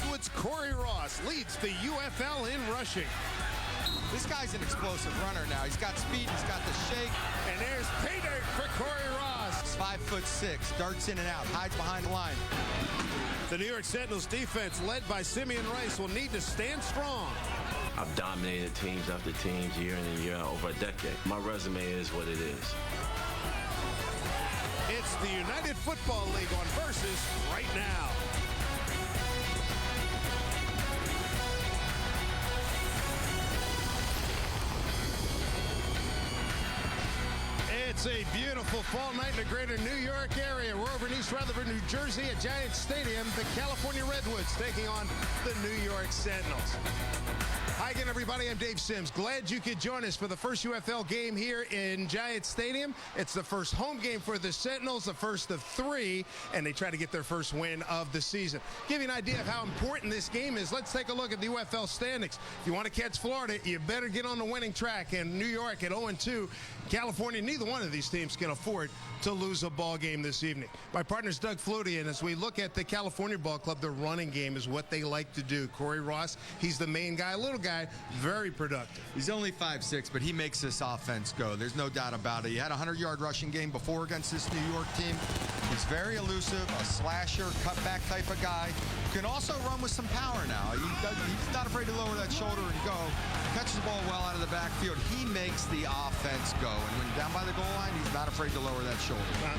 Redwoods' Corey Ross leads the UFL in rushing. This guy's an explosive runner now. He's got speed, he's got the shake. And there's pay dirt for Corey Ross. 5'6", darts in and out, hides behind the line. The New York Sentinels defense, led by Simeon Rice, will need to stand strong. I've dominated teams after teams year in and year out over a decade. My resume is what it is. It's the United Football League on Versus right now. It's a beautiful fall night in the greater New York area. We're over in East Rutherford, New Jersey at Giants Stadium. The California Redwoods taking on the New York Sentinels. Hi again, everybody. I'm Dave Sims. Glad you could join us for the first UFL game here in Giants Stadium. It's the first home game for the Sentinels, the first of 3, and they try to get their first win of the season. Give you an idea of how important this game is. Let's take a look at the UFL standings. If you want to catch Florida, you better get on the winning track. And New York at 0-2. California, neither one of these teams can afford to lose a ball game this evening. My partner's Doug Flutie, and as we look at the California Ball Club, the running game is what they like to do. Corey Ross, he's the main guy, a little guy, very productive. He's only 5'6", but he makes this offense go. There's no doubt about it. He had a 100-yard rushing game before against this New York team. He's very elusive, a slasher, cutback type of guy. Can also run with some power now. He's not afraid to lower that shoulder and go. Catches the ball well out of the backfield. He makes the offense go. And when down by the goal line, he's not afraid to lower that shoulder.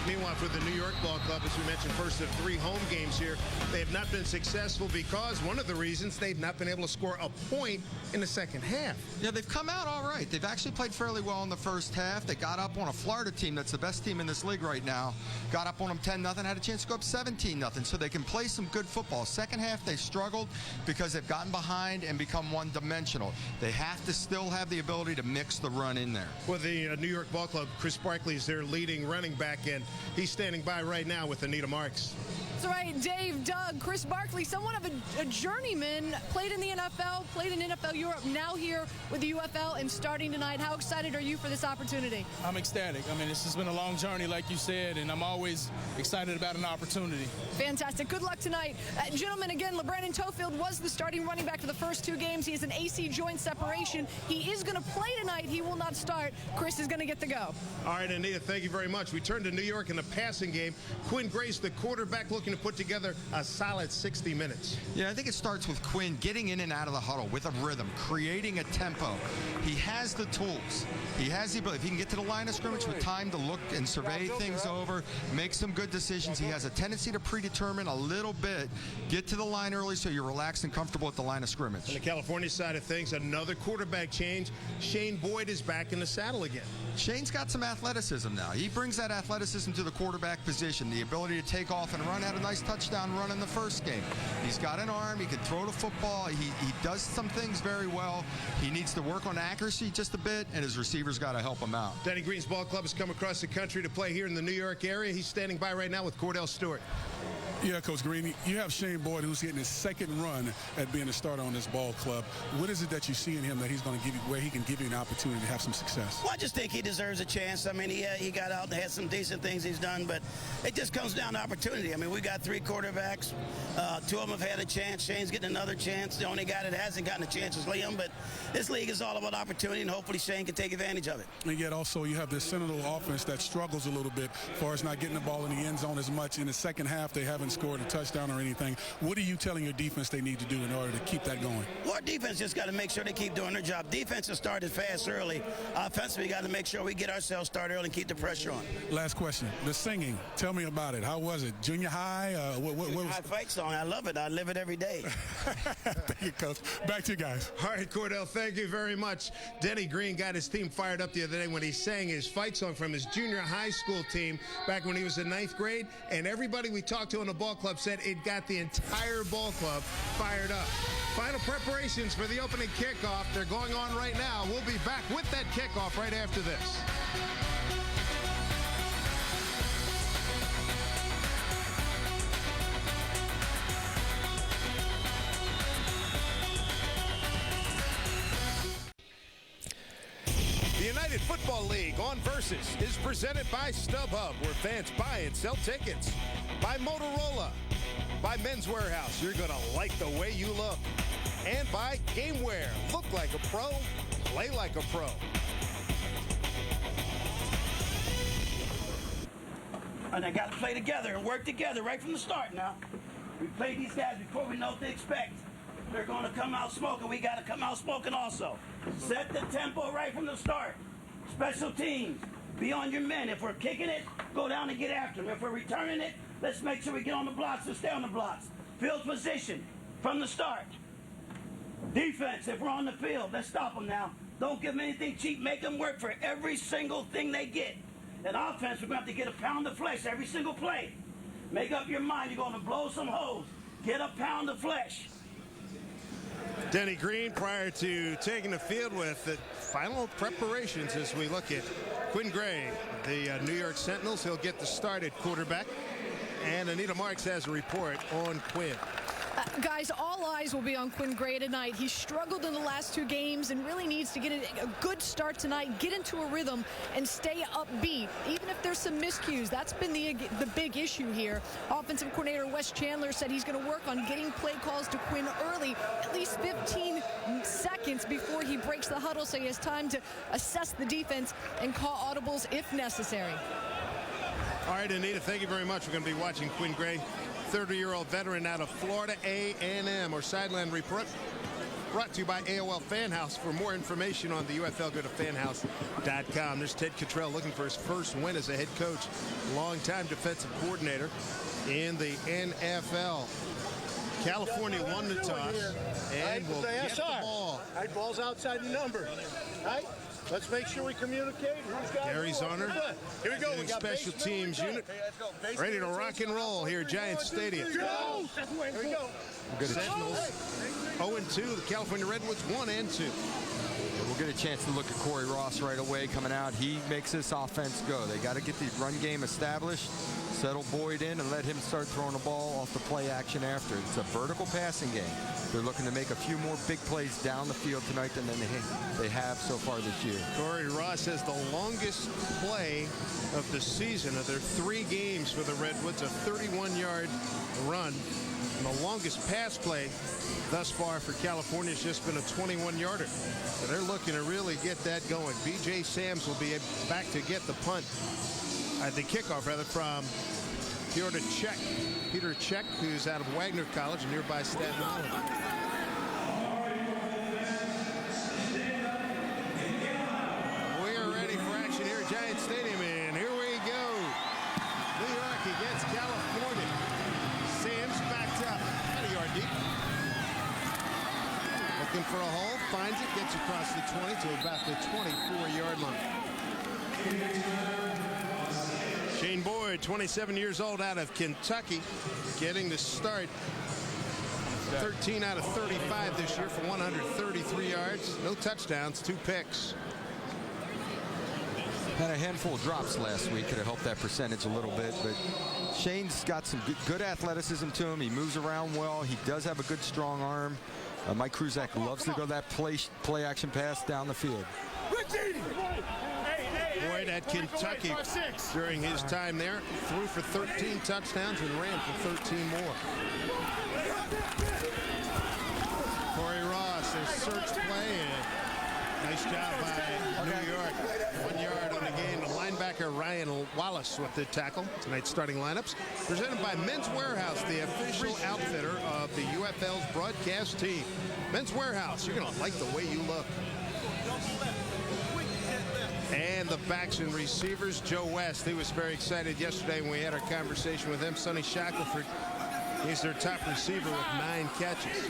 Meanwhile, for the New York Ball Club, as we mentioned, first of 3 home games here, they have not been successful because one of the reasons they've not been able to score a point in the second half. Yeah, they've come out all right. They've actually played fairly well in the first half. They got up on a Florida team that's the best team in this league right now. Got up on them 10-0, had a chance to go up 17-0, so they can play some good football. Second half, they struggled because they've gotten behind and become one-dimensional. They have to still have the ability to mix the run in there. Well, the New York Ball Club, Chris Barkley is their leading running back, and he's standing by right now with Anita Marks. That's right, Dave, Doug, Chris Barkley, somewhat of a journeyman, played in the NFL, played in NFL Europe, now here with the UFL and starting tonight. How excited are you for this opportunity? I'm ecstatic. I mean, this has been a long journey, like you said, and I'm always excited about an opportunity. Fantastic. Good luck tonight. Gentlemen, again, LeBrandon Tofield was the starting running back for the first 2 games. He has an AC joint separation. He is going to play tonight. He will not start. Chris is going to get the go. All right, Anita, thank you very much. We turn to New York in the passing game. Quinn Grace, the quarterback, looking to put together a solid 60 minutes. Yeah, I think it starts with Quinn getting in and out of the huddle with a rhythm, creating a tempo. He has the tools. He has the ability. If he can get to the line of scrimmage with time to look and survey things over, make some good decisions. He has a tendency to predetermine a little bit, get to the line early so you're relaxed and comfortable at the line of scrimmage. On the California side of things, another quarterback change. Shane Boyd is back in the saddle again. Shane's got some athleticism now. He brings that athleticism to the quarterback position, the ability to take off and run. Had a nice touchdown run in the first game. He's got an arm. He can throw the football. He does some things very well. He needs to work on accuracy just a bit, and his receivers got to help him out. Denny Green's ball club has come across the country to play here in the New York area. He's standing by right now with Cordell Stewart. Yeah, Coach Green, you have Shane Boyd, who's getting his second run at being a starter on this ball club. What is it that you see in him that he's going to give you, where he can give you an opportunity to have some success? Well, I just think he deserves a chance. I mean, he got out and had some decent things he's done, but it just comes down to opportunity. I mean, we got 3 quarterbacks. 2 of them have had a chance. Shane's getting another chance. The only guy that hasn't gotten a chance is Liam, but this league is all about opportunity, and hopefully Shane can take advantage of it. And yet also you have this Seminole offense that struggles a little bit as far as not getting the ball in the end zone as much. In the second half, they haven't scored a touchdown or anything. What are you telling your defense they need to do in order to keep that going? Well, our defense just got to make sure they keep doing their job. Defense has started fast early. Offensively, we got to make sure we get ourselves started early and keep the pressure on. Last question. The singing. Tell me about it. How was it? Junior high? Junior high fight song. I love it. I live it every day. Thank you, Coach. Back to you guys. All right, Cordell, thank you very much. Denny Green got his team fired up the other day when he sang his fight song from his junior high school team back when he was in 9th grade, and everybody we talked to in the ball club said it got the entire ball club fired up. Final preparations for the opening kickoff. They're going on right now. We'll be back with that kickoff right after this. The United Football League on Versus is presented by StubHub, where fans buy and sell tickets. By Motorola. By Men's Warehouse, you're going to like the way you look. And by GameWare, look like a pro, play like a pro. And they got to play together and work together right from the start now. We played these guys before we know what to expect. They're going to come out smoking. We got to come out smoking also. Set the tempo right from the start. Special teams, be on your men. If we're kicking it, go down and get after them. If we're returning it, let's make sure we get on the blocks and stay on the blocks. Field position from the start. Defense, if we're on the field, let's stop them now. Don't give them anything cheap. Make them work for every single thing they get. And offense, we're going to have to get a pound of flesh every single play. Make up your mind. You're going to blow some holes. Get a pound of flesh. Denny Green, prior to taking the field with the final preparations as we look at Quinn Gray, the New York Sentinels. He'll get the start at quarterback. And Anita Marks has a report on Quinn. Guys, all eyes will be on Quinn Gray tonight. He struggled in the last 2 games and really needs to get a good start tonight, get into a rhythm, and stay upbeat. Even if there's some miscues, that's been the big issue here. Offensive coordinator Wes Chandler said he's going to work on getting play calls to Quinn early, at least 15 seconds before he breaks the huddle, so he has time to assess the defense and call audibles if necessary. All right, Anita, thank you very much. We're going to be watching Quinn Gray, 30-year-old veteran out of Florida A&M. Our sideline report brought to you by AOL Fan House. For more information on the UFL, go to fanhouse.com. There's Ted Cottrell looking for his first win as a head coach, longtime defensive coordinator in the NFL. California won the toss and will get the ball. All right, ball's outside the number. All right, let's make sure we communicate. Who's got Gary's Honor, here we go. We got special teams unit, ready to rock and roll here at Giant Stadium. Here we go. Sentinels 0-2. The California Redwoods 1-2. We'll get a chance to look at Corey Ross right away coming out. He makes this offense go. They got to get the run game established, settle Boyd in, and let him start throwing the ball off the play action after. It's a vertical passing game. They're looking to make a few more big plays down the field tonight than they have so far this year. Corey Ross has the longest play of the season of their 3 games for the Redwoods, a 31-yard run. And the longest pass play thus far for California has just been a 21-yarder. So they're looking to really get that going. B.J. Sams will be back to get the punt, the kickoff rather, from Peter Check, who's out of Wagner College in nearby Staten Island. We are ready for action here at Giant Stadium, and here we go. New York against California. Sams backed up, about a yard deep. Looking for a hole, finds it, gets across the 20 to about the 24-yard line. Shane Boyd, 27 years old, out of Kentucky, getting the start. 13 out of 35 this year for 133 yards. No touchdowns, 2 picks. Had a handful of drops last week. Could have helped that percentage a little bit, but Shane's got some good athleticism to him. He moves around well. He does have a good strong arm. Mike Kruzak loves to go that play action pass down the field. Boyd at Kentucky during his time there, threw for 13 touchdowns and ran for 13 more. Corey Ross, their search play, and nice job by New York. 1 yard on the game. The linebacker Ryan Wallace with the tackle. Tonight's starting lineups presented by Men's Warehouse, the official outfitter of the UFL's broadcast team. Men's Warehouse, you're going to like the way you look. And the backs and receivers, Joe West, he was very excited yesterday when we had our conversation with him. Sonny Shackelford, he's their top receiver with 9 catches.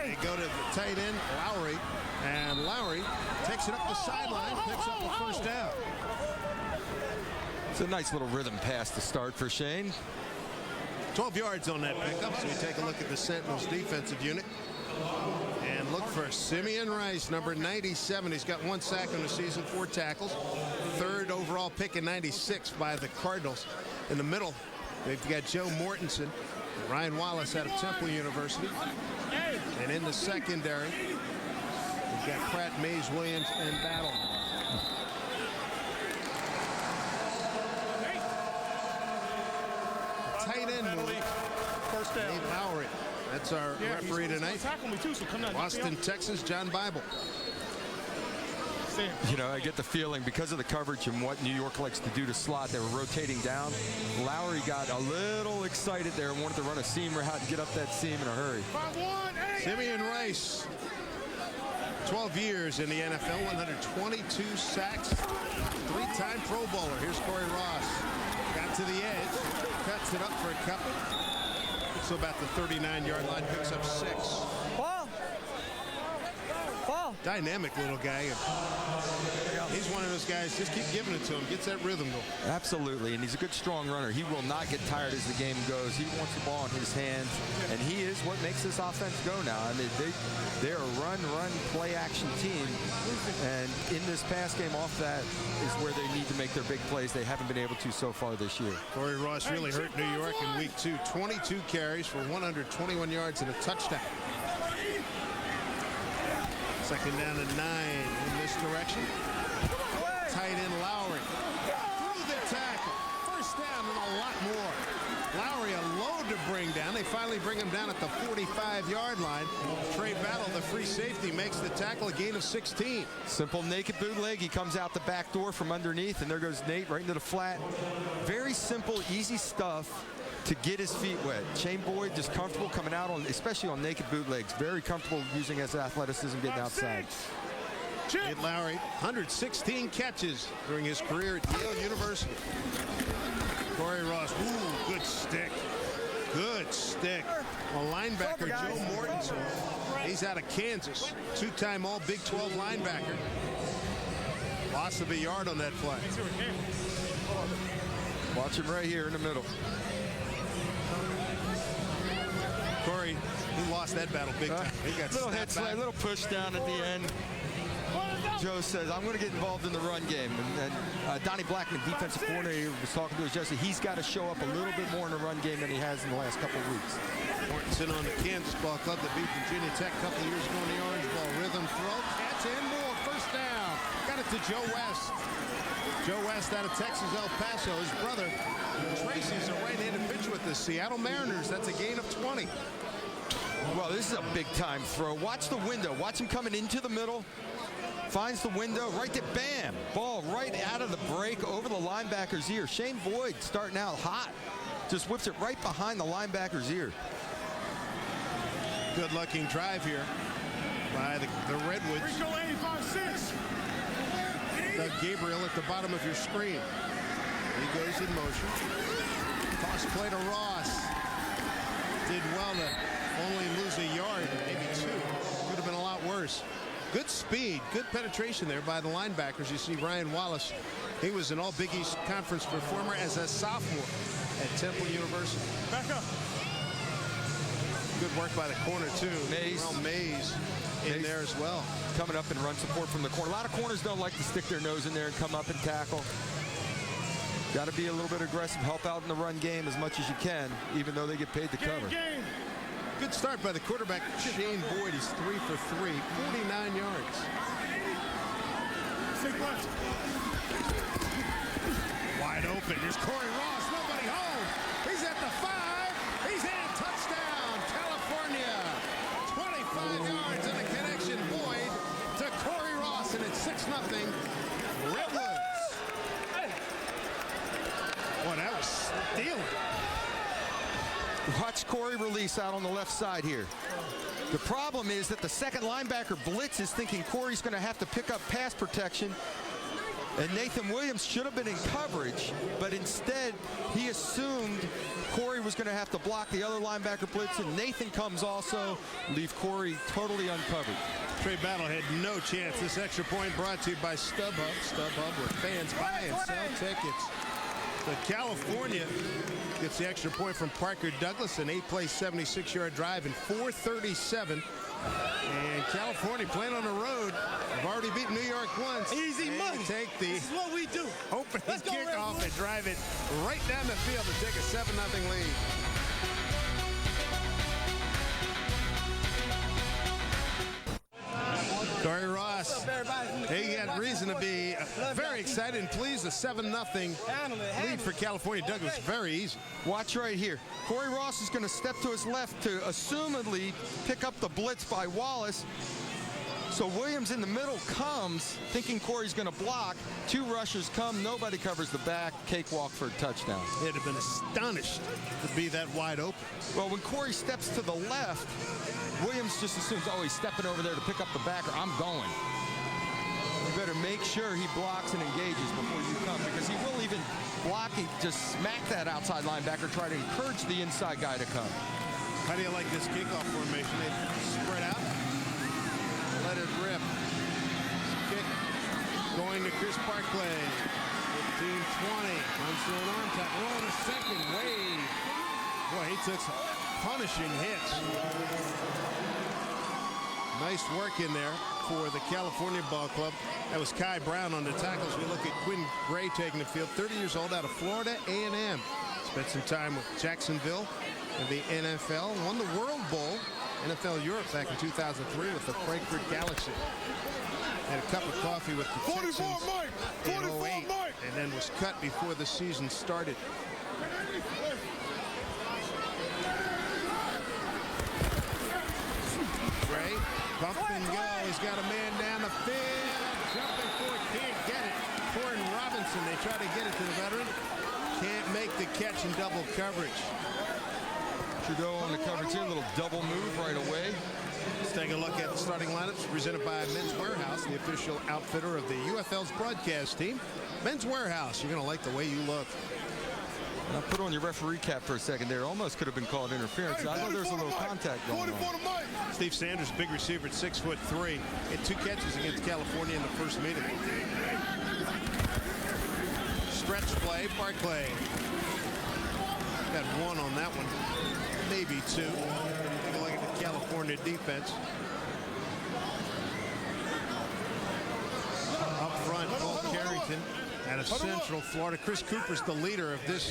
They go to the tight end, Lowry, and Lowry takes it up the sideline, picks up the first down. It's a nice little rhythm pass to start for Shane. 12 yards on that pickup, so we take a look at the Sentinels defensive unit. And look for Simeon Rice, number 97. He's got 1 sack on the season, 4 tackles. 3rd overall pick in 96 by the Cardinals. In the middle, they've got Joe Mortensen, Ryan Wallace out of Temple University. And in the secondary, we've got Pratt, Mays, Williams, and Battle. tight end move. First down. Nate Lowry. That's our referee tonight. Tackle me too, so come down. Austin, Texas, John Bible. You know, I get the feeling because of the coverage and what New York likes to do to slot, they were rotating down. Lowry got a little excited there and wanted to run a seam route and get up that seam in a hurry. Simeon Rice, 12 years in the NFL, 122 sacks, 3-time Pro Bowler. Here's Corey Ross. Got to the edge, cuts it up for a couple. So about the 39-yard line, picks up 6. Ball. Dynamic little guy. He's one of those guys, just keep giving it to him, gets that rhythm going. Absolutely, and he's a good strong runner. He will not get tired as the game goes. He wants the ball in his hands, and he is what makes this offense go now. I mean, they're a run, play action team, and in this pass game off that is where they need to make their big plays. They haven't been able to so far this year. Corey Ross really hurt New York in week 2. 22 carries for 121 yards and a touchdown. Second down and 9 in this direction. Tight end Lowry. Through the tackle. First down and a lot more. Lowry a load to bring down. They finally bring him down at the 45-yard line. Trey Battle, the free safety, makes the tackle, a gain of 16. Simple naked bootleg. He comes out the back door from underneath, and there goes Nate right into the flat. Very simple, easy stuff to get his feet wet. Shane Boyd just comfortable coming out on, especially on naked bootlegs. Very comfortable using his athleticism getting outside. Nate Lowry, 116 catches during his career at Yale University. Corey Ross, ooh, good stick. Good stick. A linebacker, Joe Mortensen. He's out of Kansas. 2-time all Big 12 linebacker. Loss of a yard on that play. Watch him right here in the middle. Corey, he lost that battle big time. He got little head snapped slide, back. little push down at the end. Joe says, I'm going to get involved in the run game. And Donnie Blackman, defensive coordinator, was talking to us yesterday. He's got to show up a little bit more in the run game than he has in the last couple of weeks. Mortensen on the Kansas ball club that beat Virginia Tech a couple of years ago in the Orange Bowl. Rhythm throw, catch and more. First down. Got it to Joe West. Joe West out of Texas, El Paso. His brother, Tracy's a right-handed pitcher with the Seattle Mariners. That's a gain of 20. Well, this is a big-time throw. Watch the window. Watch him coming into the middle. Finds the window, right there, bam! Ball right out of the break over the linebacker's ear. Shane Boyd starting out hot. Just whips it right behind the linebacker's ear. Good-looking drive here by the Redwoods. Doug Gabriel at the bottom of your screen. He goes in motion. Toss play to Ross. Did well to only lose a yard, maybe 2. Could have been a lot worse. Good speed, good penetration there by the linebackers. You see Ryan Wallace. He was an All-Big East Conference performer as a sophomore at Temple University. Back up. Good work by the corner, too. Mays in there as well. Coming up and run support from the corner. A lot of corners don't like to stick their nose in there and come up and tackle. Got to be a little bit aggressive, help out in the run game as much as you can, even though they get paid to cover. Good start by the quarterback, Shane Boyd. He's 3 for 3, 49 yards. Wide open. Here's Corey Ross. Nobody home. He's at the 5. He's in. Touchdown, California. 25 yards in the connection. Boyd to Corey Ross, and it's 6-0. Redwoods. Boy, that was stealing. Watch Corey release out on the left side here. The problem is that the second linebacker blitzes thinking Corey's going to have to pick up pass protection. And Nathan Williams should have been in coverage, but instead he assumed Corey was going to have to block the other linebacker blitz, and Nathan comes also, leave Corey totally uncovered. Trey Battle had no chance. This extra point brought to you by StubHub. StubHub, where fans buy and sell tickets. But California gets the extra point from Parker Douglas, an 8-play, 76-yard drive in 4:37. And California playing on the road. They've already beaten New York once. Easy money. Take the This is what we do. opening Let's go, kickoff Redwoods. and drive it right down the field to take a 7-0 lead. Corey Ross. He had reason to be very excited and pleased. A 7-0 lead for California. Doug, was very easy. Watch right here. Corey Ross is going to step to his left to assumedly pick up the blitz by Wallace. So Williams in the middle comes, thinking Corey's going to block. 2 rushers come, nobody covers the back. Cakewalk for a touchdown. They'd have been astonished to be that wide open. Well, when Corey steps to the left, Williams just assumes, oh, he's stepping over there to pick up the backer. I'm going. You better make sure he blocks and engages before you come, because he will even block and just smack that outside linebacker, try to encourage the inside guy to come. How do you like this kickoff formation? They spread out. Let it rip. Kick going to Chris Barclay. 15-20. Unsealed on top. Oh, the second wave. Boy, he took some punishing hits. Nice work in there for the California Ball Club. That was Kai Brown on the tackles. We look at Quinn Gray taking the field. 30 years old, out of Florida A&M. Spent some time with Jacksonville in the NFL. Won the World Bowl. NFL Europe back in 2003 with the Frankfurt Galaxy. Had a cup of coffee with the Texans in 08, and then was cut before the season started. Gray, bump and go. He's got a man down the field. Jumping for it, can't get it. Corin Robinson, they try to get it to the veteran. Can't make the catch in double coverage. Trudeau on the coverage here, a little double move right away. Let's take a look at the starting lineups presented by Men's Warehouse, the official outfitter of the UFL's broadcast team. Men's Warehouse, you're going to like the way you look. Now put on your referee cap for a second there. Almost could have been called interference. I know there's a little contact going on. Steve Sanders, big receiver at 6'3". Had 2 catches against California in the first meeting. Stretch play, Barclay. Got 1 on that one. Maybe 2. Take a look at the California defense. Up front, Paul Carrington out of Central Florida. Chris Cooper's the leader of this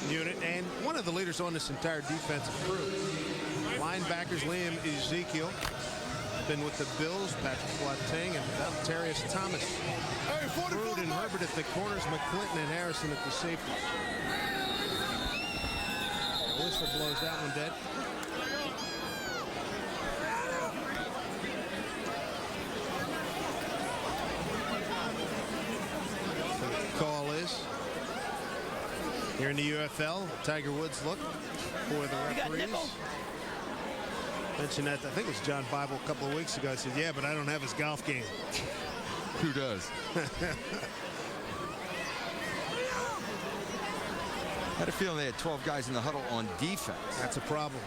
unit and one of the leaders on this entire defensive crew. Linebackers, Liam Ezekiel. Been with the Bills, Patrick Boateng and Tarius Thomas. Rude and Herbert at the corners, McClinton and Harrison at the safeties. The whistle blows that one dead. So the call is here in the UFL. Tiger Woods look for the referees. Mentioned that, I think it was John Bible a couple of weeks ago. He said, yeah, but I don't have his golf game. Who does? I had a feeling they had 12 guys in the huddle on defense. That's a problem.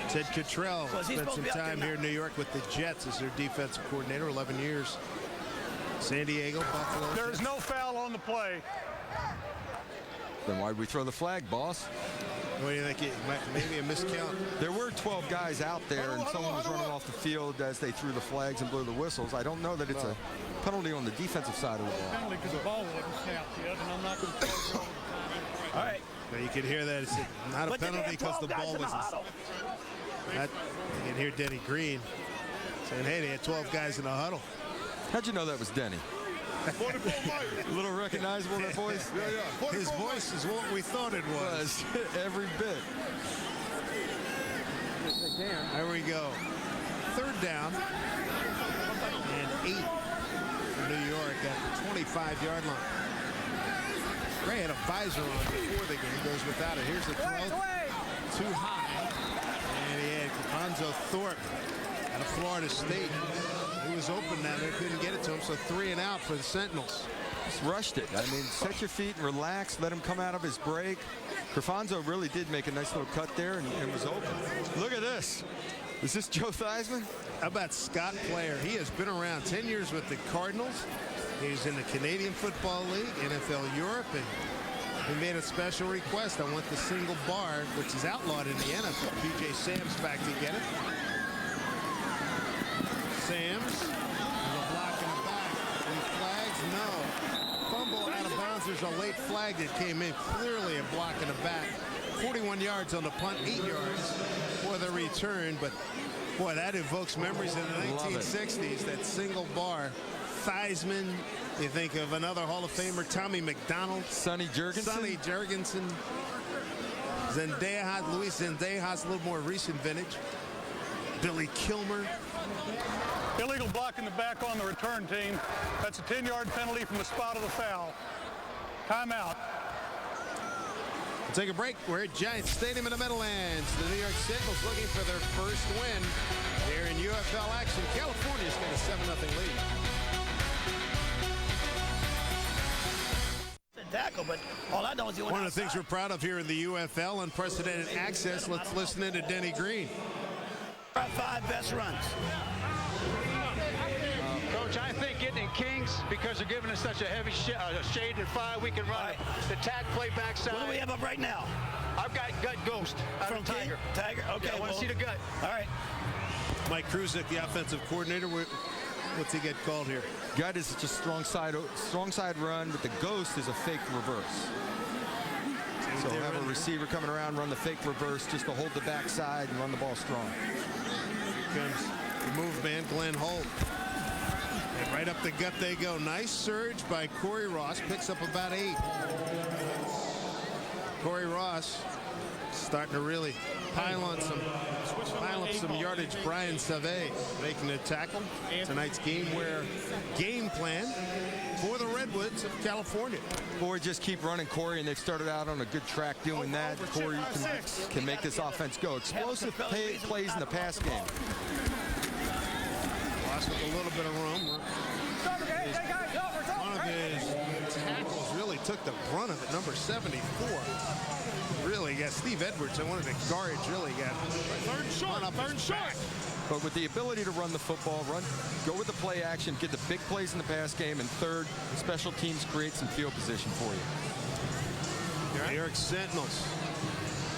Ted Cottrell spent some time here in New York with the Jets as their defensive coordinator, 11 years. San Diego, Buffalo. There's no foul on the play. Then why'd we throw the flag, boss? What do you think? Maybe a miscount? There were 12 guys out there, and someone was running off the field as they threw the flags and blew the whistles. I don't know that it's a penalty on the defensive side of the ball. Penalty because the ball wasn't snapped yet, and I'm not going to throw it. All right. Now you can hear that. It's not a penalty because the ball wasn't. You can hear Denny Green saying, hey, they had 12 guys in the huddle. How'd you know that was Denny? A little recognizable, that voice? Yeah. His voice is what we thought it was. Every bit. There we go. 3rd down and 8 for New York at the 25-yard line. Gray had a visor on before the game, goes without it. Here's the throw. Too high. And he had Alfonso Thorpe out of Florida State. He was open down there, couldn't get it to him, so 3 and out for the Sentinels. Just rushed it. I mean, set your feet and relax, let him come out of his break. Grafonzo really did make a nice little cut there and was open. Look at this. Is this Joe Theismann? How about Scott Player? He has been around 10 years with the Cardinals. He's in the Canadian Football League, NFL Europe, and he made a special request. I want the single bar, which is outlawed in the NFL. PJ Sam's back to get it. Sam's, a block in the back. Any flags? No. Fumble out of bounds. There's a late flag that came in. Clearly a block in the back. 41 yards on the punt, 8 yards for the return. But, boy, that evokes memories in the 1960s. That single bar Theismann. You think of another Hall of Famer, Tommy McDonald. Sonny Jurgensen. Luis Zendejas, a little more recent vintage. Billy Kilmer. Illegal block in the back on the return team. That's a 10-yard penalty from the spot of the foul. Timeout. We'll take a break. We're at Giants Stadium in the Meadowlands. The New York Sentinels looking for their first win here in UFL action. California's got a 7-0 lead. Tackle, but all I know is he went One of the things we're proud of here in the UFL, unprecedented access. Let's listen in to Denny Green. Our 5 best runs. Coach, I think getting in Kings, because they're giving us such a heavy shade and 5, we can run the tack play backside. What do we have up right now? I've got gut ghost out From of Tiger. Tiger, okay. Yeah, I want to see the gut. All right. Mike Kruzek, the offensive coordinator. What's he get called here? Gut is just strong side run, but the ghost is a fake reverse. So we'll have a receiver coming around, run the fake reverse just to hold the backside and run the ball strong. Here comes the move man, Glenn Holt. And right up the gut they go. Nice surge by Corey Ross. Picks up about 8. Corey Ross starting to really pile on some yardage. Brian Save making a tackle. Tonight's game plan for the Redwoods of California. Boy, just keep running, Corey, and they've started out on a good track doing that. Corey can make this offense go. Explosive plays in the pass game. Ross with a little bit of room. One of his tackles really took the brunt of it. Number 74. Really got Steve Edwards and one of the guards really got third short. But with the ability to run the football, go with the play action, get the big plays in the pass game, and third, special teams create some field position for you. New York Sentinels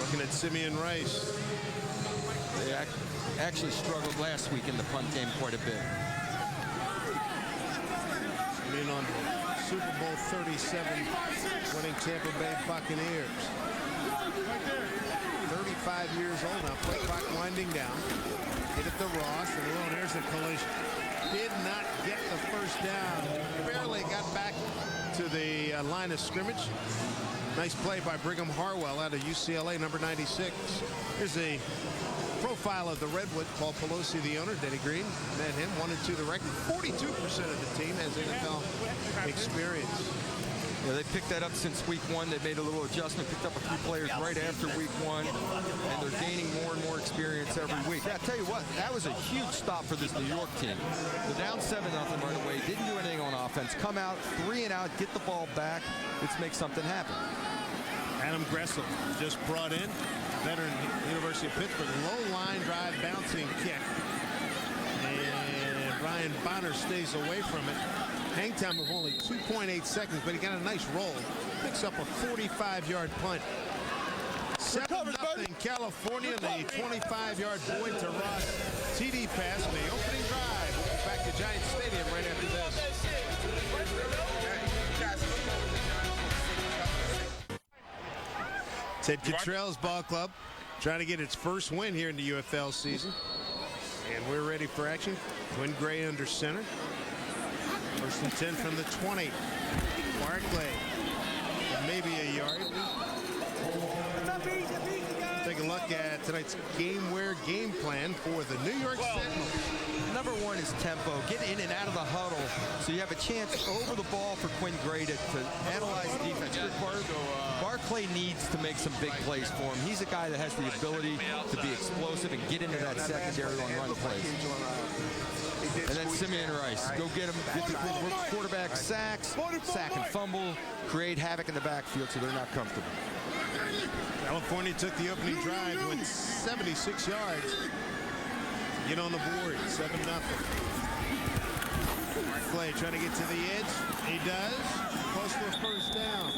looking at Simeon Rice. They actually struggled last week in the punt game quite a bit. Simeon on Super Bowl 37 winning Tampa Bay Buccaneers. 35 years old now. Play clock winding down. Hit it to Ross, and there's a collision. Did not get the first down. Barely got back to the line of scrimmage. Nice play by Brigham Harwell out of UCLA, number 96. Here's a profile of the Redwood. Paul Pelosi, the owner. Denny Green met him. 1-2 the record. 42% of the team has NFL experience. Yeah, they picked that up since week 1. They made a little adjustment, picked up a few players right after week 1, and they're gaining more and more experience every week. Yeah, I tell you what, that was a huge stop for this New York team. They're down 7-0 right away, didn't do anything on offense. Come out, 3 and out, get the ball back. Let's make something happen. Adam Gressel just brought in, veteran University of Pittsburgh, low line drive bouncing kick. And Ryan Bonner stays away from it. Hang time of only 2.8 seconds, but he got a nice roll. Picks up a 45-yard punt. 7-0 California. The 25-yard Boyd to Ross TD pass in the opening drive. We'll be back to Giants Stadium right after this. Ted Cottrell's ball club trying to get its first win here in the UFL season. And we're ready for action. Quinn Gray under center. First and 10 from the 20. Barclay, maybe a yard. Take a look at tonight's game plan for the New York Sentinels. Number 1 is tempo. Get in and out of the huddle so you have a chance over the ball for Quinn Gray to analyze the defense. Barclay needs to make some big plays for him. He's a guy that has the ability to be explosive and get into that secondary on run plays. And then Simeon Rice, go get him, get the quarterback sacks, sack and fumble, create havoc in the backfield so they're not comfortable. California took the opening drive, went 76 yards. Get on the board, 7-0. Barclay trying to get to the edge. He does. Close to a first down.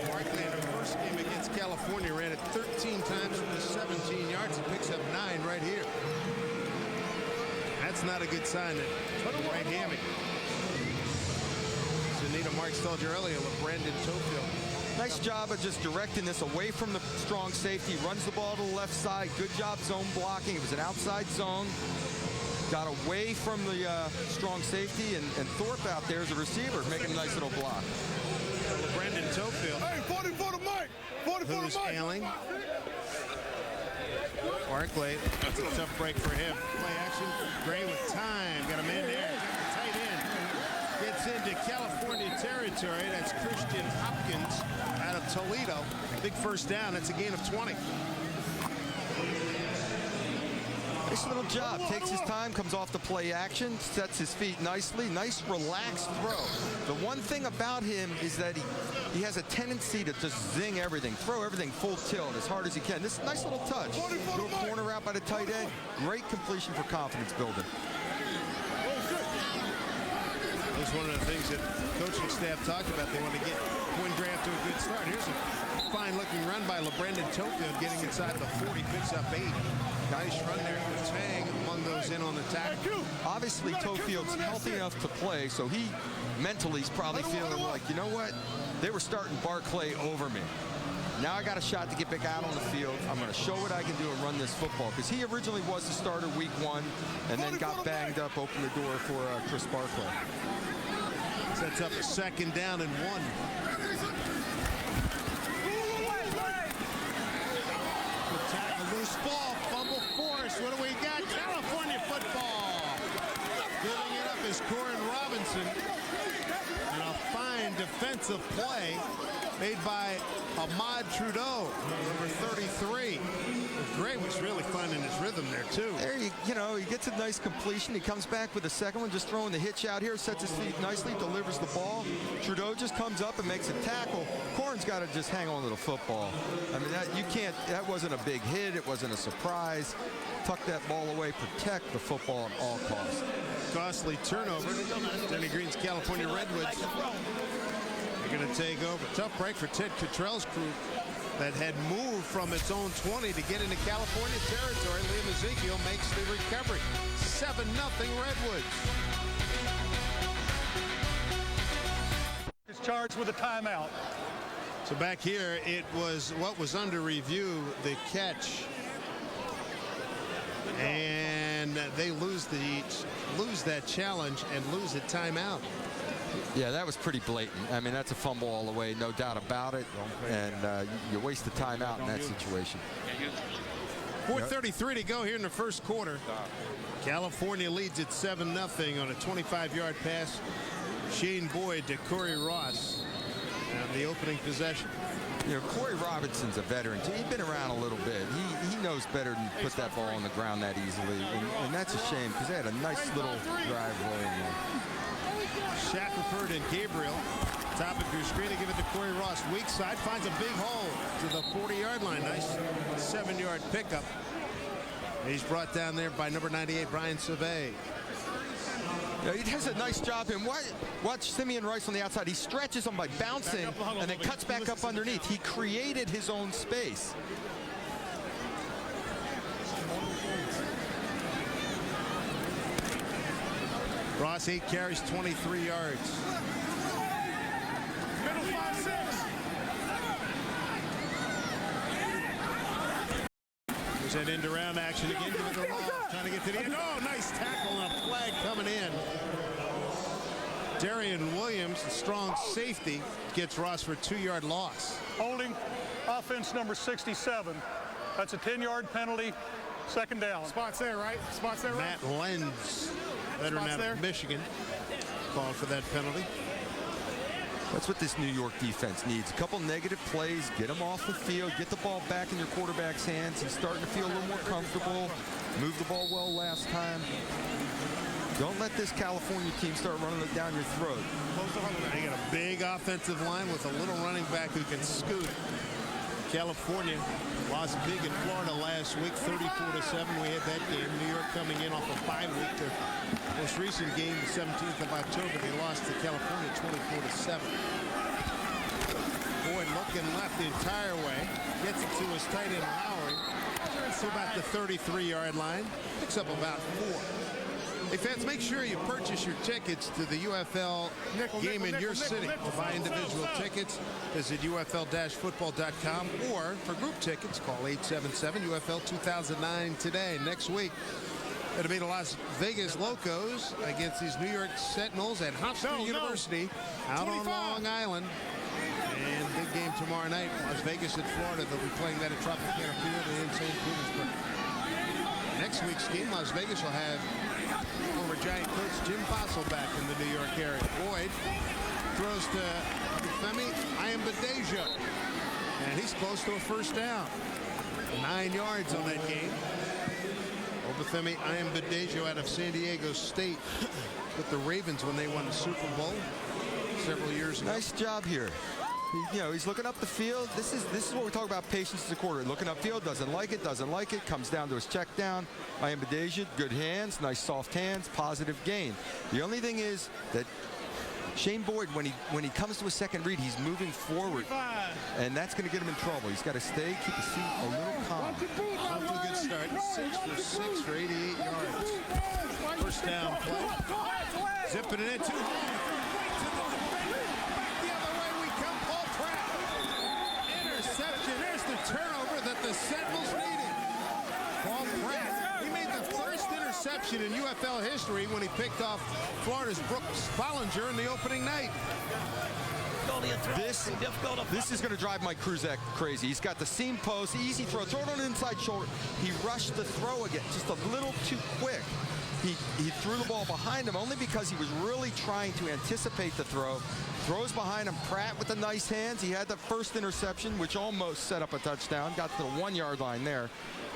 Barclay in the first game against California ran it 13 times for the 17 yards. He picks up 9 right here. That's not a good sign. Right hammy. As Anita Marks told you earlier, with Brandon Tofield. Nice job of just directing this away from the strong safety. Runs the ball to the left side. Good job zone blocking. It was an outside zone. got away from the strong safety, and Thorpe out there as a receiver making a nice little block. Brendan Tofield. Hey, 40 for the mic. 40 for the Who's mic. ailing. Barclay, that's a tough break for him. Play action. Gray with time. Got a man there. Tight end. Gets into California territory. That's Christian Hopkins out of Toledo. Big first down. That's a gain of 20. Nice little job. Takes his time, comes off the play action, sets his feet nicely. Nice, relaxed throw. The one thing about him is that he has a tendency to just zing everything, throw everything full tilt as hard as he can. This nice little touch. Little corner route by the tight end. Great completion for confidence building. That's one of the things that coaching staff talked about. They want to get Quinn Grant to a good start. Here's a fine-looking run by LeBrendan Tofield, getting inside the 40, picks up 8. Nice run there for Tang among those in on the tackle. Obviously, Tofield's healthy enough to play, so he mentally is probably feeling like, you know what? They were starting Barclay over me. Now I got a shot to get back out on the field. I'm going to show what I can do and run this football. Because he originally was the starter week 1 and then got banged up, opened the door for Chris Barclay. Sets up a second down and 1. Good tackle, loose ball, fumble force. What do we got? California football. Giving it up is Corin Robinson. And a fine defensive play made by Ahmad Trudeau, number 33. Gray was really finding his rhythm there, too. There, you know, he gets a nice completion. He comes back with a second one, just throwing the hitch out here, sets his feet nicely, delivers the ball. Trudeau just comes up and makes a tackle. Corin's got to just hang on to the football. I mean, that wasn't a big hit. It wasn't a surprise. Tuck that ball away, protect the football at all costs. Costly turnover. Denny Green's California Redwoods. They're going to take over. Tough break for Ted Cottrell's crew that had moved from its own 20 to get into California territory. Liam Ezekiel makes the recovery. 7-0 Redwoods. Is charged with a timeout. So back here, it was what was under review, the catch. And they lose that challenge and lose a timeout. Yeah, that was pretty blatant. I mean, that's a fumble all the way, no doubt about it. And you waste the timeout in that situation. 4:33 to go here in the first quarter. California leads at 7-0 on a 25-yard pass. Shane Boyd to Corey Ross on the opening possession. You know, Corey Robinson's a veteran. He's been around a little bit. He knows better than put that ball on the ground that easily. And that's a shame because they had a nice little drive rolling there. Shackelford and Gabriel. Top of your screen to give it to Corey Ross. Weak side finds a big hole to the 40-yard line. Nice 7-yard pickup. He's brought down there by number 98, Brian Savé. Yeah, he does a nice job. And watch Simeon Rice on the outside. He stretches him by bouncing and then cuts back up underneath. He created his own space. Ross 8 carries, 23 yards. Middle 5-6. There's that end around action again. Give it to Ross. Trying to get to the end. Oh, nice tackle and a flag coming in. Darian Williams, the strong safety, gets Ross for a 2-yard loss. Holding offense number 67. That's a 10-yard penalty. Second down. Spots there, right? Spots there, right? Matt Lenz, veteran out of Michigan, called for that penalty. That's what this New York defense needs. A couple negative plays, get them off the field, get the ball back in your quarterback's hands. He's starting to feel a little more comfortable. Moved the ball well last time. Don't let this California team start running it down your throat. They got a big offensive line with a little running back who can scoot. California lost big in Florida last week, 34-7. We had that game. New York coming in off a bye week. Their most recent game, the 17th of October, they lost to California 24-7. Boyd looking left the entire way. Gets it to his tight end, Lowry. To about the 33-yard line. Picks up about 4. Hey fans, make sure you purchase your tickets to the UFL game in your city. To buy individual tickets, visit UFL-football.com, or for group tickets, call 877-UFL-2009 today. Next week, It'll be the Las Vegas Locos against these New York Sentinels at Hofstra University out on Long Island. And big game tomorrow night, Las Vegas at Florida. They'll be playing that at Tropicana Field in St. Petersburg. Next week's game, Las Vegas will have former Giant coach Jim Fossil back in the New York area. Boyd throws to Femi Ayambadejo, and he's close to a first down. 9 yards on that game. Obafemi Ayambadejo out of San Diego State with the Ravens when they won the Super Bowl several years ago. Nice job here. He's looking up the field. This is what we're talking about, patience as a quarter. Looking upfield, doesn't like it, comes down to his check down. Ayambadejo, good hands, nice soft hands, positive gain. The only thing is that Shane Boyd, when he comes to a second read, he's moving forward, and that's going to get him in trouble. He's got to stay, keep his feet a little calm. Off to a good start. 6 for 6 for 88 yards. First down play. Zipping it in. The other way we come. Paul Pratt. Interception. There's the turnover that the Sentinels needed. Paul Pratt. He made the first interception in UFL history when he picked off Florida's Brooks Bollinger in the opening night. This is going to drive Mike Kruzak crazy. He's got the seam post, easy throw it on the inside shoulder. He rushed the throw again, just a little too quick. He threw the ball behind him only because he was really trying to anticipate the throw. Throws behind him. Pratt with the nice hands. He had the first interception, which almost set up a touchdown. Got to the 1 yard line there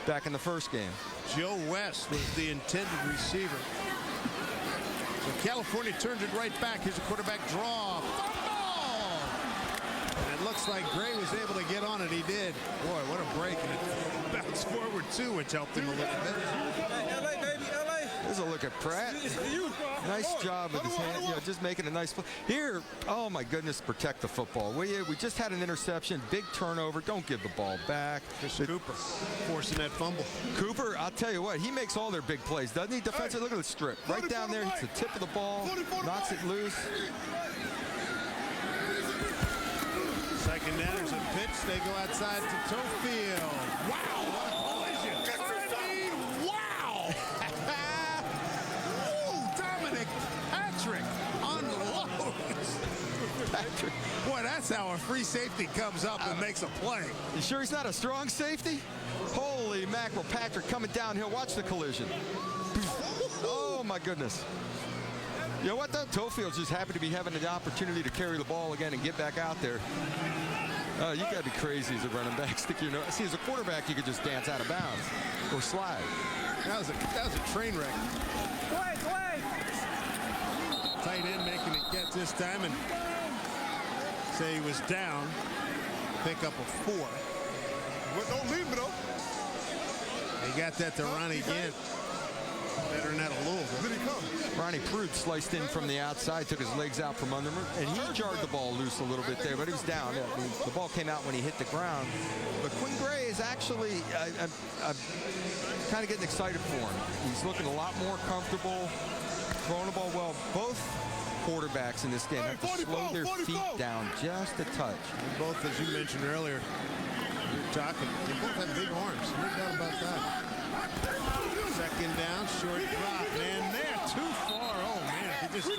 back in the first game. Joe West was the intended receiver. So California turned it right back. Here's a quarterback draw. And it looks like Gray was able to get on it. He did. Boy, what a break. And it bounced forward, too, which helped him a little bit. There's a look at Pratt. Nice job with his hand, just making a nice play. Here, oh my goodness, protect the football. We just had an interception, big turnover. Don't give the ball back. Cooper forcing that fumble. Cooper, I'll tell you what, he makes all their big plays, doesn't he? Defensive, look at the strip. Right down there, hits the tip of the ball, knocks it loose. Second down, there's a pitch. They go outside to Tofield. Wow, what a collision. Wow. Dominic Patrick unloads. Patrick. Boy, that's how a free safety comes up and makes a play. You sure he's not a strong safety? Holy mackerel, Patrick coming downhill. Watch the collision. Oh, my goodness. You know what, though? Tofield's just happy to be having the opportunity to carry the ball again and get back out there. Oh, you got to be crazy as a running back. Stick your nose. See, as a quarterback, you could just dance out of bounds or slide. That was a train wreck. Tight end making it catch this time and say he was down. Pick up a 4. Don't leave me, though. He got that to Ronnie Gant. Better than that of Louisville. Ronnie Prude sliced in from the outside, took his legs out from under him, and he jarred the ball loose a little bit there, but he was down. The ball came out when he hit the ground. But Quinn Gray is actually kind of getting excited for him. He's looking a lot more comfortable, throwing the ball well. Both quarterbacks in this game have to slow their feet down just a touch. And both, as you mentioned earlier, you're talking, they both have big arms. No doubt about that. Second down, short drop, man. They're too far. Oh, man. He just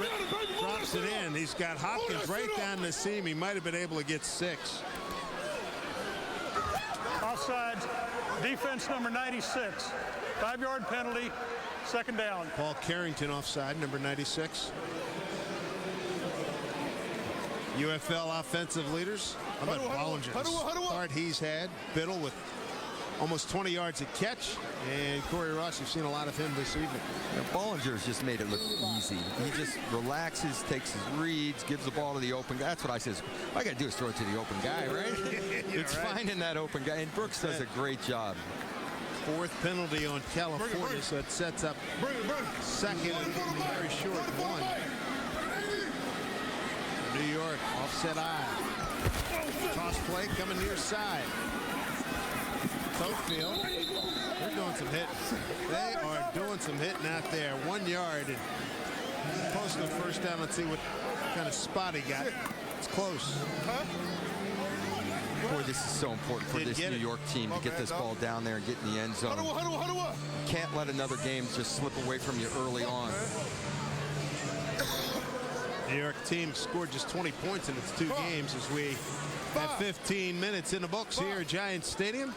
drops it in. He's got Hopkins right down the seam. He might have been able to get 6. Offside, defense number 96. 5-yard penalty, second down. Paul Carrington offside, number 96. UFL offensive leaders. How about Bollinger? Start he's had. Biddle with almost 20 yards a catch. And Corey Ross, you've seen a lot of him this evening. Bollinger's just made it look easy. He just relaxes, takes his reads, gives the ball to the open guy. That's what I says. All I got to do is throw it to the open guy, right? It's right. finding that open guy. And Brooks does a great job. 4th penalty on California, so it sets up second and very short 1. New York, offset eye. Toss play coming near side. Tofield, they're doing some hitting. They are doing some hitting out there. 1 yard and posting the first down. Let's see what kind of spot he got. It's close. Boy, this is so important for this New York team to get this ball down there and get in the end zone. Can't let another game just slip away from you early on. New York team scored just 20 points in its 2 games as we have 15 minutes in the books here at Giants Stadium.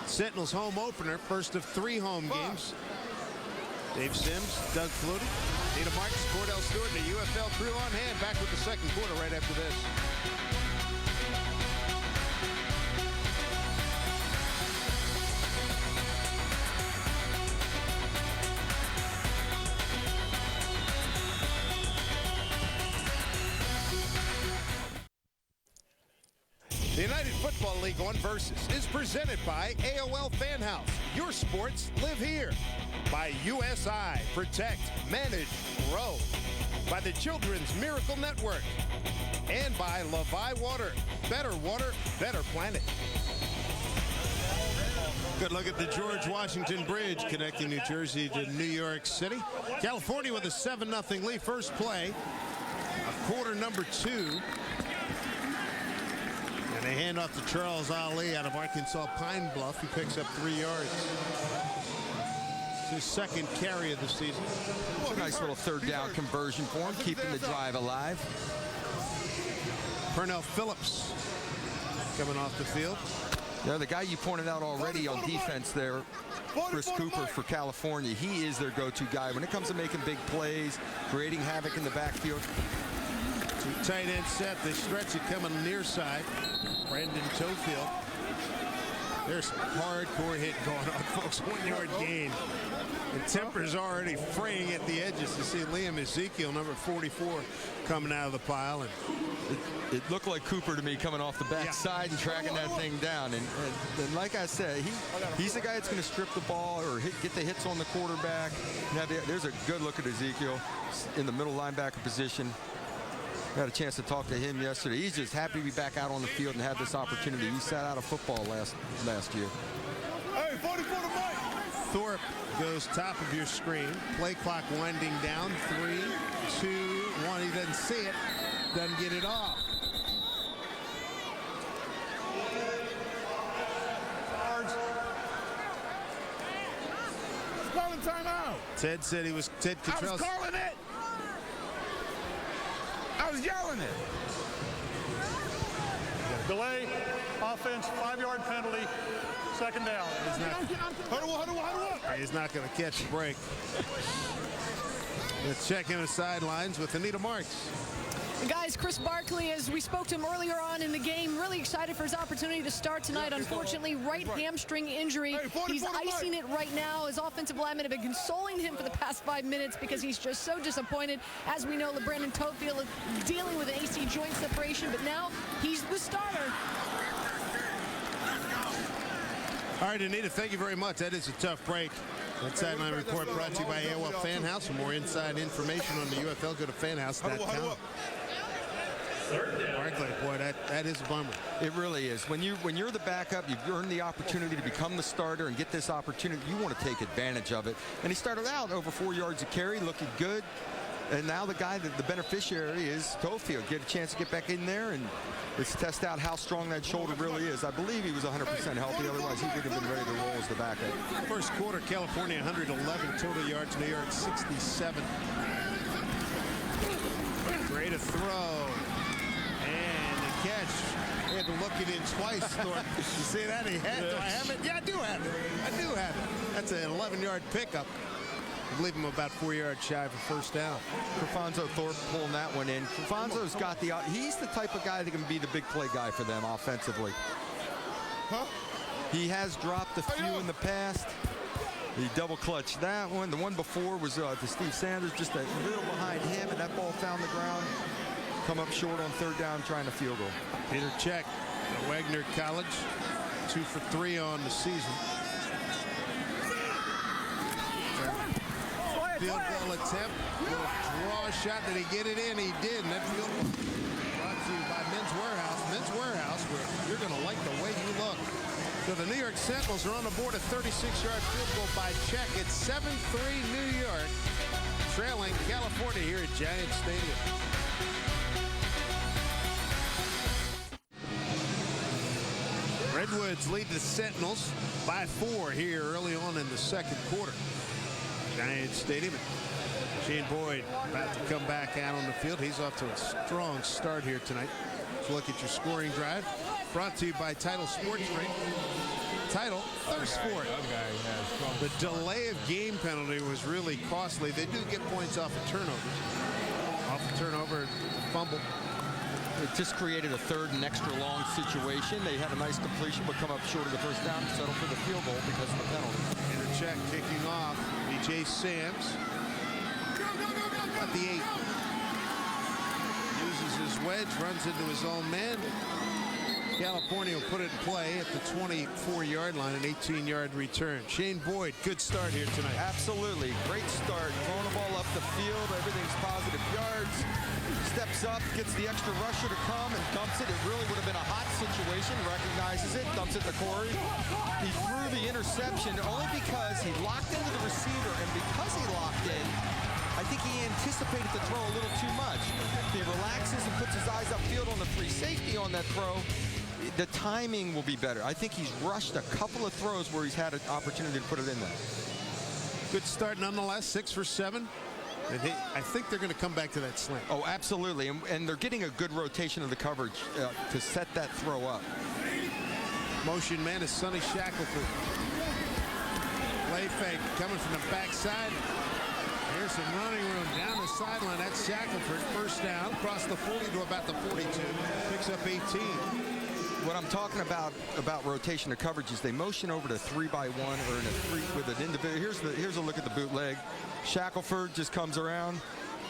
Sentinels home opener, first of 3 home games. Dave Sims, Doug Flutie, Nita Marks, Cordell Stewart, and the UFL crew on hand. Back with the second quarter right after this. The United Football League on Versus is presented by AOL Fan House. Your sports live here. By USI, Protect, Manage, Grow. By the Children's Miracle Network. And by Levi Water. Better water, better planet. Good look at the George Washington Bridge connecting New Jersey to New York City. California with a 7-0 lead. First play of quarter number 2. And they hand off to Charles Ali out of Arkansas Pine Bluff. He picks up 3 yards. It's his second carry of the season. It's a nice little third down conversion for him, keeping the drive alive. Pernell Phillips coming off the field. Yeah, the guy you pointed out already on defense there, Chris Cooper for California, he is their go-to guy when it comes to making big plays, creating havoc in the backfield. 2 tight end set. They stretch it coming near side. Brandon Tofield. There's some hardcore hit going on, folks. 1-yard gain. And tempers already fraying at the edges to see Liam Ezekiel, number 44, coming out of the pile. And it looked like Cooper to me coming off the backside and tracking that thing down. And like I said, he's the guy that's going to strip the ball or get the hits on the quarterback. There's a good look at Ezekiel in the middle linebacker position. I had a chance to talk to him yesterday. He's just happy to be back out on the field and have this opportunity. He sat out of football last year. Hey, 44 to Mike. Thorpe goes top of your screen. Play clock winding down. 3, 2, 1. He doesn't see it. Doesn't get it off. He's calling timeout. Ted said he was Ted Cottrell. I was calling it. I was yelling it. Delay, offense, 5-yard penalty, second down. He's not going to catch the break. Let's check in the sidelines with Anita Marks. Guys, Chris Barkley, as we spoke to him earlier on in the game, really excited for his opportunity to start tonight. Unfortunately, right hamstring injury. He's icing it right now. His offensive linemen have been consoling him for the past 5 minutes because he's just so disappointed. As we know, Brandon Tofield is dealing with an AC joint separation, but now he's the starter. All right, Anita, thank you very much. That is a tough break. That sideline report brought to you by AOL Fan House. For more inside information on the UFL, go to fanhouse.com. Barkley, boy, that is a bummer. It really is. When you're the backup, you've earned the opportunity to become the starter and get this opportunity. You want to take advantage of it. And he started out over 4 yards a carry, looking good. And now the guy, the beneficiary, is Tofield. Get a chance to get back in there, and let's test out how strong that shoulder really is. I believe he was 100% healthy. Otherwise, he would have been ready to roll as the backup. First quarter, California 111 total yards, New York 67. Great a throw. And the catch. He had to look it in twice, Thorpe. You see that? He had. Do I have it? Yeah, I do have it. I do have it. That's an 11-yard pickup. I believe him about 4 yards shy of a first down. Kerfonso Thorpe pulling that one in. Kerfonso's got he's the type of guy that can be the big play guy for them offensively. He has dropped a few in the past. He double clutched that one. The one before was to Steve Sanders, just a little behind him, and that ball found the ground. Come up short on third down, trying to field goal. Peter Check at Wagner College, 2 for 3 on the season. Field goal attempt, little draw shot. Did he get it in? He did. And that field goal brought to you by Men's Warehouse. Men's Warehouse, where you're going to like the way you look. So the New York Sentinels are on the board, a 36-yard field goal by Check. It's 7-3 New York, trailing California here at Giant Stadium. Redwoods lead the Sentinels by 4 here early on in the second quarter. Giant Stadium. Shane Boyd about to come back out on the field. He's off to a strong start here tonight. Let's look at your scoring drive. Brought to you by Title Sports Drink. Title, thirst for it. The delay of game penalty was really costly. They do get points off of turnovers. Off a turnover, fumble. It just created a third and extra long situation. They had a nice completion, but come up short of the first down and settle for the field goal because of the penalty. Intercheck kicking off. B.J. Sams. At the 8. Uses his wedge, runs into his own man. California will put it in play at the 24-yard line, an 18-yard return. Shane Boyd, good start here tonight. Absolutely. Great start. Throwing the ball up the field. Everything's positive yards. Steps up, gets the extra rusher to come and dumps it. It really would have been a hot situation. Recognizes it, dumps it to Corey. He threw the interception only because he locked into the receiver, and because he locked in, I think he anticipated the throw a little too much. He relaxes and puts his eyes upfield on the free safety on that throw. The timing will be better. I think he's rushed a couple of throws where he's had an opportunity to put it in there. Good start nonetheless, 6 for 7. And I think they're going to come back to that slant. Oh, absolutely. And they're getting a good rotation of the coverage to set that throw up. Motion man is Sonny Shackelford. Play fake coming from the backside. Here's some running room down the sideline. That's Shackelford. First down, across the 40 to about the 42. Picks up 18. What I'm talking about rotation of coverage is they motion over to 3-by-1 or in a 3 with an individual. Here's a look at the bootleg. Shackelford just comes around.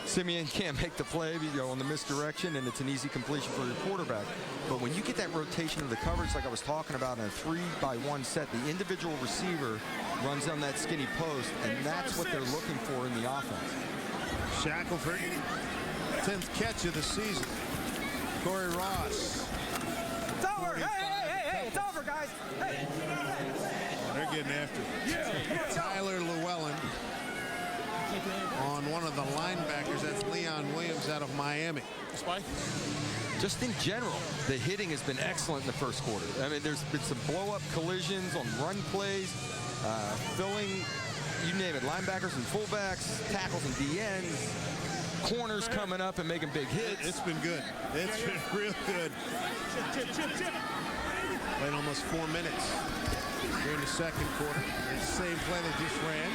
Simeon can't make the play, on the misdirection, and it's an easy completion for your quarterback. But when you get that rotation of the coverage like I was talking about in a 3-by-1 set, the individual receiver runs on that skinny post, and that's what they're looking for in the offense. Shackelford, 10th catch of the season. Corey Ross. It's over. Hey, it's over, guys. Hey. They're getting after it. Tyler Llewellyn on one of the linebackers. That's Leon Williams out of Miami. Just in general, the hitting has been excellent in the first quarter. I mean, there's been some blow-up collisions on run plays, filling, you name it, linebackers and fullbacks, tackles and DNs, corners coming up and making big hits. It's been good. It's been real good. Played almost 4 minutes during the second quarter. The same play they just ran.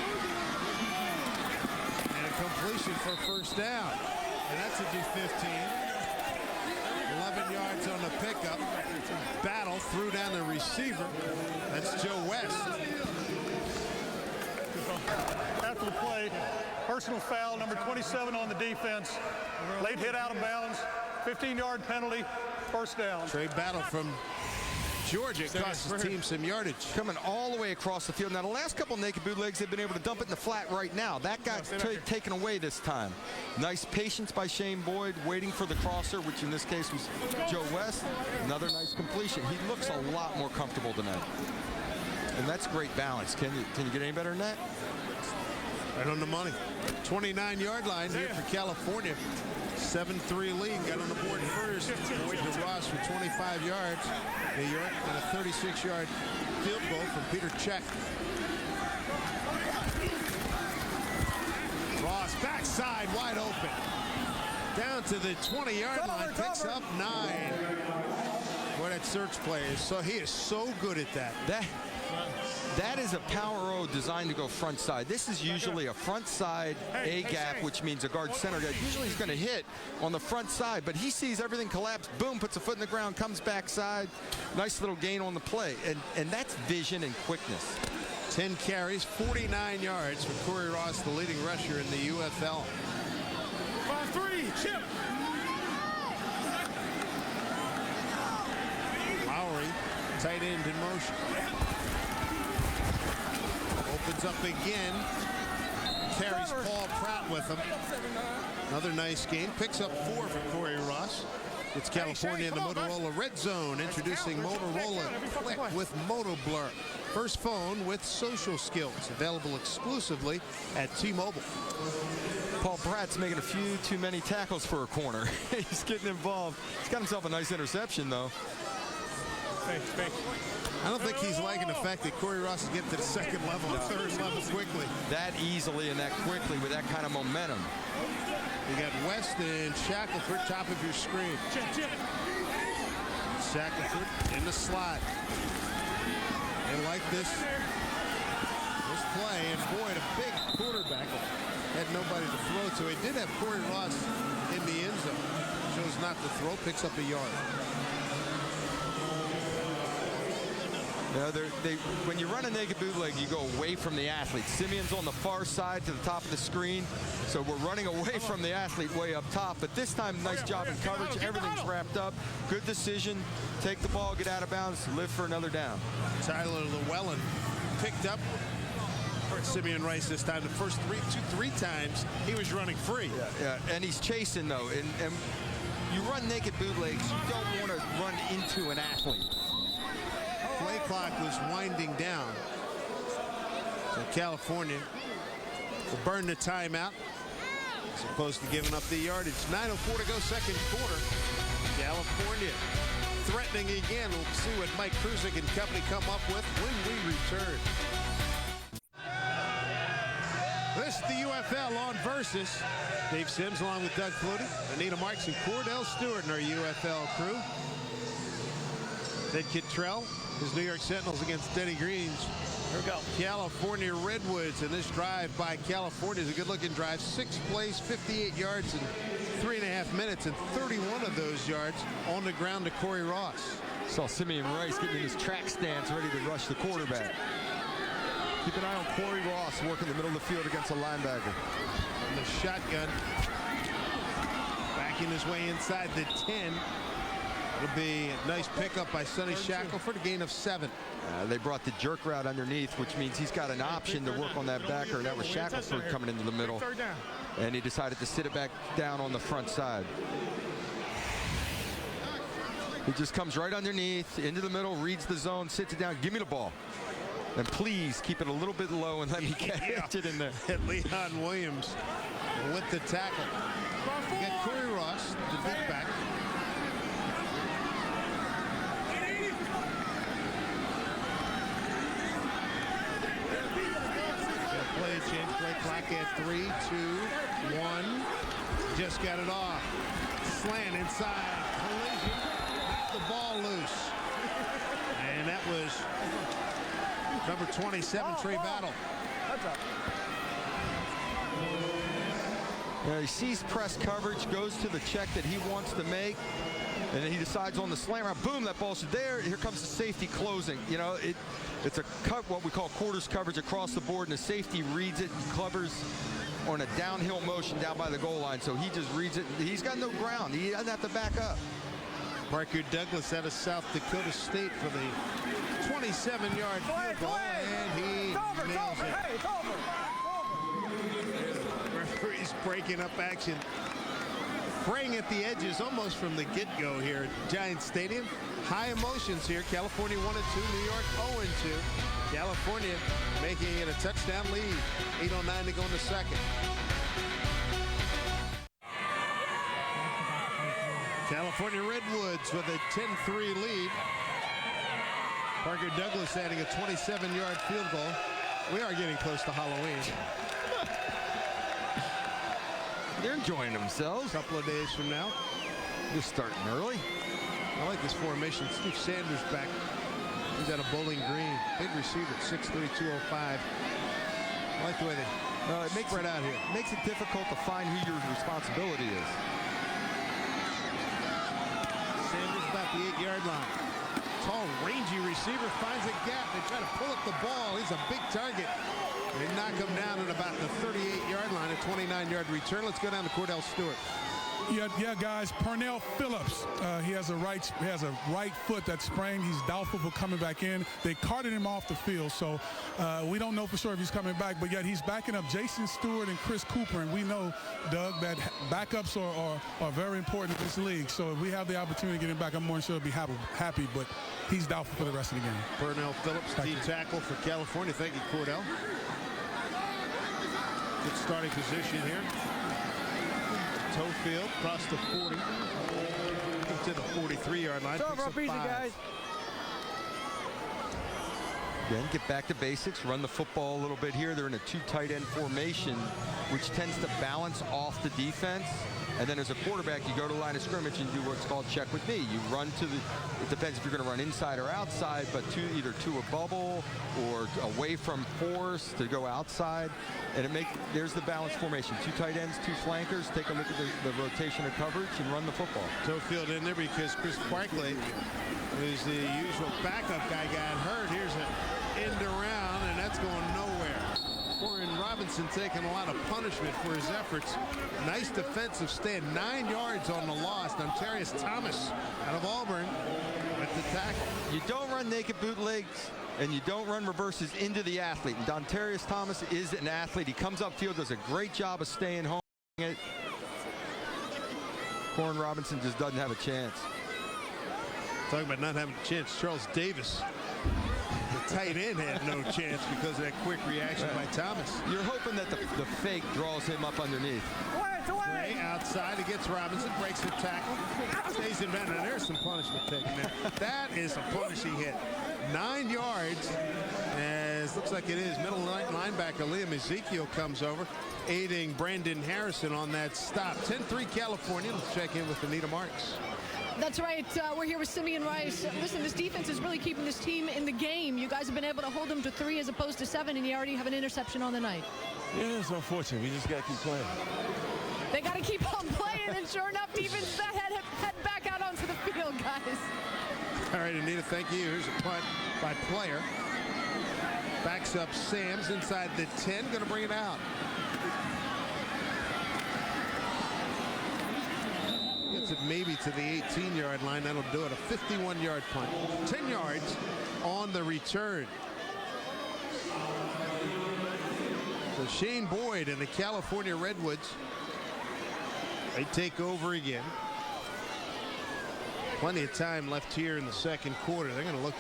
And a completion for first down. And that's a D15. 11 yards on the pickup. Battle threw down the receiver. That's Joe West. After the play, personal foul, number 27 on the defense. Late hit out of bounds, 15-yard penalty, first down. Trey Battle from Georgia cost his team some yardage. Coming all the way across the field. Now, the last couple naked bootlegs, they've been able to dump it in the flat right now. That got taken away this time. Nice patience by Shane Boyd, waiting for the crosser, which in this case was Joe West. Another nice completion. He looks a lot more comfortable tonight. And that's great balance. Can you get any better than that? Right on the money. 29-yard line here for California. 7-3 lead. Got on the board first. Boyd to Ross for 25 yards. New York and a 36-yard field goal from Peter Check. Ross backside wide open. Down to the 20-yard line. Picks up 9. Boy, that search play is so he is so good at that. That is a power O designed to go front side. This is usually a front side A gap, which means a guard center guy. Usually he's going to hit on the front side, but he sees everything collapse, boom, puts a foot in the ground, comes backside. Nice little gain on the play. And that's vision and quickness. 10 carries, 49 yards for Corey Ross, the leading rusher in the UFL. 5-3, chip. Lowry, tight end in motion. Opens up again. Carries Paul Pratt with him. Another nice gain. Picks up 4 for Corey Ross. It's California in the Motorola Red Zone. Introducing Motorola Click with Moto Blur. First phone with social skills. Available exclusively at T-Mobile. Paul Pratt's making a few too many tackles for a corner. He's getting involved. He's got himself a nice interception, though. Fake. I don't think he's liking the fact that Corey Ross is getting to the second level, third level quickly. That easily and that quickly with that kind of momentum. You got West and Shackelford, top of your screen. Shackelford in the slot. They like this play, and boy, the big quarterback had nobody to throw to. He did have Corey Ross in the end zone. Chose not to throw, picks up a yard. When you run a naked bootleg, you go away from the athlete. Simeon's on the far side to the top of the screen, so we're running away from the athlete way up top. But this time, nice job in coverage. Everything's wrapped up. Good decision. Take the ball, get out of bounds, live for another down. Tyler Llewellyn picked up for Simeon Rice this time. The first three times he was running free. Yeah, and he's chasing though. And you run naked bootlegs, you don't want to run into an athlete. Play clock was winding down. So California will burn the timeout as opposed to giving up the yardage. 9:04 to go, second quarter. California threatening again. We'll see what Mike Kruzik and company come up with when we return. This is the UFL on Versus. Dave Sims along with Doug Flutie, Anita Marks, and Cordell Stewart in our UFL crew. Ted Kittrell, his New York Sentinels against Denny Green's Here we go. California Redwoods. And this drive by California is a good-looking drive. 6 plays, 58 yards in 3.5 minutes, and 31 of those yards on the ground to Corey Ross. Saw Simeon Rice getting in his track stance, ready to rush the quarterback. Keep an eye on Corey Ross working the middle of the field against a linebacker. And the shotgun backing his way inside the 10. It'll be a nice pickup by Sonny Shackelford, a gain of 7. They brought the jerk route underneath, which means he's got an option to work on that backer, and that was Shackelford coming into the middle. And he decided to sit it back down on the front side. He just comes right underneath, into the middle, reads the zone, sits it down. Give me the ball. And please keep it a little bit low and let me catch it in there. Leon Williams with the tackle. You got Corey Ross, the big back. Play change, play clock at 3, 2, 1. Just got it off. Slant inside, collision, the ball loose. And that was number 27, Trey Battle. He sees press coverage, goes to the check that he wants to make, and then he decides on the slant route. Boom, that ball's there. Here comes the safety closing. You know, it's a cut, what we call quarters coverage across the board, and the safety reads it and covers on a downhill motion down by the goal line. So he just reads it. He's got no ground. He doesn't have to back up. Parker Douglas out of South Dakota State for the 27-yard field goal, and he nails it. Referee's breaking up action, fraying at the edges almost from the get-go here at Giant Stadium. High emotions here. California 1-2, New York 0-2. California making it a touchdown lead. 8:09 to go in the second. California Redwoods with a 10-3 lead. Parker Douglas adding a 27-yard field goal. We are getting close to Halloween. They're enjoying themselves. A couple of days from now. They're starting early. I like this formation. Steve Sanders back. He's at a Bowling Green. Big receiver, 6'3", 205. I like the way they spread out here. It makes it difficult to find who your responsibility is. Sanders about the 8-yard line. Tall, rangy receiver finds a gap. They try to pull up the ball. He's a big target. They knock him down at about the 38-yard line, a 29-yard return. Let's go down to Cordell Stewart. Yeah, guys. Pernell Phillips, he has a right foot that's sprained. He's doubtful for coming back in. They carted him off the field, so we don't know for sure if he's coming back. But yet he's backing up Jason Stewart and Chris Cooper, and we know, Doug, that backups are very important in this league. So if we have the opportunity to get him back, I'm more sure he'll be happy. But he's doubtful for the rest of the game. Pernell Phillips, D tackle for California. Thank you, Cordell. Good starting position here. Toefield across the 40 to the 43-yard line. It's over, easy, guys. Again, get back to basics, run the football a little bit here. They're in a 2 tight end formation, which tends to balance off the defense. And then as a quarterback, you go to the line of scrimmage and do what's called check with me. You run to the, it depends if you're going to run inside or outside, but either to a bubble or away from force to go outside. And there's the balance formation. 2 tight ends, 2 flankers. Take a look at the rotation of coverage and run the football. Toefield in there because Chris Barkley, who's the usual backup guy, got hurt. Here's an end around, and that's going nowhere. Warren Robinson taking a lot of punishment for his efforts. Nice defensive stand. 9 yards on the loss. Dontarius Thomas out of Auburn at the tackle. You don't run naked bootlegs, and you don't run reverses into the athlete. And Dontarius Thomas is an athlete. He comes upfield, does a great job of staying home. Warren Robinson just doesn't have a chance. Talking about not having a chance, Charles Davis, the tight end, had no chance because of that quick reaction by Thomas. You're hoping that the fake draws him up underneath. Gray outside, he gets Robinson, breaks the tackle, stays in bounds. Now there's some punishment taken there. That is a punishing hit. 9 yards, as looks like it is. Middle linebacker Liam Ezekiel comes over, aiding Brandon Harrison on that stop. 10-3 California. Let's check in with Anita Marks. That's right. We're here with Simeon Rice. Listen, this defense is really keeping this team in the game. You guys have been able to hold them to 3 as opposed to 7, and you already have an interception on the night. Yeah, it's unfortunate. We just got to keep playing. They got to keep on playing, and sure enough, defense head back out onto the field, guys. All right, Anita, thank you. Here's a punt by Player. Backs up Sams inside the 10. Going to bring it out. Gets it maybe to the 18-yard line. That'll do it. A 51-yard punt. 10 yards on the return. So Shane Boyd and the California Redwoods, they take over again. Plenty of time left here in the second quarter. They're going to look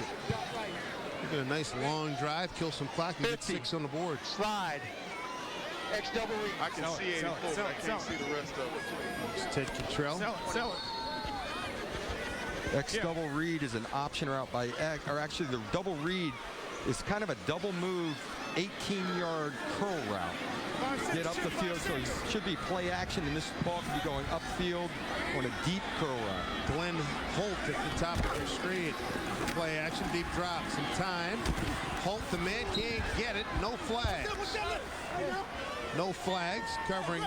at a nice long drive, kill some clock, and get 6 on the board. Slide. X double read. I can see 84. I can't see the rest of it. It's Ted Cottrell. Sell it. X double read is an option route by X, or actually the double read is kind of a double move 18-yard curl route. Get up the field, so it should be play action, and this ball could be going upfield on a deep curl route. Glenn Holt at the top of your screen. Play action, deep drop, some time. Holt, the man, can't get it. No flags. No flags. Covering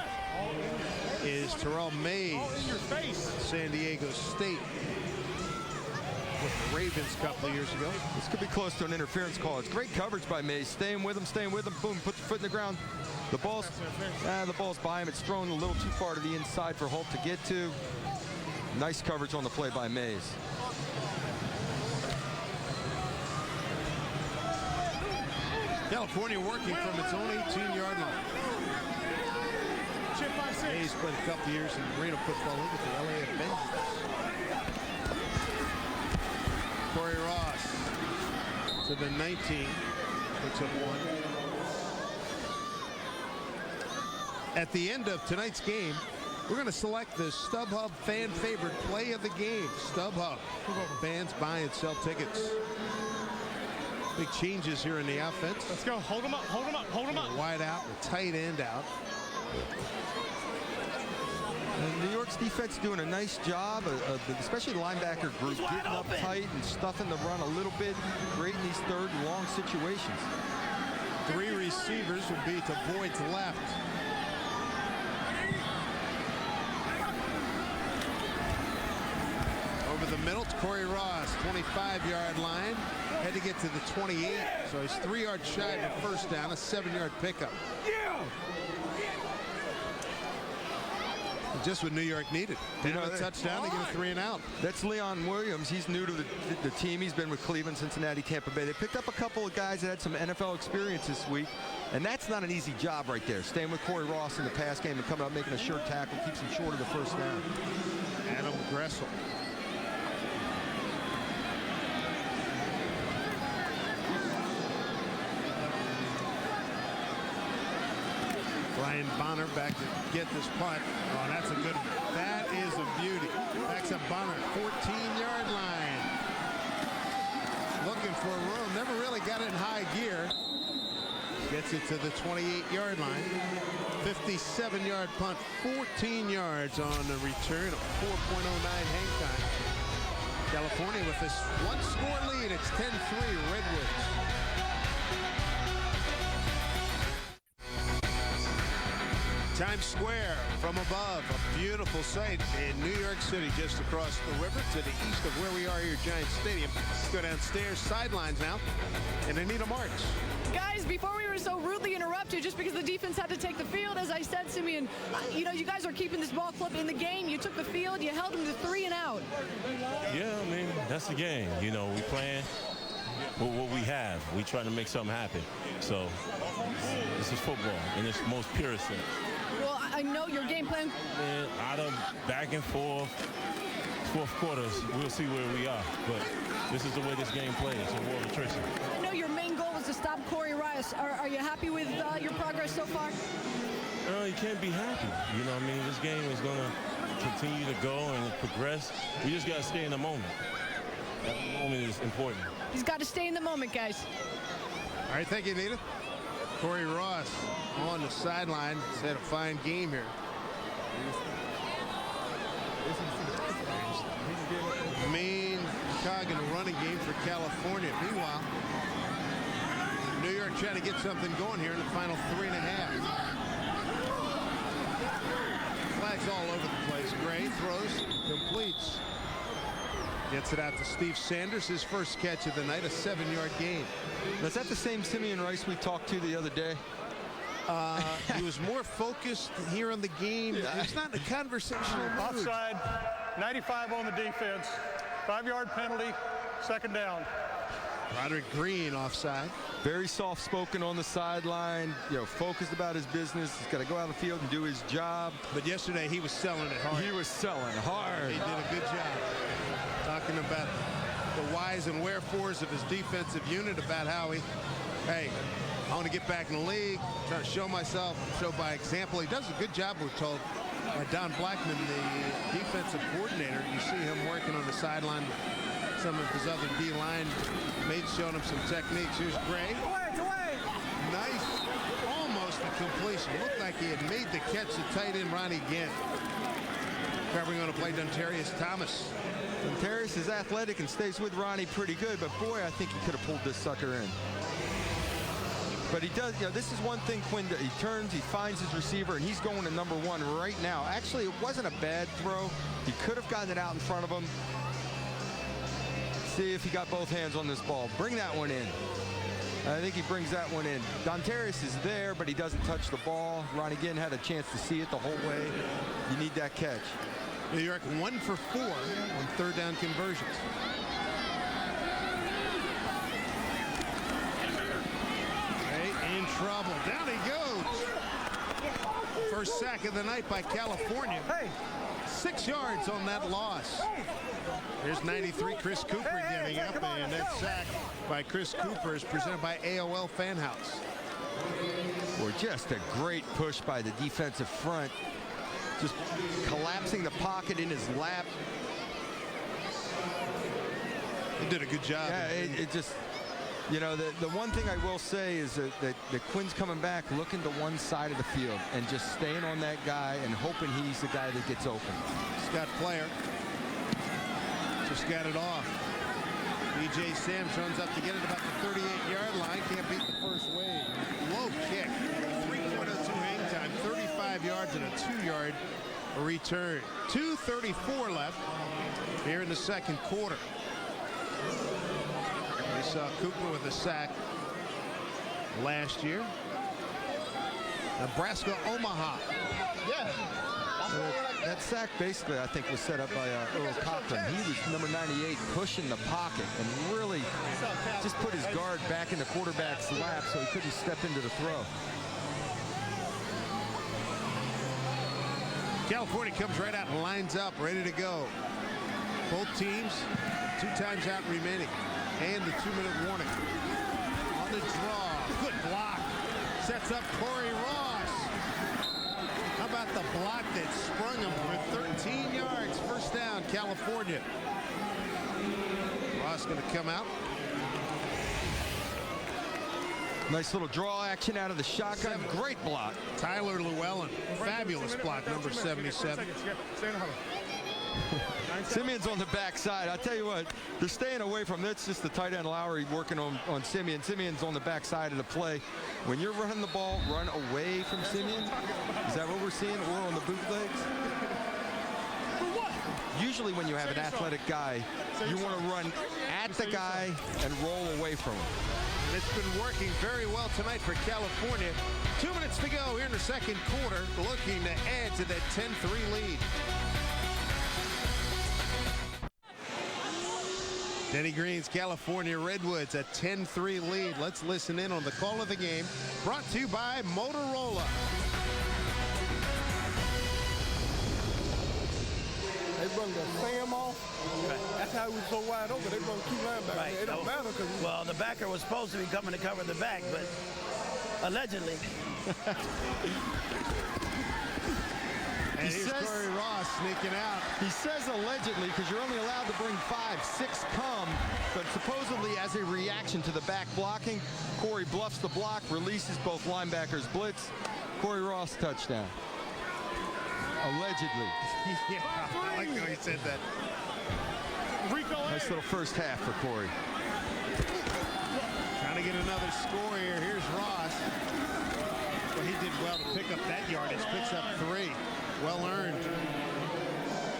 is Terrell Mays, San Diego State, with the Ravens a couple of years ago. This could be close to an interference call. It's great coverage by Mays. Staying with him, boom, put your foot in the ground. The ball's by him. It's thrown a little too far to the inside for Holt to get to. Nice coverage on the play by Mays. California working from its own 18-yard line. Mays played a couple years in the Marino Football League with the LA Avengers. Corey Ross to the 19. Picks up 1. At the end of tonight's game, we're going to select the StubHub fan favorite play of the game. StubHub. Fans buy and sell tickets. Big changes here in the offense. Let's go. Hold them up. Hold them up. Hold them up. Wide out, the tight end out. And New York's defense doing a nice job, especially the linebacker group, getting up tight and stuffing the run a little bit, creating these third and long situations. 3 receivers will be to Boyd's left. Over the middle to Corey Ross, 25-yard line. Had to get to the 28, so he's 3 yards shy of the first down, a 7-yard pickup. Yeah. Just what New York needed. Down a touchdown, they get a 3 and out. That's Leon Williams. He's new to the team. He's been with Cleveland, Cincinnati, Tampa Bay. They picked up a couple of guys that had some NFL experience this week, and that's not an easy job right there. Staying with Corey Ross in the pass game and coming up making a sure tackle keeps him short of the first down. Adam Gressel. Brian Bonner back to get this punt. Oh, that's a good one. That is a beauty. Backs up Bonner, 14-yard line. looking for room. Never really got it in high gear. Gets it to the 28-yard line. 57-yard punt, 14 yards on the return, a 4.09 hang time. California with this one-score lead. It's 10-3 Redwoods. Times Square from above, a beautiful sight in New York City, just across the river to the east of where we are here at Giant Stadium. Let's go downstairs, sidelines now, and Anita Marks. Guys, before we were so rudely interrupted just because the defense had to take the field, as I said, Simeon, you guys are keeping this ball club in the game. You took the field, you held them to 3 and out. Yeah, I mean, that's the game. We playing with what we have. We trying to make something happen. So this is football in its most purest sense. Well, I know your game plan. And out of back and forth, fourth quarters, we'll see where we are. But this is the way this game plays. It's a war of attrition. I know your main goal was to stop Corey Rice. Are you happy with your progress so far? You can't be happy. This game is going to continue to go and progress. We just got to stay in the moment. That moment is important. He's got to stay in the moment, guys. All right, thank you, Nita. Corey Ross on the sideline. He's had a fine game here. Main cog in the running game for California. Meanwhile, New York trying to get something going here in the final 3.5. Flags all over the place. Gray throws, completes. Gets it out to Steve Sanders, his first catch of the night, a 7-yard gain. Was that the same Simeon Rice we talked to the other day? He was more focused here on the game. Yeah. It's not in a conversational mood. Offside, 95 on the defense. 5-yard penalty, second down. Roderick Green offside. Very soft-spoken on the sideline, focused about his business. He's got to go out on the field and do his job. But yesterday he was selling it hard. He was selling hard. He did a good job. Talking about the whys and wherefores of his defensive unit, about how I want to get back in the league, trying to show myself, show by example. He does a good job, we're told, by Don Blackman, the defensive coordinator. You see him working on the sideline with some of his other D-line mates, showing him some techniques. Here's Gray. Nice, almost a completion. Looked like he had made the catch to tight end Ronnie Gant. Covering on a play, Dontarius Thomas. Dontarius is athletic and stays with Ronnie pretty good, but boy, I think he could have pulled this sucker in. But he does, this is one thing Quinn, he turns, he finds his receiver, and he's going to number 1 right now. Actually, it wasn't a bad throw. He could have gotten it out in front of him. See if he got both hands on this ball. Bring that one in. I think he brings that one in. Dontarius is there, but he doesn't touch the ball. Ronnie Ginn had a chance to see it the whole way. You need that catch. New York 1 for 4 on third down conversions. Hey, in trouble. Down he goes. First sack of the night by California. 6 yards on that loss. Here's 93, Chris Cooper getting up, and that sack by Chris Cooper is presented by AOL Fan House. Or just a great push by the defensive front. Just collapsing the pocket in his lap. He did a good job. Yeah, it just, the one thing I will say is that Quinn's coming back looking to one side of the field and just staying on that guy and hoping he's the guy that gets open. Scott Player just got it off. DJ Sams runs up to get it about the 38-yard line. Can't beat the first wave. Low kick. 3.02 hang time. 35 yards and a 2-yard return. 2:34 left here in the second quarter. We saw Cooper with a sack last year. Nebraska, Omaha. Yeah. That sack basically, I think, was set up by Earl Cochran. He was number 98, pushing the pocket and really just put his guard back in the quarterback's lap so he couldn't step into the throw. California comes right out and lines up, ready to go. Both teams, 2 times out remaining, and the 2-minute warning. On the draw, good block. Sets up Corey Ross. How about the block that sprung him for 13 yards? First down, California. Ross going to come out. Nice little draw action out of the shotgun. Great block. Tyler Llewellyn, fabulous block, number 77. Simeon's on the backside. I'll tell you what, they're staying away from this. Just the tight end Lowry working on Simeon. Simeon's on the backside of the play. When you're running the ball, run away from Simeon. Is that what we're seeing? Or on the bootlegs? Usually when you have an athletic guy, you want to run at the guy and roll away from him. And it's been working very well tonight for California. 2 minutes to go here in the second quarter, looking to add to that 10-3 lead. Denny Green's California Redwoods, a 10-3 lead. Let's listen in on the call of the game, brought to you by Motorola. They brung the Sam off. That's how we was so wide open. They brung 2 linebackers. Right. It don't matter because well, the backer was supposed to be coming to cover the back, but allegedly. And here's Corey Ross sneaking out. He says allegedly because you're only allowed to bring 5. 6 come, but supposedly as a reaction to the back blocking, Corey bluffs the block, releases both linebackers blitz. Corey Ross touchdown. Allegedly. Yeah, I like how he said that. Nice little first half for Corey. Trying to get another score here. Here's Ross. Well, he did well to pick up that yardage. Picks up 3. Well earned.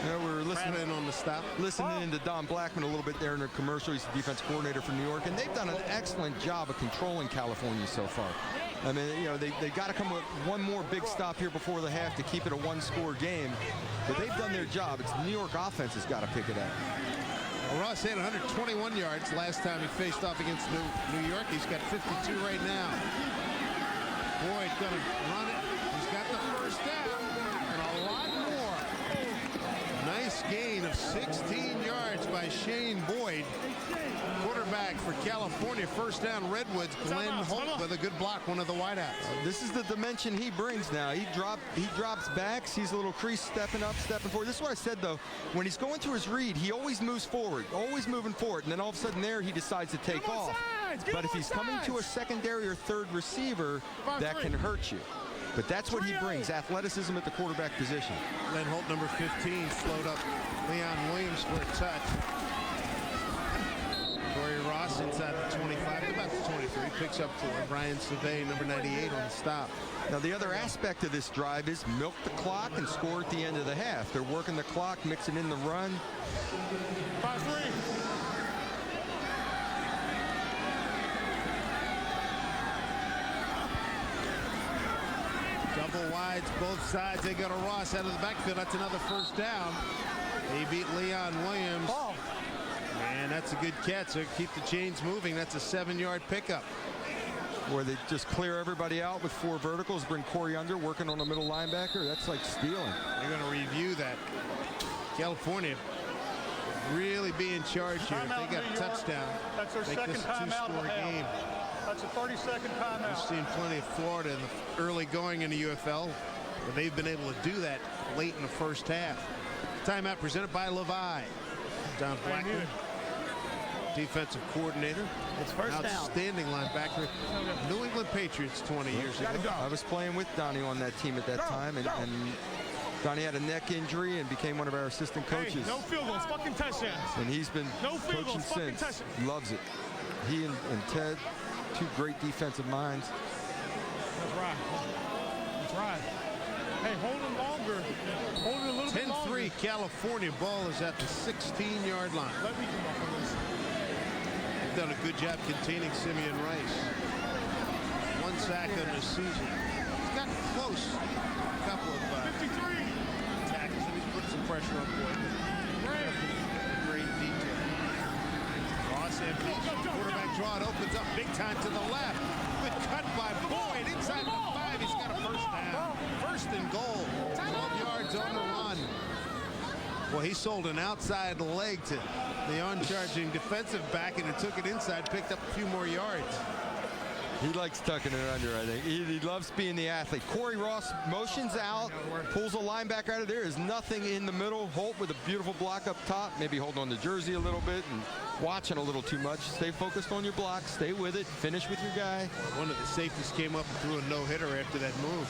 Yeah, we were listening on the stop. Listening to Don Blackman a little bit there in a commercial. He's the defense coordinator for New York, and they've done an excellent job of controlling California so far. I mean, you know, they got to come with one more big stop here before the half to keep it a 1-score game. But they've done their job. It's the New York offense has got to pick it up. Well, Ross had 121 yards last time he faced off against New York. He's got 52 right now. Boyd gonna run it. He's got the first down and a lot more. Nice gain of 16 yards by Shane Boyd. Quarterback for California. First down, Redwoods. Glenn Holt with a good block, one of the wideouts. This is the dimension he brings now. He drops back, sees a little crease, stepping up, stepping forward. This is what I said, though. When he's going through his read, he always moves forward, always moving forward. And then all of a sudden there, he decides to take off. But if he's coming to a secondary or third receiver, that can hurt you. But that's what he brings, athleticism at the quarterback position. Glenn Holt, number 15, slowed up Leon Williams for a touch. Corey Ross inside the 25, about the 23, picks up 4. Brian Savay, number 98, on the stop. Now, the other aspect of this drive is milk the clock and score at the end of the half. They're working the clock, mixing in the run. 5-3. Double wides, both sides. They go to Ross out of the backfield. That's another first down. He beat Leon Williams. And that's a good catch. So keep the chains moving. That's a 7-yard pickup. Where they just clear everybody out with 4 verticals, bring Corey under, working on a middle linebacker. That's like stealing. They're going to review that. California really be in charge here. If they got a touchdown, that's their second timeout of the game. That's a 30-second timeout. We've seen plenty of Florida in the early going in the UFL, but they've been able to do that late in the first half. Timeout presented by Levi. Don Blackman, defensive coordinator. It's first down. Outstanding linebacker. New England Patriots 20 years ago. I was playing with Donnie on that team at that time, and Donnie had a neck injury and became one of our assistant coaches. Hey, no field goals, fucking touchdowns. And he's been coaching since. Loves it. He and Ted, 2 great defensive minds. That's right. That's right. Hey, hold it longer. Hold it a little bit longer. 10-3 California. Ball is at the 16-yard line. Let me come off on this. They've done a good job containing Simeon Rice. 1 sack in the season. He's gotten close. A couple of tackles, and he's put some pressure on Boyd. Great detail. Ross empties. Quarterback draw. It opens up big time to the left. Good cut by Boyd. Inside the 5. He's got a first down. First and goal. 12 yards on the run. Well, he sold an outside leg to the on-charging defensive back, and it took it inside, picked up a few more yards. He likes tucking it under, I think. He loves being the athlete. Corey Ross motions out, pulls a linebacker out of there. There's nothing in the middle. Holt with a beautiful block up top, maybe holding on the jersey a little bit and watching a little too much. Stay focused on your block. Stay with it. Finish with your guy. One of the safeties came up and threw a no-hitter after that move.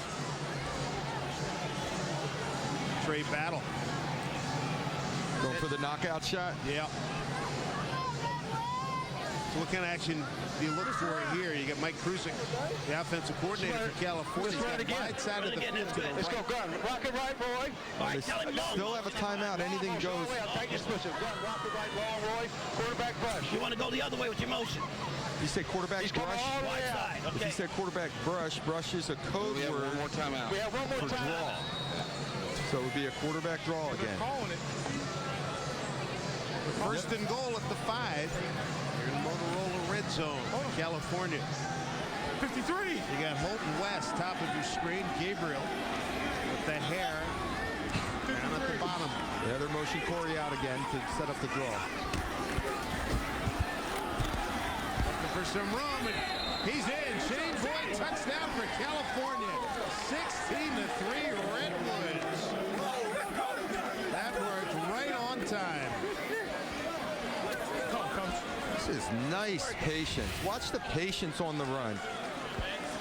Trey Battle. Going for the knockout shot? Yeah. So what kind of action do you look for here? You got Mike Krusek, the offensive coordinator for California. He's got wide side of the field. Let's go, gun. Rock it right, Roy. They still have a timeout. Anything goes. I'll take this position. Gun, rock it right, long, Roy. Quarterback brush. You want to go the other way with your motion. You say quarterback brush? Wide side. If Okay. you said quarterback brush, brush is a code word One more timeout. We have one more for draw. timeout. So it would be a quarterback draw again. Calling it. First and goal at the 5. You're in Motorola red zone, California. 53. You got Holton West, top of your screen. Gabriel with the hair down at the bottom. Yeah, they're motion Corey out again to set up the draw. Looking for some room, and he's in. Shane Boyd, touchdown for California. 16-3 Redwoods. That worked right on time. This is nice patience. Watch the patience on the run.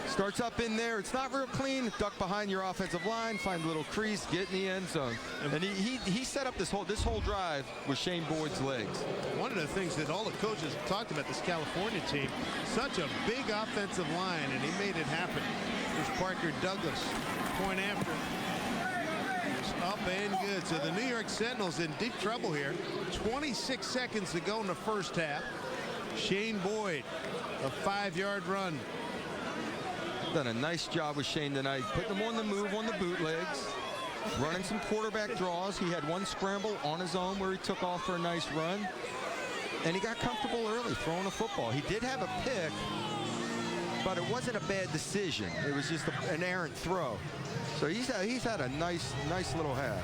Starts up in there. It's not real clean. Duck behind your offensive line. Find a little crease. Get in the end zone. And he set up this whole drive with Shane Boyd's legs. One of the things that all the coaches have talked about this California team, such a big offensive line, and he made it happen. There's Parker Douglas, point after. It's up and good. So the New York Sentinels in deep trouble here. 26 seconds to go in the first half. Shane Boyd, a 5-yard run. Done a nice job with Shane tonight, putting him on the move on the bootlegs, running some quarterback draws. He had one scramble on his own where he took off for a nice run, and he got comfortable early throwing a football. He did have a pick, but it wasn't a bad decision. It was just an errant throw. So he's had a nice little half.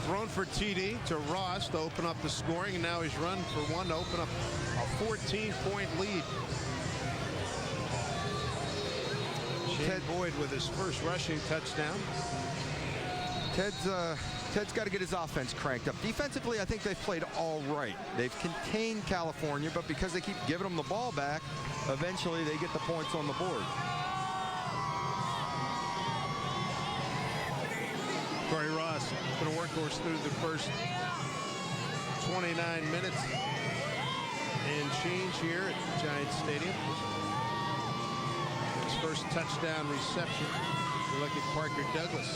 Thrown for TD to Ross to open up the scoring, and now he's run for one to open up a 14-point lead. Shane Boyd with his first rushing touchdown. Ted's got to get his offense cranked up. Defensively, I think they've played all right. They've contained California, but because they keep giving them the ball back, eventually they get the points on the board. Corey Ross going to workhorse through the first 29 minutes and change here at Giant Stadium. His first touchdown reception. We look at Parker Douglas.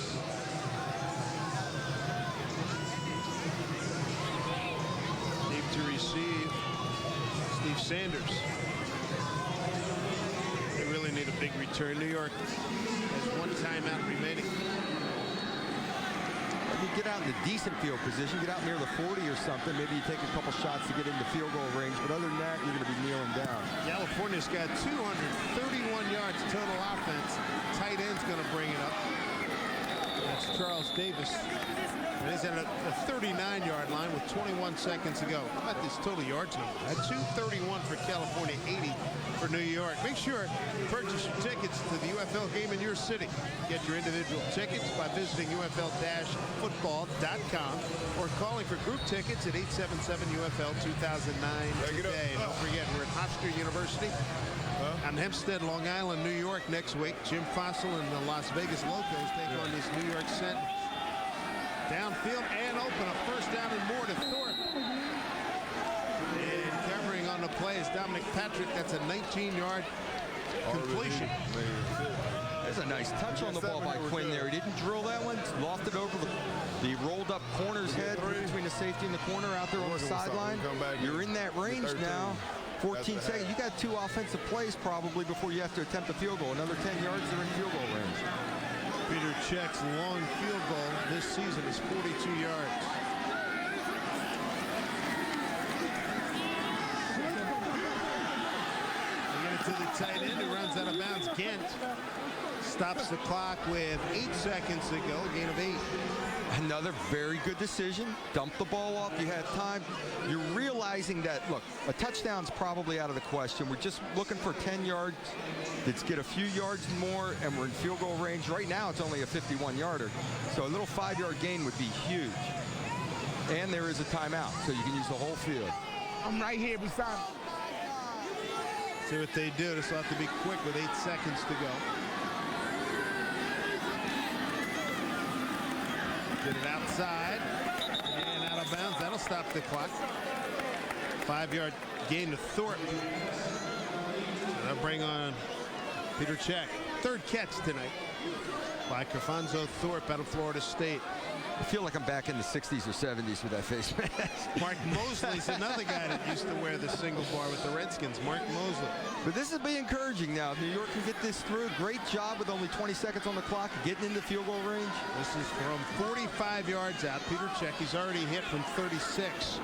Deep to receive. Steve Sanders. They really need a big return. New York has one timeout remaining. You get out in a decent field position, get out near the 40 or something. Maybe you take a couple shots to get into field goal range, but other than that, you're going to be kneeling down. California's got 231 yards total offense. Tight end's going to bring it up. That's Charles Davis. And he's at a 39-yard line with 21 seconds to go. How about this total yards number? At 231 for California, 80 for New York. Make sure you purchase your tickets to the UFL game in your city. Get your individual tickets by visiting UFL-football.com or calling for group tickets at 877-UFL-2009 today. Don't forget, we're at Hofstra University on Hempstead, Long Island, New York next week. Jim Fossil and the Las Vegas Locos take on these New York Sentinels. Downfield and open, a first down and more to Thorpe. And covering on the play is Dominic Patrick. That's a 19-yard completion. There's a nice touch on the ball by Quinn there. He didn't drill that one. Lofted over the rolled up corner's head between the safety and the corner out there on the sideline. You're in that range now. 14 seconds. You got 2 offensive plays probably before you have to attempt a field goal. Another 10 yards, they're in field goal range. Peter Check's long field goal this season is 42 yards. They get it to the tight end who runs out of bounds. Gent stops the clock with 8 seconds to go, gain of 8. Another very good decision. Dump the ball off. You have time. You're realizing that, look, a touchdown's probably out of the question. We're just looking for 10 yards. Let's get a few yards more, and we're in field goal range. Right now, it's only a 51-yarder. So a little 5-yard gain would be huge. And there is a timeout, so you can use the whole field. I'm right here beside him. See what they do. This will have to be quick with 8 seconds to go. Get it outside and out of bounds. That'll stop the clock. 5-yard gain to Thorpe. They'll bring on Peter Check. 3rd catch tonight by Kerfonso Thorpe out of Florida State. I feel like I'm back in the 60s or 70s with that face mask. Mark Mosley's another guy that used to wear the single bar with the Redskins, Mark Mosley. But this will be encouraging now. New York can get this through. Great job with only 20 seconds on the clock, getting into field goal range. This is from 45 yards out. Peter Check, he's already hit from 36.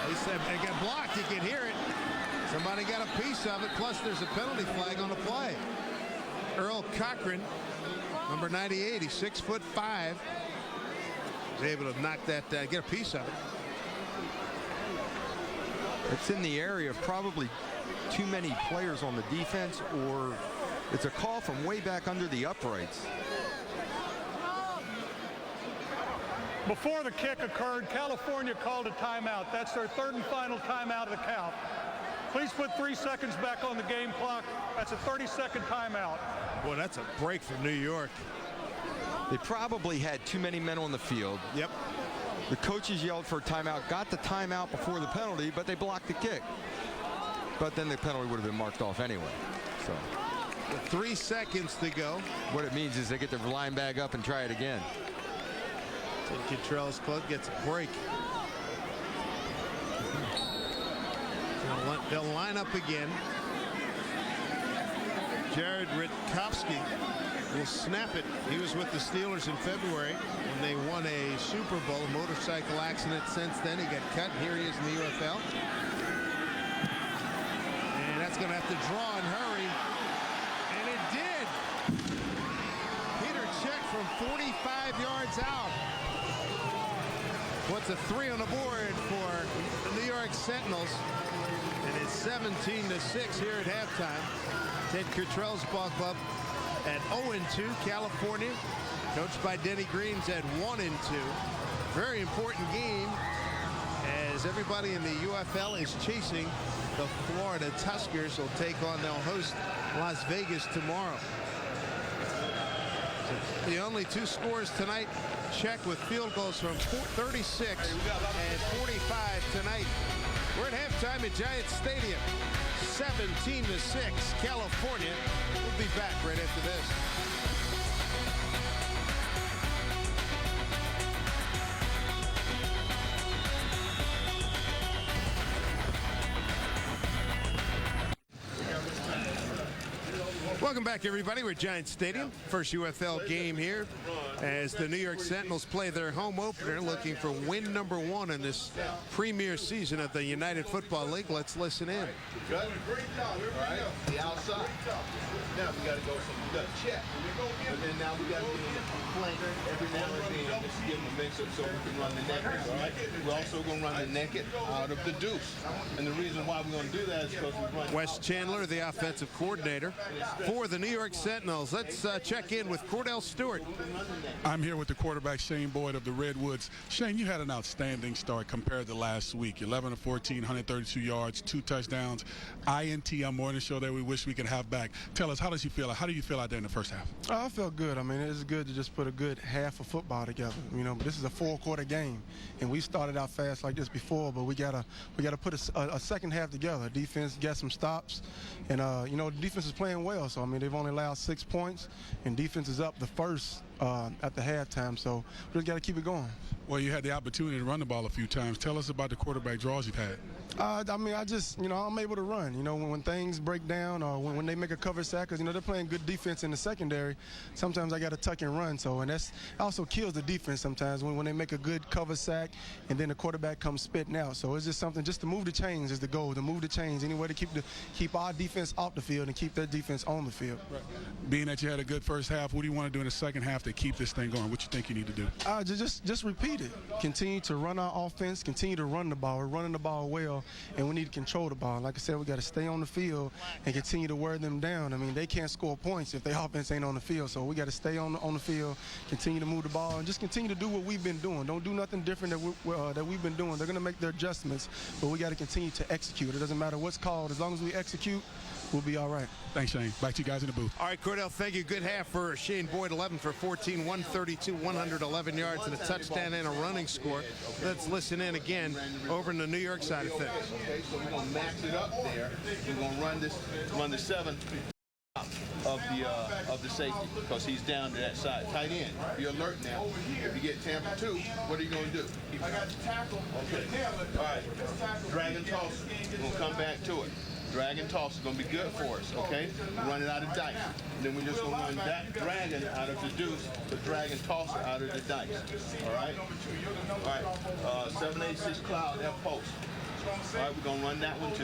They said they got blocked. You can hear it. Somebody got a piece of it. Plus, there's a penalty flag on the play. Earl Cochran, number 98, he's 6'5". Was able to knock that down, get a piece of it. It's in the area of probably too many players on the defense, or it's a call from way back under the uprights. Before the kick occurred, California called a timeout. That's their 3rd and final timeout of the count. Please put 3 seconds back on the game clock. That's a 30-second timeout. Boy, that's a break for New York. They probably had too many men on the field. Yep. The coaches yelled for a timeout, got the timeout before the penalty, but they blocked the kick. But then the penalty would have been marked off anyway. So, with 3 seconds to go. What it means is they get their line bag up and try it again. Tim Cottrell's club gets a break. They'll line up again. Jared Rutkowski will snap it. He was with the Steelers in February when they won a Super Bowl. A motorcycle accident since then. He got cut. Here he is in the UFL. And that's going to have to draw and hurry. And it did. Peter Check from 45 yards out. What's a 3 on the board for the New York Sentinels. And it's 17-6 here at halftime. Ted Cottrell's ball club at 0-2. California, coached by Denny Green's at 1-2. Very important game as everybody in the UFL is chasing the Florida Tuskers. Will take on, they'll host Las Vegas tomorrow. The only 2 scores tonight. Check with field goals from 36 and 45 tonight. We're at halftime at Giant Stadium. 17-6, California. We'll be back right after this. Welcome back, everybody. We're at Giant Stadium. First UFL game here as the New York Sentinels play their home opener, looking for win number 1 in this premier season of the United Football League. Let's listen in. Great job. All right, the outside. Now we got to go some gut check. And then now we got to get in the flank every now and then just to give them a mix up so we can run the naked. All right. We're also going to run the naked out of the deuce. And the reason why we're going to do that is because we run. Wes Chandler, the offensive coordinator for the New York Sentinels. Let's check in with Cordell Stewart. I'm here with the quarterback, Shane Boyd of the Redwoods. Shane, you had an outstanding start compared to last week. 11 of 14, 132 yards, 2 touchdowns. INT on morning show that we wish we could have back. Tell us, how did you feel? How do you feel out there in the first half? I felt good. I mean, it's good to just put a good half of football together. You know, but this is a 4-quarter game, and we started out fast like this before, but we gotta put a second half together. Defense got some stops, and you know, the defense is playing well. So I mean, they've only allowed 6 points, and defense is up the first at the halftime. So we just got to keep it going. Well, you had the opportunity to run the ball a few times. Tell us about the quarterback draws you've had. I mean, I just, I'm able to run. When things break down or when they make a cover sack, because, they're playing good defense in the secondary, sometimes I got to tuck and run. So, and that also kills the defense sometimes when they make a good cover sack and then the quarterback comes spitting out. So it's just something, just to move the chains is the goal, to move the chains, any way to keep our defense off the field and keep their defense on the field. Right. Being that you had a good first half, what do you want to do in the second half to keep this thing going? What you think you need to do? Just repeat it. Continue to run our offense, continue to run the ball. We're running the ball well, and we need to control the ball. Like I said, we got to stay on the field and continue to wear them down. I mean, they can't score points if their offense ain't on the field. So we got to stay on the field, continue to move the ball, and just continue to do what we've been doing. Don't do nothing different that we've been doing. They're going to make their adjustments, but we got to continue to execute. It doesn't matter what's called. As long as we execute, we'll be all right. Thanks, Shane. Back to you guys in the booth. All right, Cordell, thank you. Good half for Shane Boyd, 11 for 14, 132, 111 yards, and a touchdown and a running score. Let's listen in again over in the New York side of things. Okay, so we're going to max it up there. We're going to run the 7 of the safety because he's down to that side. Tight end, be alert now. If you get Tampa 2, what are you going to do? I got the tackle. Okay. All right. Drag and toss. We're going to come back to it. Drag and toss is going to be good for us, okay? Run it out of dice. And then we're just going to run that dragon out of the deuce, the drag and toss out of the dice. All right? All right. 786 cloud, F post. All right, we're going to run that one too.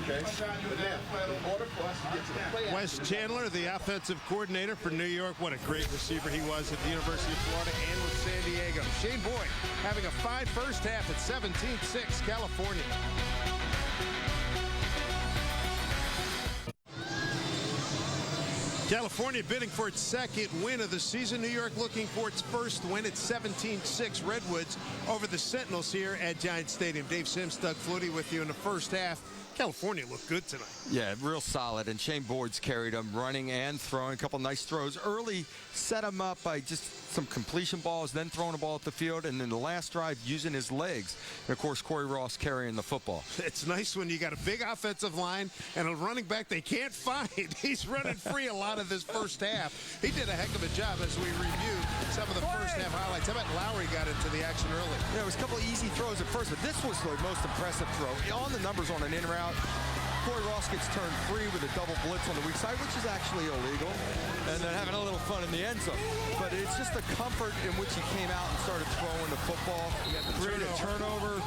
Okay? But now, in order for us to get to the play Wes Chandler, the offensive coordinator for New York. What a great receiver he was at the University of Florida and with San Diego. Shane Boyd having a fine first half at 17-6, California. California bidding for its second win of the season. New York looking for its first win at 17-6 Redwoods over the Sentinels here at Giant Stadium. Dave Sims, Doug Flutie with you in the first half. California looked good tonight. Yeah, real solid, and Shane Boyd's carried them running and throwing. A couple nice throws early, set him up by just some completion balls, then throwing the ball at the field, and then the last drive using his legs. And of course, Corey Ross carrying the football. It's nice when you got a big offensive line and a running back they can't find. He's running free a lot of this first half. He did a heck of a job as we review some of the first half highlights. How about Lowry got into the action early? Yeah, it was a couple of easy throws at first, but this was the most impressive throw. On the numbers on an in route, Corey Ross gets turned free with a double blitz on the weak side, which is actually illegal, and then having a little fun in the end zone. But it's just the comfort in which he came out and started throwing the football. Created a turnover,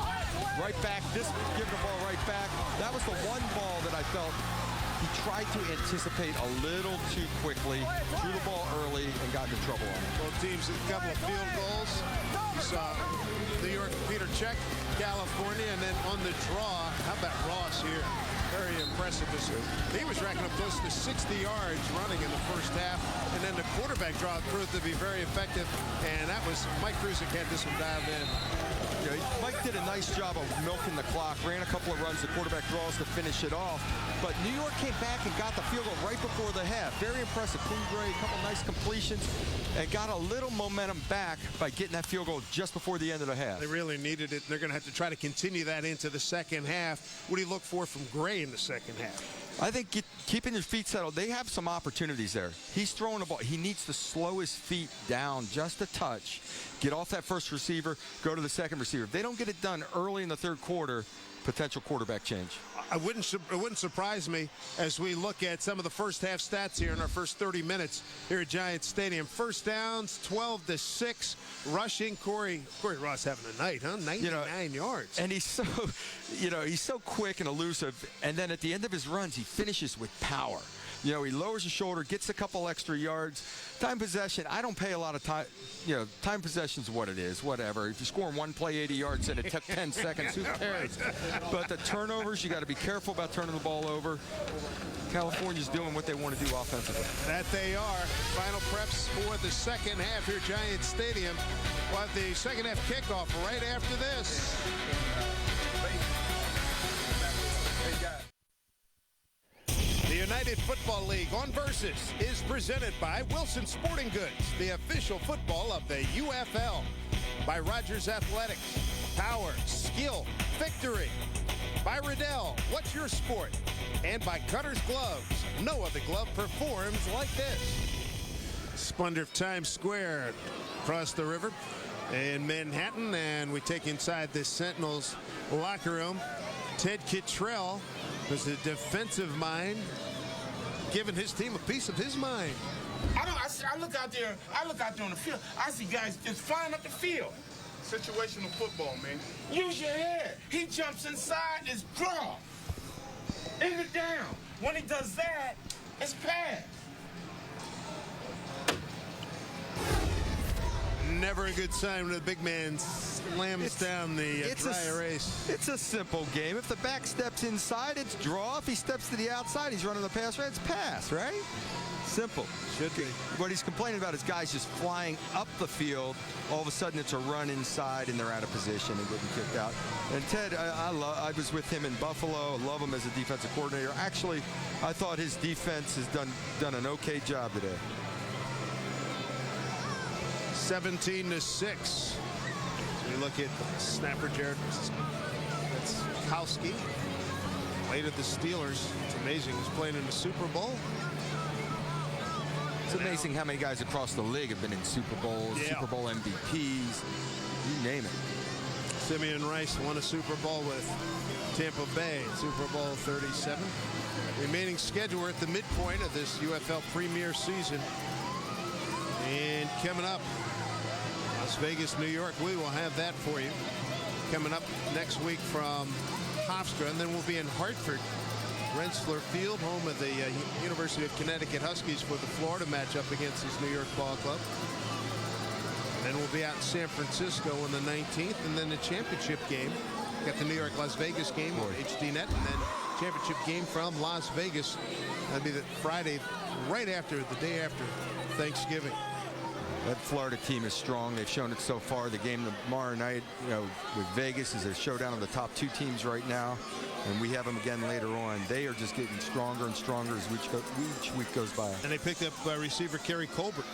right back, giving the ball right back. That was the one ball that I felt he tried to anticipate a little too quickly, threw the ball early, and got into trouble on it. Both teams a couple of field goals. You saw New York, Peter Check, California, and then on the draw, how about Ross here? Very impressive. He was racking up close to 60 yards running in the first half, and then the quarterback draw proved to be very effective, and that was Mike Kruzik had this one dialed in. Yeah, Mike did a nice job of milking the clock, ran a couple of runs, the quarterback draws to finish it off, but New York came back and got the field goal right before the half. Very impressive. Klingray, a couple nice completions, and got a little momentum back by getting that field goal just before the end of the half. They really needed it. They're going to have to try to continue that into the second half. What do you look for from Gray in the second half? I think keeping your feet settled, they have some opportunities there. He's throwing the ball. He needs to slow his feet down just a touch, get off that first receiver, go to the second receiver. If they don't get it done early in the third quarter, potential quarterback change. It wouldn't surprise me as we look at some of the first half stats here in our first 30 minutes here at Giant Stadium. First downs, 12-6. Rushing, Corey Ross having a night, huh? 99 yards. And he's so, he's so quick and elusive. And then at the end of his runs, he finishes with power. He lowers his shoulder, gets a couple extra yards. Time possession, I don't pay a lot of time. Time possession's what it is, whatever. If you're scoring one play 80 yards and it took 10 seconds, who cares? But the turnovers, you got to be careful about turning the ball over. California's doing what they want to do offensively. That they are. Final preps for the second half here at Giant Stadium. We'll have the second half kickoff right after this. The United Football League on Versus is presented by Wilson Sporting Goods, the official football of the UFL. By Rogers Athletics, power, skill, victory. By Riddell, what's your sport? And by Cutter's Gloves, no other glove performs like this. Splendor of Times Square across the river in Manhattan, and we take inside the Sentinels locker room. Ted Kittrell was the defensive mind, giving his team a piece of his mind. I look out there on the field. I see guys just flying up the field. Situational football, man. Use your head. He jumps inside, it's draw. In the down. When he does that, it's pass. Never a good sign when the big man slams down the dry erase. It's a simple game. If the back steps inside, it's draw. If he steps to the outside, he's running the pass right, it's pass, right? Simple. Should be. What he's complaining about is guys just flying up the field. All of a sudden, it's a run inside, and they're out of position and getting kicked out. And Ted, I was with him in Buffalo. I love him as a defensive coordinator. Actually, I thought his defense has done an okay job today. 17-6. We look at snapper Jared Kowski. Played at the Steelers. It's amazing. He's playing in the Super Bowl. It's amazing how many guys across the league have been in Super Bowls, Super Bowl MVPs, you name it. Simeon Rice won a Super Bowl with Tampa Bay, Super Bowl 37. Remaining schedule, we're at the midpoint of this UFL Premier season. And coming up, Las Vegas, New York, we will have that for you. Coming up next week from Hofstra, and then we'll be in Hartford, Rensselaer Field, home of the University of Connecticut Huskies for the Florida matchup against this New York ball club. Then we'll be out in San Francisco on the 19th, and then the championship game. Got the New York-Las Vegas game on HDNet, and then championship game from Las Vegas. That'll be the Friday, right after, the day after Thanksgiving. That Florida team is strong. They've shown it so far. The game tomorrow night, with Vegas is a showdown of the top two teams right now, and we have them again later on. They are just getting stronger and stronger as each week goes by. And they picked up receiver Kerry Colbert.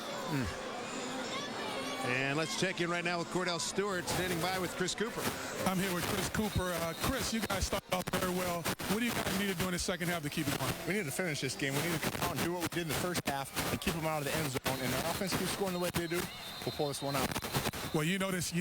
And let's check in right now with Cordell Stewart, standing by with Chris Cooper. I'm here with Chris Cooper. Chris, you guys started off very well. What do you guys need to do in the second half to keep it going? We need to finish this game. We need to come out and do what we did in the first half and keep them out of the end zone. And our offense keeps scoring the way they do, we'll pull this one out. Well, this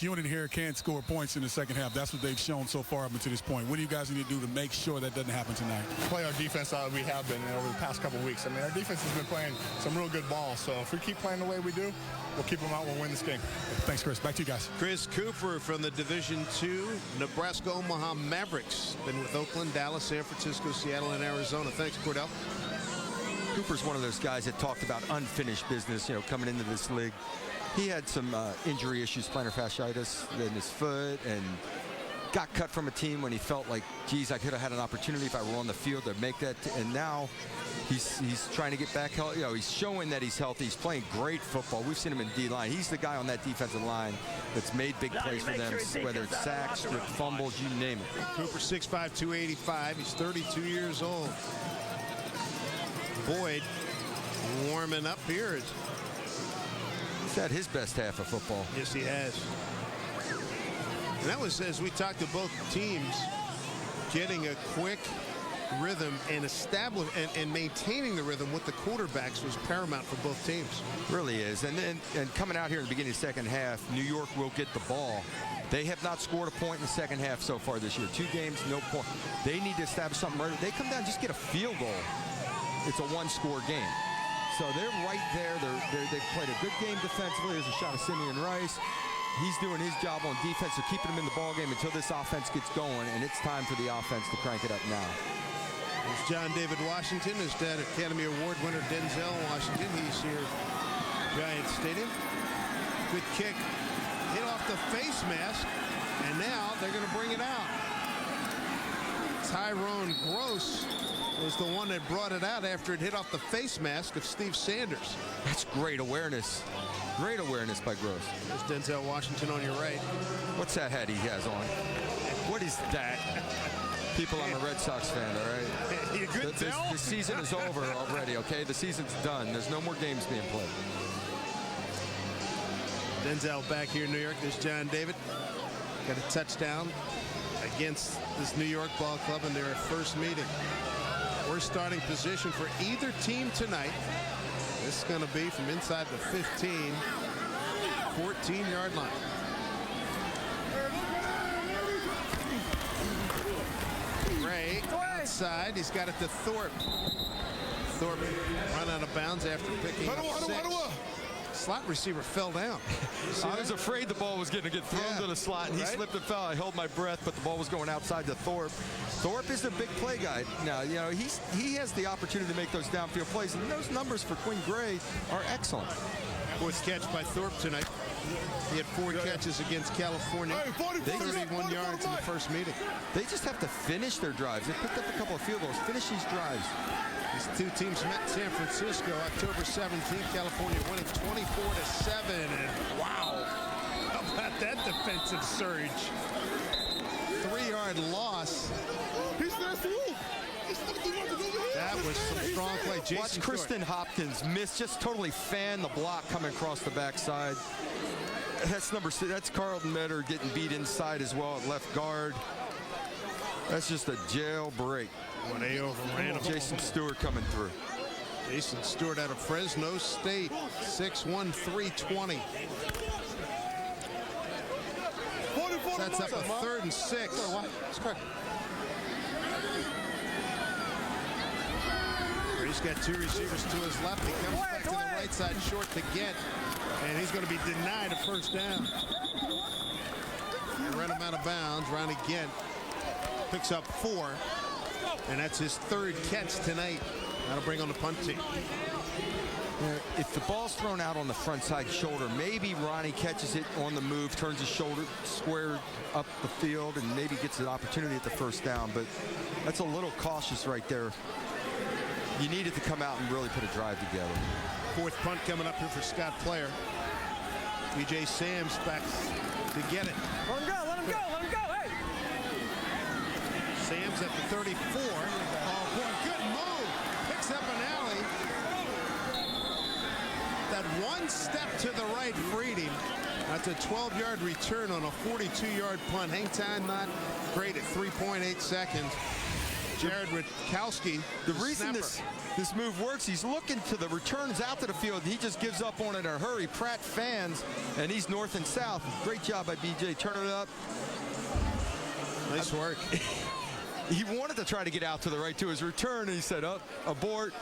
unit here can't score points in the second half. That's what they've shown so far up until this point. What do you guys need to do to make sure that doesn't happen tonight? Play our defense out we have been over the past couple of weeks. I mean, our defense has been playing some real good ball. So if we keep playing the way we do, we'll keep them out. We'll win this game. Thanks, Chris. Back to you guys. Chris Cooper from the Division II Nebraska Omaha Mavericks. Been with Oakland, Dallas, San Francisco, Seattle, and Arizona. Thanks, Cordell. Cooper's one of those guys that talked about unfinished business, coming into this league. He had some injury issues, plantar fasciitis in his foot, and got cut from a team when he felt like, geez, I could have had an opportunity if I were on the field to make that. And now he's trying to get back healthy. He's showing that he's healthy. He's playing great football. We've seen him in D-line. He's the guy on that defensive line that's made big plays for them, whether it's sacks, fumbles, you name it. Cooper, 6'5", 285. He's 32 years old. Boyd warming up here. He's had his best half of football. Yes, he has. And that was, as we talked to both teams, getting a quick rhythm and and maintaining the rhythm with the quarterbacks was paramount for both teams. Really is. And coming out here in the beginning of the second half, New York will get the ball. They have not scored a point in the second half so far this year. 2 games, no point. They need to establish something right. They come down, just get a field goal. It's a 1-score game. So they're right there. They've played a good game defensively. There's a shot of Simeon Rice. He's doing his job on defense. They're keeping him in the ball game until this offense gets going, and it's time for the offense to crank it up now. There's John David Washington. His dad, Academy Award winner Denzel Washington. He's here at Giant Stadium. Good kick. Hit off the face mask, and now they're going to bring it out. Tyrone Gross was the one that brought it out after it hit off the face mask of Steve Sanders. That's great awareness. Great awareness by Gross. There's Denzel Washington on your right. What's that hat he has on? What is that? People, I'm a Red Sox fan, all right? You good tell? The season is over already, okay? The season's done. There's no more games being played. Denzel back here in New York. There's John David. Got a touchdown against this New York ball club in their first meeting. Worst starting position for either team tonight. This is going to be from inside the 15, 14-yard line. Gray outside. He's got it to Thorpe. Thorpe run out of bounds after picking up 6. Slot receiver fell down. I was afraid the ball was going to get thrown to the slot, and he slipped and fell. I held my breath, but the ball was going outside to Thorpe. Thorpe is a big play guy. Now, you know, he has the opportunity to make those downfield plays, and those numbers for Quinn Gray are excellent. Fourth catch by Thorpe tonight. He had 4 catches against California. 31 yards in the first meeting. They just have to finish their drives. They picked up a couple of field goals. Finish these drives. These two teams met in San Francisco October 17th. California winning 24-7. And wow, how about that defensive surge? 3-yard loss. That was some strong play. Jason Watch Kristen Hopkins miss, just totally fan the block coming across the backside. That's number 6. That's Carlton Metter getting beat inside as well at left guard. That's just a jailbreak. When they overran him. Jason Stewart coming through. Jason Stewart out of Fresno State, 6'1", 320. Sets up a 3rd and 6. He's got 2 receivers to his left. He comes back to the right side, short to get, and he's going to be denied a first down. They run him out of bounds. Ronnie Gent picks up 4, and that's his 3rd catch tonight. That'll bring on the punt team. If the ball's thrown out on the front side shoulder, maybe Ronnie catches it on the move, turns his shoulder square up the field, and maybe gets an opportunity at the first down. But that's a little cautious right there. You needed to come out and really put a drive together. 4th punt coming up here for Scott Player. DJ Sams back to get it. Let him go, let him go, let him go, hey! Sams at the 34. Oh, boy, good move. Picks up an alley. That one step to the right freed him. That's a 12-yard return on a 42-yard punt. Hang time not great at 3.8 seconds. Jared Witkowski, the reason this move works, he's looking to the returns out to the field. He just gives up on it in a hurry. Pratt fans, and he's north and south. Great job by BJ. Turn it up. Nice work. He wanted to try to get out to the right to his return, and he said, "Up, abort."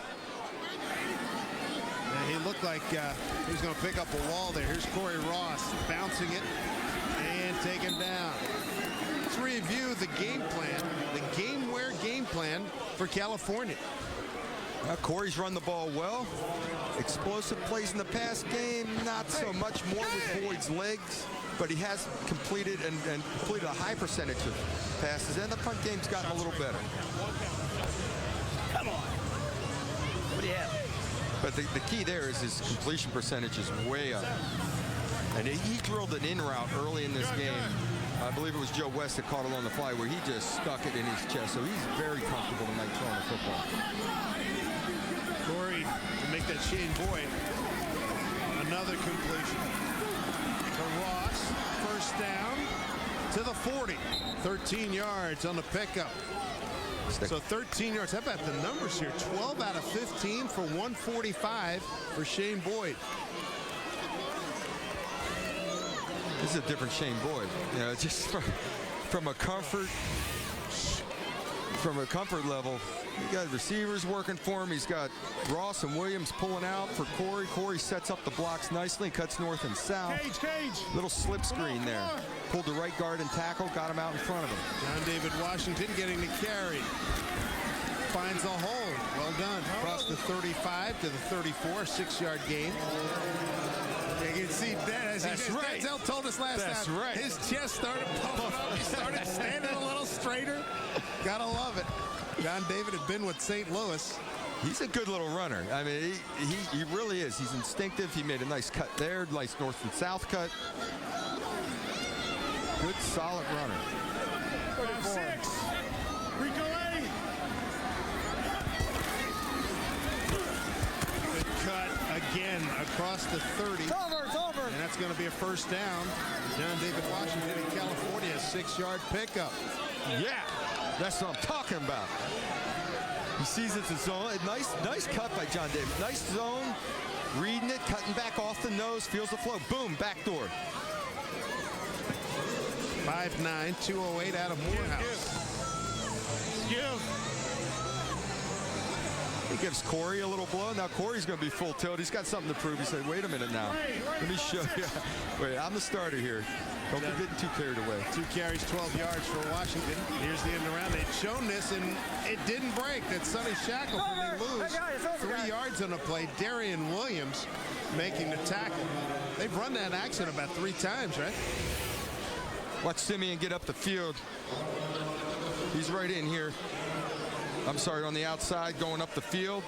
Yeah, he looked like he was going to pick up a wall there. Here's Corey Ross bouncing it and taken down. Let's review the game plan, the game-wear game plan for California. Corey's run the ball well. Explosive plays in the pass game, not so much more with Boyd's legs, but he has completed and completed a high percentage of passes, and the punt game's gotten a little better. Come on. What do you have? But the key there is his completion percentage is way up. And he drilled an in route early in this game. I believe it was Joe West that caught it on the fly where he just stuck it in his chest. So he's very comfortable tonight throwing the football. Corey to make that Shane Boyd. Another completion to Ross. First down to the 40. 13 yards on the pickup. So 13 yards. How about the numbers here? 12 out of 15 for 145 for Shane Boyd. This is a different Shane Boyd. You know, just from a comfort level. He got receivers working for him. He's got Ross and Williams pulling out for Corey. Corey sets up the blocks nicely, cuts north and south. Cage. Little slip screen there. Pulled the right guard and tackle, got him out in front of him. John David Washington getting the carry. Finds a hole. Well done. Across the 35 to the 34, 6-yard gain. You can see that as Denzel told us last time. Right. His chest started puffing up. He started standing a little straighter. Gotta love it. John David had been with St. Louis. He's a good little runner. I mean, he really is. He's instinctive. He made a nice cut there, nice north and south cut. Good, solid runner. 6. Rico A. Good cut again across the 30. It's over. And that's going to be a first down. John David Washington in California, a 6-yard pickup. Yeah, that's what I'm talking about. He sees it's a zone. Nice cut by John David. Nice zone. reading it, cutting back off the nose, feels the flow. Boom, backdoor. 5'9", 208 out of Morehouse. He gives Corey a little blow. Now Corey's going to be full tilt. He's got something to prove. He said, wait a minute now. Let me show you. Wait, I'm the starter here. Don't be getting too carried away. 2 carries, 12 yards for Washington. Here's the end around. They'd shown this, and it didn't break. That Sonny Shackleton, they lose 3 yards on the play. Darian Williams making the tackle. They've run that action about 3 times, right? Watch Simeon get up the field. He's right in here. I'm sorry, on the outside, going up the field.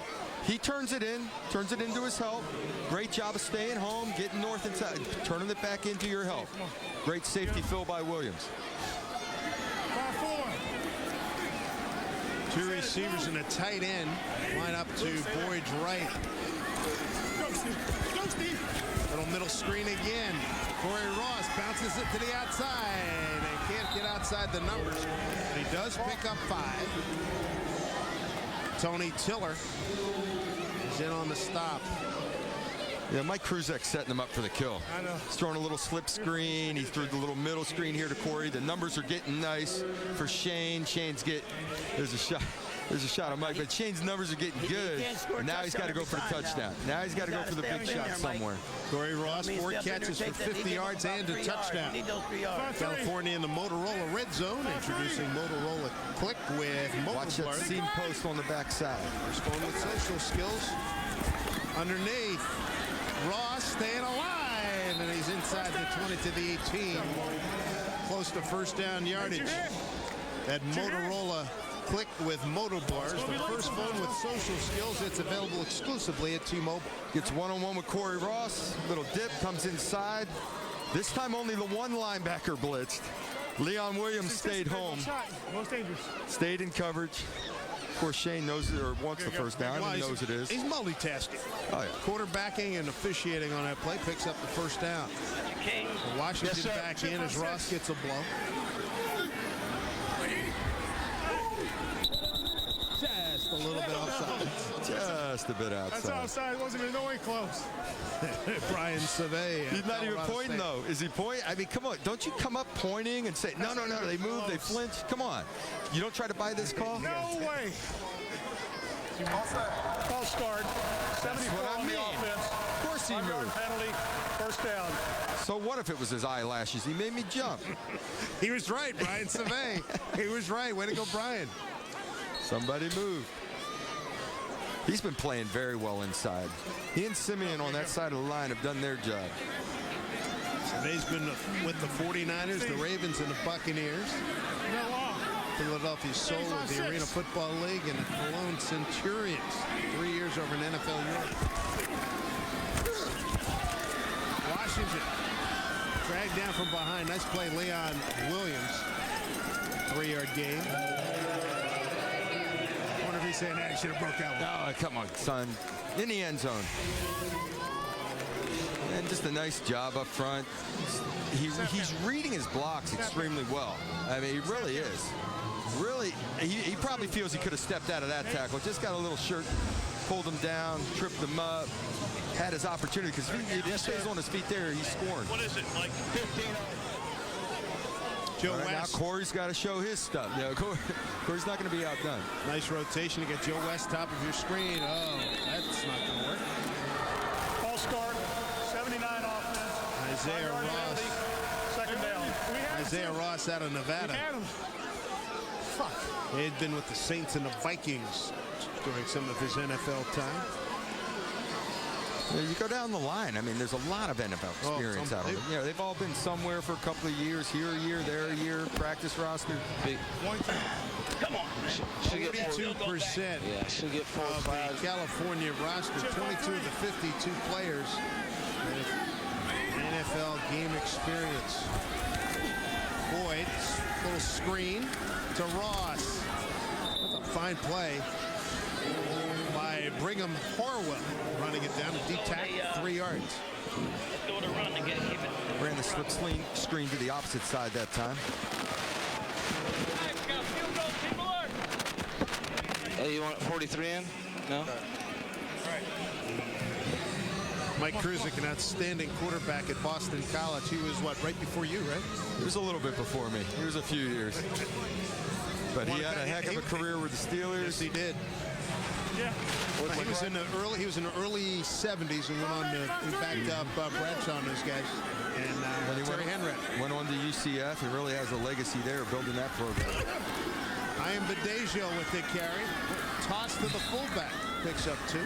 He turns it into his help. Great job of staying home, getting north and south, turning it back into your help. Great safety fill by Williams. 2 receivers and a tight end line up to Boyd's right. Little middle screen again. Corey Ross bounces it to the outside and can't get outside the numbers. But he does pick up 5. Tony Tiller is in on the stop. Yeah, Mike Kruzek setting him up for the kill. I know. He's throwing a little slip screen. He threw the little middle screen here to Corey. The numbers are getting nice for Shane. There's a shot of Mike, but Shane's numbers are getting good. And now he's got to go for the touchdown. Now he's got to go for the big shot somewhere. Corey Ross, 4 catches for 50 yards and a touchdown. California in the Motorola red zone, introducing Motorola Click with mobile Watch that bars. seam post on the backside. First one with social skills. Underneath, Ross staying alive, and he's inside the 20 to the 18. Close to first down yardage. That Motorola Click with motor bars, the first phone with social skills. It's available exclusively at T-Mobile. Gets one-on-one with Corey Ross. Little dip, comes inside. This time only the one linebacker blitzed. Leon Williams stayed home. Most dangerous. Stayed in coverage. Of course, Shane knows it, or wants the first down. He knows it is. He's multitasking. Oh, yeah. Quarterbacking and officiating on that play picks up the first down. Washington back in as Ross gets a blow. Just a little bit outside. Just a bit outside. That's outside. It wasn't even no way close. Brian Savay. He's not even pointing, though. Is he pointing? I mean, come on. Don't you come up pointing and say, no, they move, they flinch. Come on. You don't try to buy this call? No way. Ball scored. 74 on the offense. Of course he moved. Penalty. First down. So what if it was his eyelashes? He made me jump. He was right, Brian Savay. He was right. Way to go, Brian. Somebody moved. He's been playing very well inside. He and Simeon on that side of the line have done their job. Savay's been with the 49ers, the Ravens, and the Buccaneers. Philadelphia Soul of the Arena Football League and the Cologne Centurions. 3 years over in NFL Europe. Washington dragged down from behind. Nice play, Leon Williams. 3-yard gain. I wonder if he's saying that he should have broke out. Oh, come on, son. In the end zone. And just a nice job up front. He's reading his blocks extremely well. I mean, he really is. Really, he probably feels he could have stepped out of that tackle. Just got a little shirt, pulled him down, tripped him up, had his opportunity, because if he stays on his feet there, he's scoring. What is it, like 15? Joe West. Now Corey's got to show his stuff. Yeah, Corey's not going to be outdone. Nice rotation to get Joe West top of your screen. Oh, that's not going to work. Ball scored. 79 offense. Isaiah Ross. Second down. Isaiah Ross out of Nevada. He had been with the Saints and the Vikings during some of his NFL time. Yeah, you go down the line. I mean, there's a lot of NFL experience out of them. Yeah, they've all been somewhere for a couple of years. Here a year, there a year. Practice roster. Come on. 42% of the California roster. 22 of the 52 players with NFL game experience. Boyd, little screen to Ross. That's a fine play by Brigham Harwell, running it down a deep tackle, 3 yards. Let's go to run to keep it. Ran the slip screen to the opposite side that time. Hey, you want 43 in? No? Mike Kruzik, an outstanding quarterback at Boston College. He was, what, right before you, right? He was a little bit before me. He was a few years. But he had a heck of a career with the Steelers. Yes, he did. Yeah. He was in the early 70s and went on to backed up Bradshaw and those guys. And he Terry Henry went on to UCF. He really has a legacy there building that program. I am Badejio with the carry. Toss to the fullback. Picks up 2.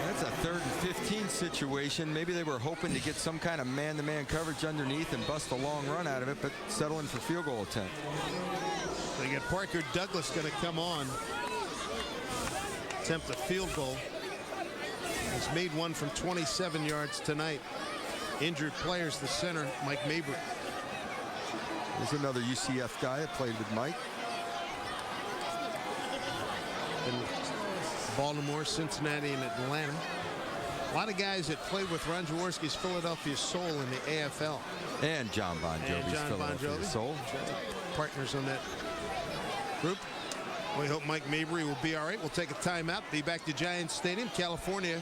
That's a 3rd and 15 situation. Maybe they were hoping to get some kind of man-to-man coverage underneath and bust a long run out of it, but settling for field goal attempt. So you got Parker Douglas going to come on. Attempt a field goal. He's made one from 27 yards tonight. Injured players, the center, Mike Mabry. There's another UCF guy that played with Mike. In Baltimore, Cincinnati, and Atlanta. A lot of guys that played with Ron Jaworski's Philadelphia Soul in the AFL. And John Bon Jovi's Philadelphia Soul. Partners on that group. We hope Mike Mabry will be all right. We'll take a timeout. Be back to Giants Stadium. California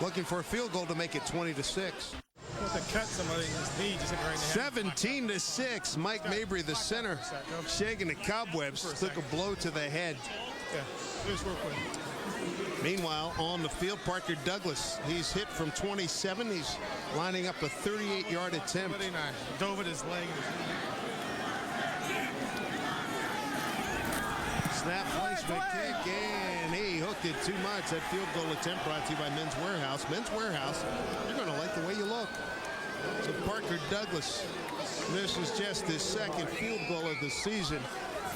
looking for a field goal to make it 20-6. To cut somebody in his knee, just right in the head. 17-6. Mike Mabry, the center, shaking the cobwebs, took a blow to the head. Yeah, just real quick. Meanwhile, on the field, Parker Douglas. He's hit from 27. He's lining up a 38-yard attempt. Dove at his leg. Snap placement kick, and he hooked it too much. That field goal attempt brought to you by Men's Warehouse. Men's Warehouse, you're going to like the way you look. So Parker Douglas, this is just his 2nd field goal of the season.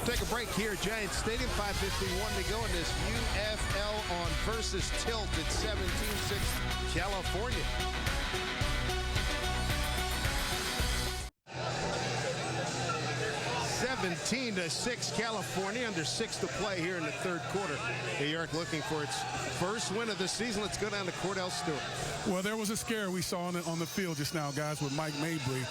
Take a break here at Giants Stadium. 5:51 to go in this UFL on versus Tilt at 17-6 California. (17-6) California, under 6 to play here in the 3rd quarter. New York looking for its first win of the season. Let's go down to Cordell Stewart. Well, there was a scare we saw on the field just now, guys, with Mike Mabry.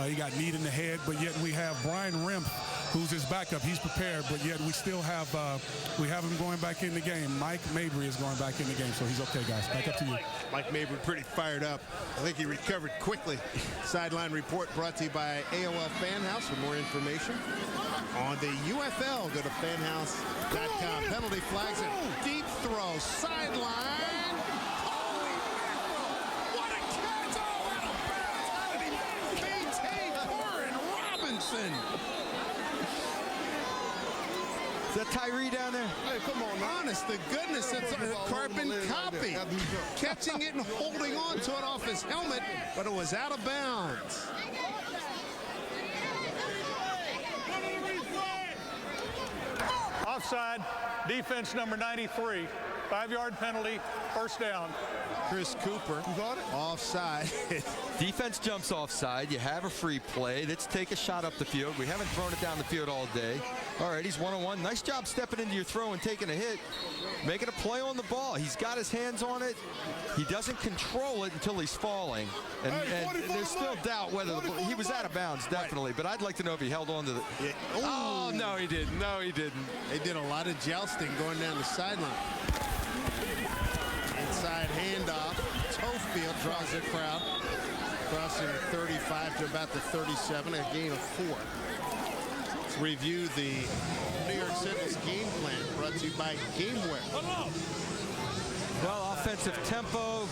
He got kneed in the head, but yet we have Brian Remp, who's his backup. He's prepared, but yet we still have him going back in the game. Mike Mabry is going back in the game, so he's okay, guys. Back up to you. Mike Mabry pretty fired up. I think he recovered quickly. Sideline report brought to you by AOL Fan House. For more information on the UFL, go to fanhouse.com. Penalty flags and deep throw. Sideline. What a catch! Oh, out of bounds. How did he maintain Warren Robinson? Is that Tyree down there? Hey, come on, honest to goodness, that's a carbon copy. Catching it and holding on to it off his helmet, but it was out of bounds. Offside, defense number 93. 5-yard penalty, first down. Chris Cooper. You got it? Offside. Defense jumps offside. You have a free play. Let's take a shot up the field. We haven't thrown it down the field all day. All right, he's 1-on-1. Nice job stepping into your throw and taking a hit. Making a play on the ball. He's got his hands on it. He doesn't control it until he's falling. And there's still doubt whether he was out of bounds, definitely. But I'd like to know if he held on to the... Yeah. Oh, no, he didn't. No, he didn't. They did a lot of jousting going down the sideline. Inside handoff. Tofield draws the crowd. Crossing the 35 to about the 37, a gain of 4. Let's review the New York Sentinels game plan brought to you by GameWare. Well, offensive tempo.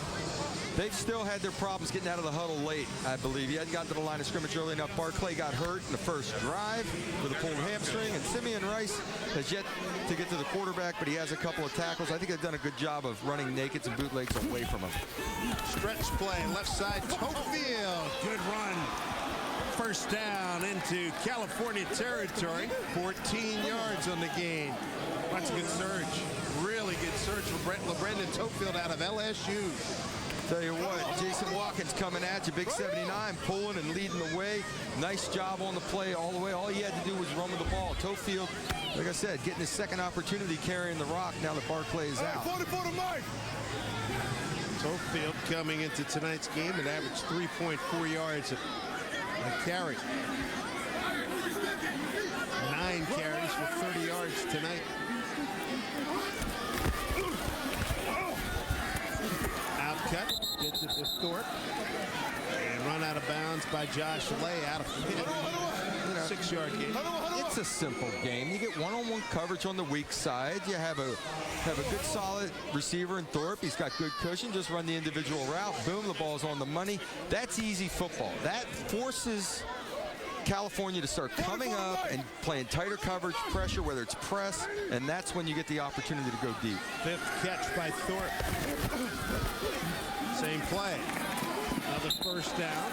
They've still had their problems getting out of the huddle late, I believe. He hadn't gotten to the line of scrimmage early enough. Barclay got hurt in the first drive with a pulled hamstring, and Simeon Rice has yet to get to the quarterback, but he has a couple of tackles. I think they've done a good job of running nakeds and bootlegs away from him. Stretch play, left side, Tofield. Good run. First down into California territory. 14 yards on the gain. That's a good surge. Really good surge for LeBrendan Tofield out of LSU. Tell you what, Jason Watkins coming at you, big 79, pulling and leading the way. Nice job on the play all the way. All he had to do was run with the ball. Tofield, like I said, getting his second opportunity carrying the rock now that Barclay is out. Tofield coming into tonight's game and averaged 3.4 yards a carry. 9 carries for 30 yards tonight. Out cut. Gets it to Thorpe. And run out of bounds by Josh Lay out of 6-yard game. It's a simple game. You get one-on-one coverage on the weak side. You have a good solid receiver in Thorpe. He's got good cushion. Just run the individual route. Boom, the ball's on the money. That's easy football. That forces California to start coming up and playing tighter coverage, pressure, whether it's press, and that's when you get the opportunity to go deep. 5th catch by Thorpe. Same play. Another first down.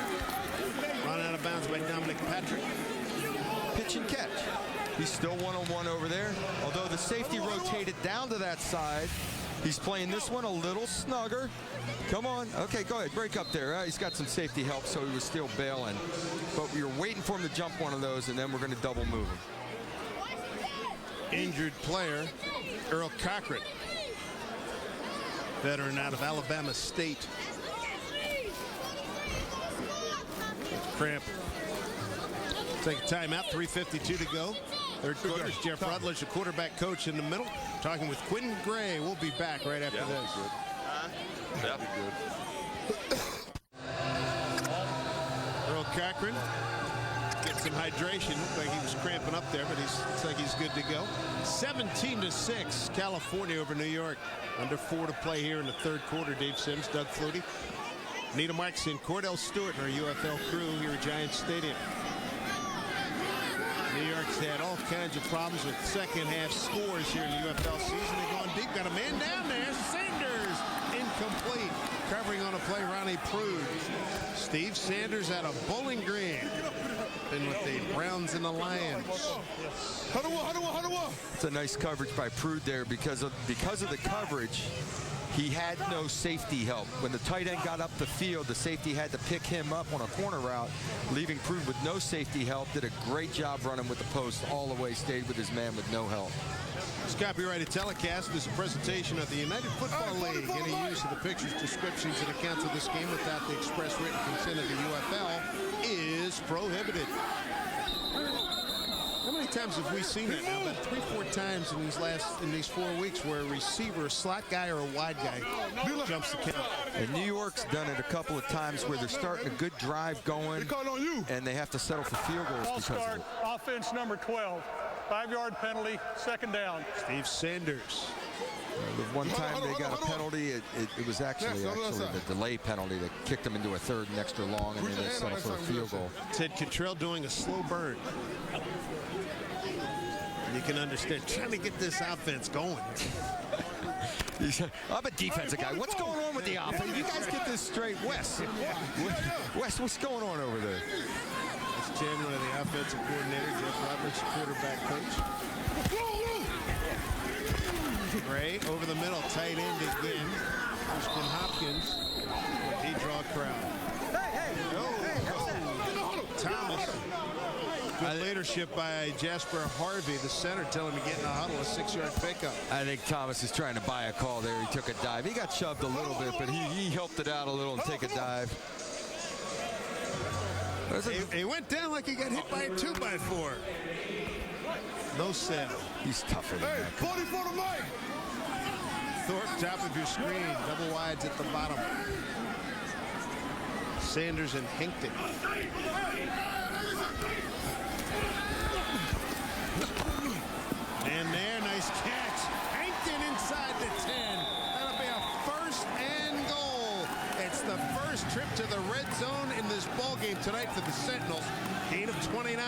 Run out of bounds by Dominic Patrick. Pitch and catch. He's still one-on-one over there. Although the safety rotated down to that side, he's playing this one a little snugger. Come on. Okay, go ahead. Break up there. He's got some safety help, so he was still bailing. But we were waiting for him to jump one of those, and then we're going to double move him. Injured player, Earl Cochran. Veteran out of Alabama State. Cramp. Take a timeout, 3:52 to go. Third quarter. Jeff Rutledge, the quarterback coach in the middle, talking with Quentin Gray. We'll be back right after this. That'd be good. Earl Cochran gets some hydration. Looked like he was cramping up there, but looks like he's good to go. 17-6, California over New York. Under 4 to play here in the third quarter. Dave Sims, Doug Flutie, Nita Marks, and Cordell Stewart and our UFL crew here at Giants Stadium. New York's had all kinds of problems with second half scores here in the UFL season. They're going deep. Got a man down there. Sanders incomplete. Covering on a play, Ronnie Prude. Steve Sanders out of Bowling Green. Been with the Browns and the Lions. It's a nice coverage by Prude there because of the coverage. He had no safety help. When the tight end got up the field, the safety had to pick him up on a corner route, leaving Prude with no safety help. Did a great job running with the post all the way, stayed with his man with no help. This copyrighted telecast is a presentation of the United Football League. Any use of the pictures, descriptions, and accounts of this game without the express written consent of the UFL is prohibited. How many times have we seen that now? About 3-4 times in these 4 weeks where a receiver, a slot guy, or a wide guy jumps the count. And New York's done it a couple of times where they're starting a good drive going, and they have to settle for field goals Ball because start, of it. offense number 12. 5-yard penalty, second down. Steve Sanders. The one time they got a penalty, it was actually the delay penalty that kicked them into a third and extra long, and then they settled for a field goal. Ted Cottrell doing a slow burn. You can understand, trying to get this offense going. I'm a defensive guy. What's going on with the offense? You guys get this straight. Wes, what's going on over there? It's Chandler, the offensive coordinator. Jeff Roberts, quarterback coach. Gray over the middle, tight end again. Crispin Hopkins. He draw a crowd. Thomas. Good leadership by Jasper Harvey, the center, telling him to get in the huddle, a 6-yard pickup. I think Thomas is trying to buy a call there. He took a dive. He got shoved a little bit, but he helped it out a little and take a dive. He went down like he got hit by a 2x4. No sell. He's tougher than that. 44 to Mike. Thorpe, top of your screen. Double wides at the bottom. Sanders and Hinkton. And there, nice catch. Hankton inside the 10. That'll be a first and goal. It's the first trip to the red zone in this ball game tonight for the Sentinels. Gain of 29.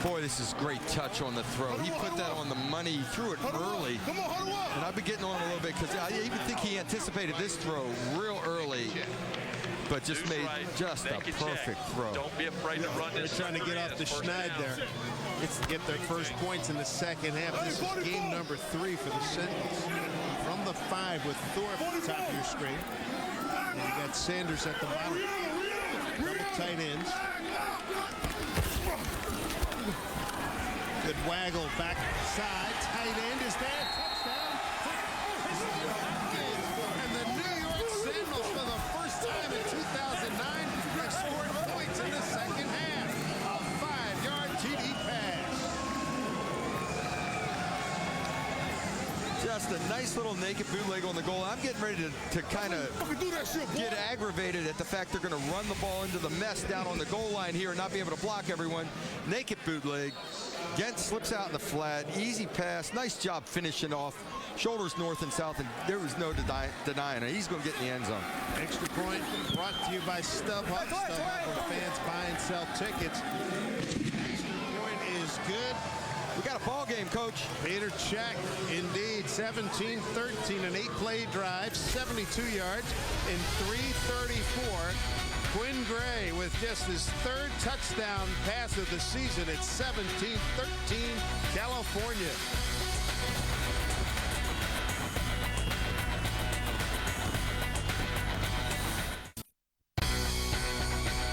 Boy, this is great touch on the throw. He put that on the money. He threw it early. And I've been getting on a little bit because I even think he anticipated this throw real early. But just made just a perfect throw. Don't be afraid to run this. They're trying to get off the schneid there. Get their first points in the second half. This is game number 3 for the Sentinels. From the 5 with Thorpe at the top of your screen. And you got Sanders at the bottom. Double tight ends. Good waggle back side. Tight end is there. Touchdown. And the New York Sentinels, for the first time in 2009, have scored points in the second half. A 5-yard TD pass. Just a nice little naked bootleg on the goal. I'm getting ready to kind of get aggravated at the fact they're going to run the ball into the mess down on the goal line here and not be able to block everyone. Naked bootleg. Gent slips out in the flat. Easy pass. Nice job finishing off. Shoulders north and south, and there was no denying it. He's going to get in the end zone. Extra point brought to you by StubHub. StubHub, where fans buy and sell tickets. Extra point is good. We got a ball game, Coach. Peter Check, indeed. 17-13, an 8-play drive, 72 yards in 3:34. Quinn Gray with just his 3rd touchdown pass of the season at 17-13, California.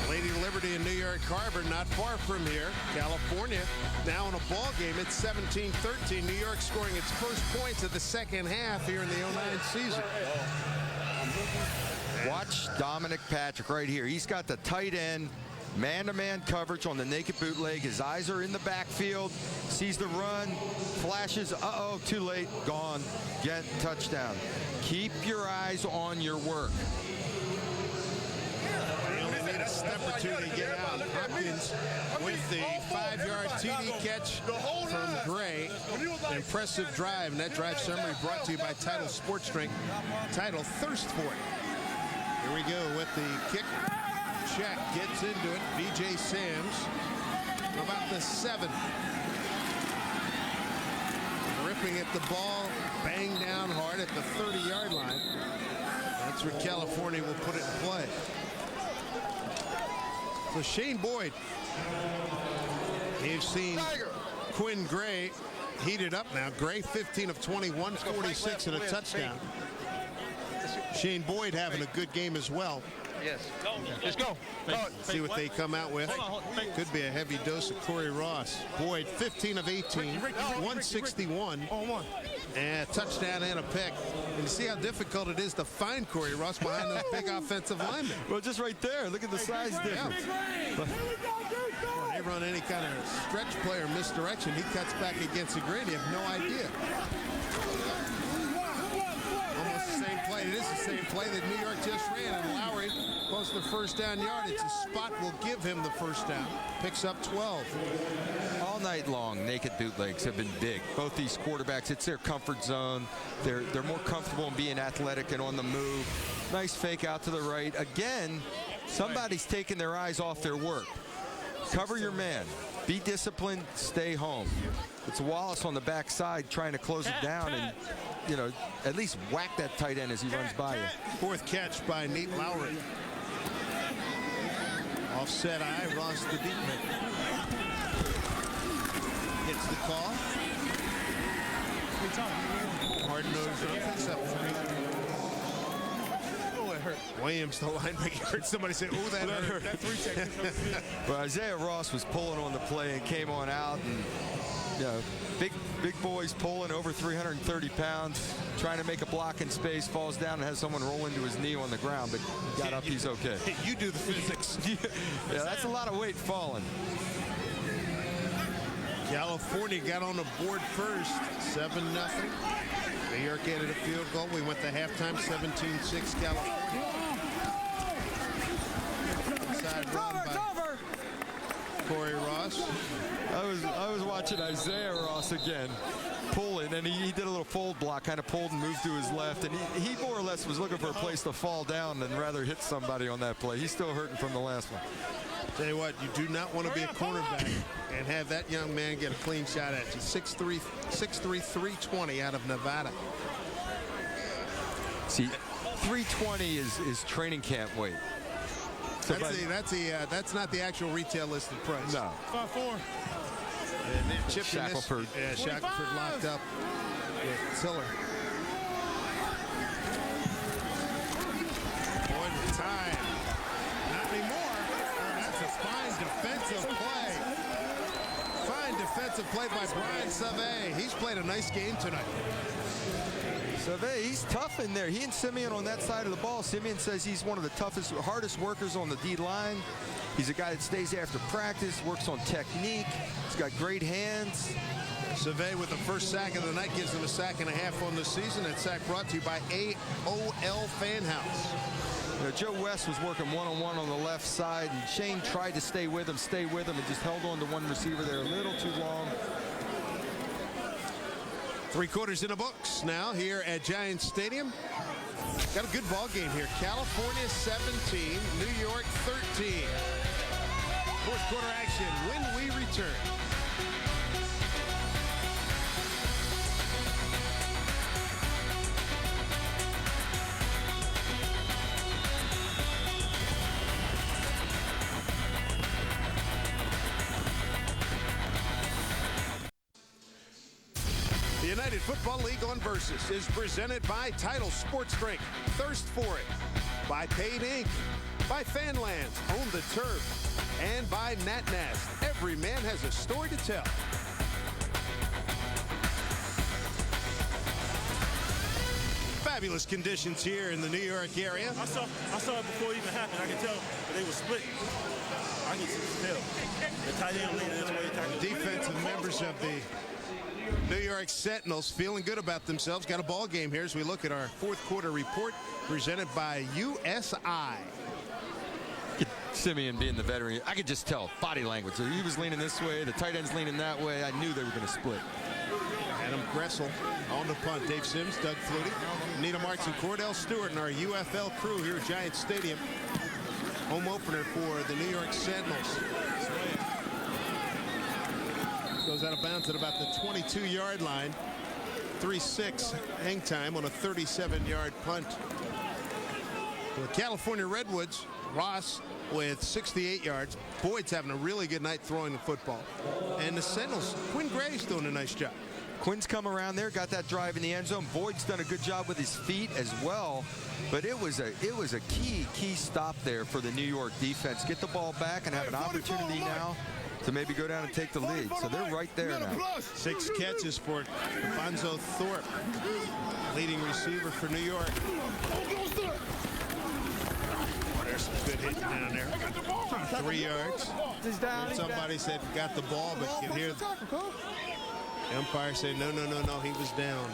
Lady Liberty in New York Harbor, not far from here. California now in a ball game. It's 17-13. New York scoring its first points of the second half here in the 09 season. Watch Dominic Patrick right here. He's got the tight end, man-to-man coverage on the naked bootleg. His eyes are in the backfield. Sees the run, flashes. Uh-oh, too late. Gone. Get touchdown. Keep your eyes on your work. They only need a step or two to get out. Hopkins with the 5-yard TD catch from Gray. Impressive drive, and that drive summary brought to you by Title Sports Drink. Title, thirst for it. Here we go with the kick. Check gets into it. BJ Sams about the 7. Ripping at the ball, bang down hard at the 30-yard line. That's where California will put it in play. So Shane Boyd, you've seen Quinn Gray heated up now. Gray 15 of 21, 46 and a touchdown. Shane Boyd having a good game as well. Yes. Let's go. See what they come out with. Could be a heavy dose of Corey Ross. Boyd 15 of 18, 161. And a touchdown and a pick. And you see how difficult it is to find Corey Ross behind those big offensive linemen. Well, just right there. Look at the size difference. When they run any kind of stretch play or misdirection, he cuts back against the grain. You have no idea. Almost the same play. It is the same play that New York just ran, and Lowry posts the first down yard. It's a spot will give him the first down. Picks up 12. All night long, naked bootlegs have been big. Both these quarterbacks, it's their comfort zone. They're more comfortable in being athletic and on the move. Nice fake out to the right. Again, somebody's taking their eyes off their work. Cover your man. Be disciplined. Stay home. It's Wallace on the backside trying to close it down and, you know, at least whack that tight end as he runs by you. 4th catch by Nate Lowry. Offset eye, Ross the deep man. Hits the call. Hard nose picks up 3. Williams, the linebacker, heard somebody say, "Oh, that hurt." That 3 seconds. Well, Isaiah Ross was pulling on the play and came on out, and you know, big boys pulling over 330 pounds, trying to make a block in space, falls down and has someone roll into his knee on the ground, but got up, he's okay. You do the physics. Yeah, that's a lot of weight falling. California got on the board first, 7-0. New York added a field goal. We went to halftime, 17-6 California. Inside run by Corey Ross. I was watching Isaiah Ross again, pulling, and he did a little fold block, kind of pulled and moved to his left, and he more or less was looking for a place to fall down than rather hit somebody on that play. He's still hurting from the last one. Tell you what, you do not want to be a cornerback and have that young man get a clean shot at you. 6'3", 320 out of Nevada. See, 320 is training camp weight. So that's not the actual retail listed price. No. 5'4". And then Chip Shackelford. Shackelford locked up with Tiller. Boyd with time. Not anymore. That's a fine defensive play. Fine defensive play by Brian Savay. He's played a nice game tonight. Savay, he's tough in there. He and Simeon on that side of the ball. Simeon says he's one of the toughest, hardest workers on the D-line. He's a guy that stays after practice, works on technique. He's got great hands. Savay with the first sack of the night gives him a sack and a half on the season. That sack brought to you by AOL Fan House. You know, Joe West was working one-on-one on the left side, and Shane tried to stay with him, and just held on to one receiver there a little too long. 3 quarters in the books now here at Giants Stadium. Got a good ball game here. California 17, New York 13. Fourth quarter action when we return. The United Football League on Versus is presented by Title Sports Drink. Thirst for it. By Paid Inc. By Fanlands. Own the Turf. And by NatNast. Every man has a story to tell. Fabulous conditions here in the New York area. I saw it before it even happened. I could tell they were split. I can tell. The tight end leading this way. Defensive members of the New York Sentinels feeling good about themselves. Got a ball game here as we look at our fourth quarter report presented by USI. Simeon being the veteran, I could just tell body language. So he was leaning this way, the tight end's leaning that way. I knew they were going to split. Adam Gressel on the punt. Dave Sims, Doug Flutie, Nina Marks, and Cordell Stewart, and our UFL crew here at Giants Stadium. Home opener for the New York Sentinels. Goes out of bounds at about the 22-yard line. 3-6 hang time on a 37-yard punt. For the California Redwoods, Ross with 68 yards. Boyd's having a really good night throwing the football. And the Sentinels, Quinn Gray's doing a nice job. Quinn's come around there, got that drive in the end zone. Boyd's done a good job with his feet as well. But it was a key stop there for the New York defense. Get the ball back and have an opportunity now to maybe go down and take the lead. So they're right there now. 6 catches for Bonzo Thorpe, leading receiver for New York. There's some good hitting down there. 3 yards. Somebody said got the ball, but you can hear the umpire say no, he was down.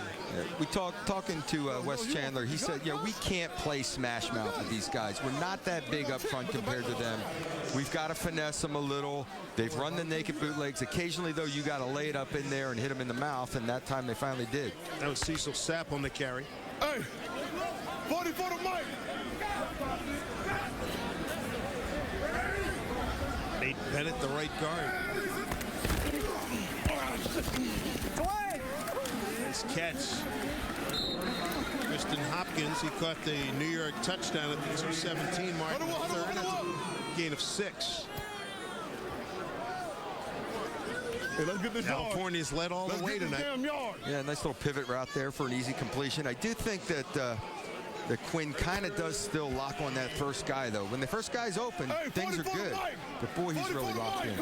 We talking to Wes Chandler. He said, we can't play smash mouth with these guys. We're not that big up front compared to them. We've got to finesse them a little. They've run the naked bootlegs. Occasionally, though, you got to lay it up in there and hit them in the mouth, and that time they finally did. That was Cecil Sapp on the carry. Hey, 40 for the mic. Nate Bennett, the right guard. Nice catch. Kristen Hopkins, he caught the New York touchdown at the 2:17 mark in the third. That's a gain of 6. Hey, let's get this California's led all the way tonight. Yeah, nice little pivot route there for an easy completion. I do think that Quinn kind of does still lock on that first guy, though. When the first guy's open, things are good. But boy, he's really locked in.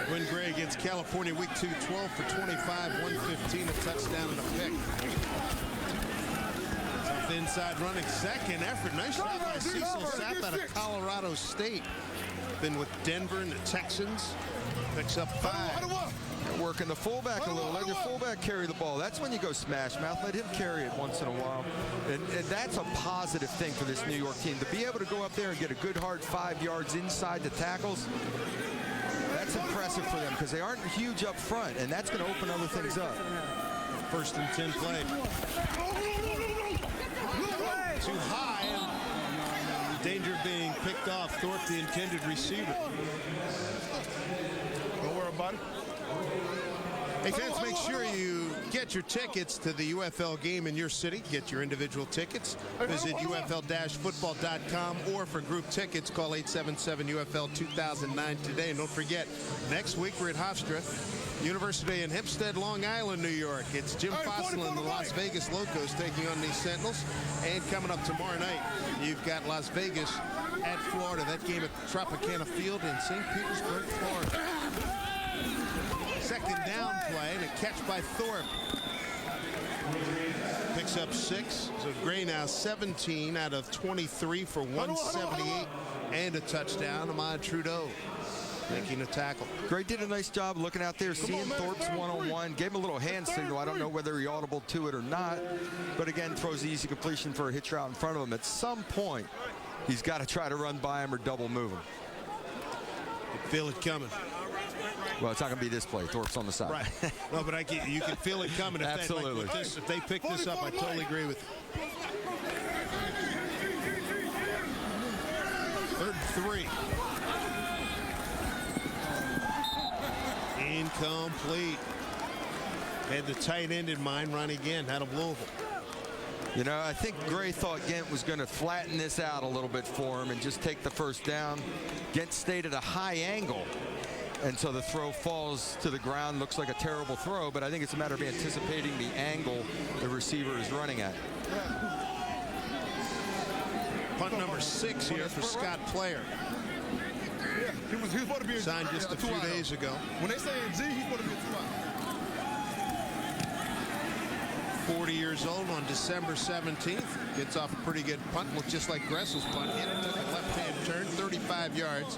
Quinn Gray against California week 2, 12 for 25, 115, a touchdown and a pick. Tough inside running, second effort. Nice job by Cecil Sapp out of Colorado State. Been with Denver and the Texans. Picks up 5. You're working the fullback a little. Let your fullback carry the ball. That's when you go smash mouth. Let him carry it once in a while. And that's a positive thing for this New York team. To be able to go up there and get a good hard 5 yards inside the tackles, that's impressive for them because they aren't huge up front, and that's going to open other things up. 1st and 10 play. Too high, and danger of being picked off. Thorpe, the intended receiver. Don't worry about it. Hey, fans, make sure you get your tickets to the UFL game in your city. Get your individual tickets. Visit UFL-football.com, or for group tickets, call 877-UFL-2009 today. And don't forget, next week we're at Hofstra University in Hempstead, Long Island, New York. It's Jim Fossil and the Las Vegas Locos taking on these Sentinels. And coming up tomorrow night, you've got Las Vegas at Florida. That game at Tropicana Field in St. Petersburg, Florida. Second down play and a catch by Thorpe. Picks up 6. So Gray now 17 out of 23 for 178 and a touchdown. Ahmad Trudeau. making a tackle. Gray did a nice job looking out there, seeing Thorpe's one-on-one, gave him a little hand signal. I don't know whether he audible to it or not, but again, throws the easy completion for a hitch route in front of him. At some point, he's got to try to run by him or double move him. You feel it coming. Well, it's not going to be this play. Thorpe's on the side. Right. No, but you can feel it coming. Absolutely. If they pick this up, I totally agree with you. 3rd and 3. Incomplete. Had the tight end in mind, run again. Had a Louisville. You know, I think Gray thought Gent was going to flatten this out a little bit for him and just take the first down. Gent stayed at a high angle, and so the throw falls to the ground. Looks like a terrible throw, but I think it's a matter of anticipating the angle the receiver is running at. Punt number 6 here for Scott Player. Yeah, he was supposed to be signed just a few days ago. When they say G, he's supposed to be a 2-out. 40 years old on December 17th. Gets off a pretty good punt. Looked just like Gressel's punt. Hit it, took a left-hand turn, 35 yards.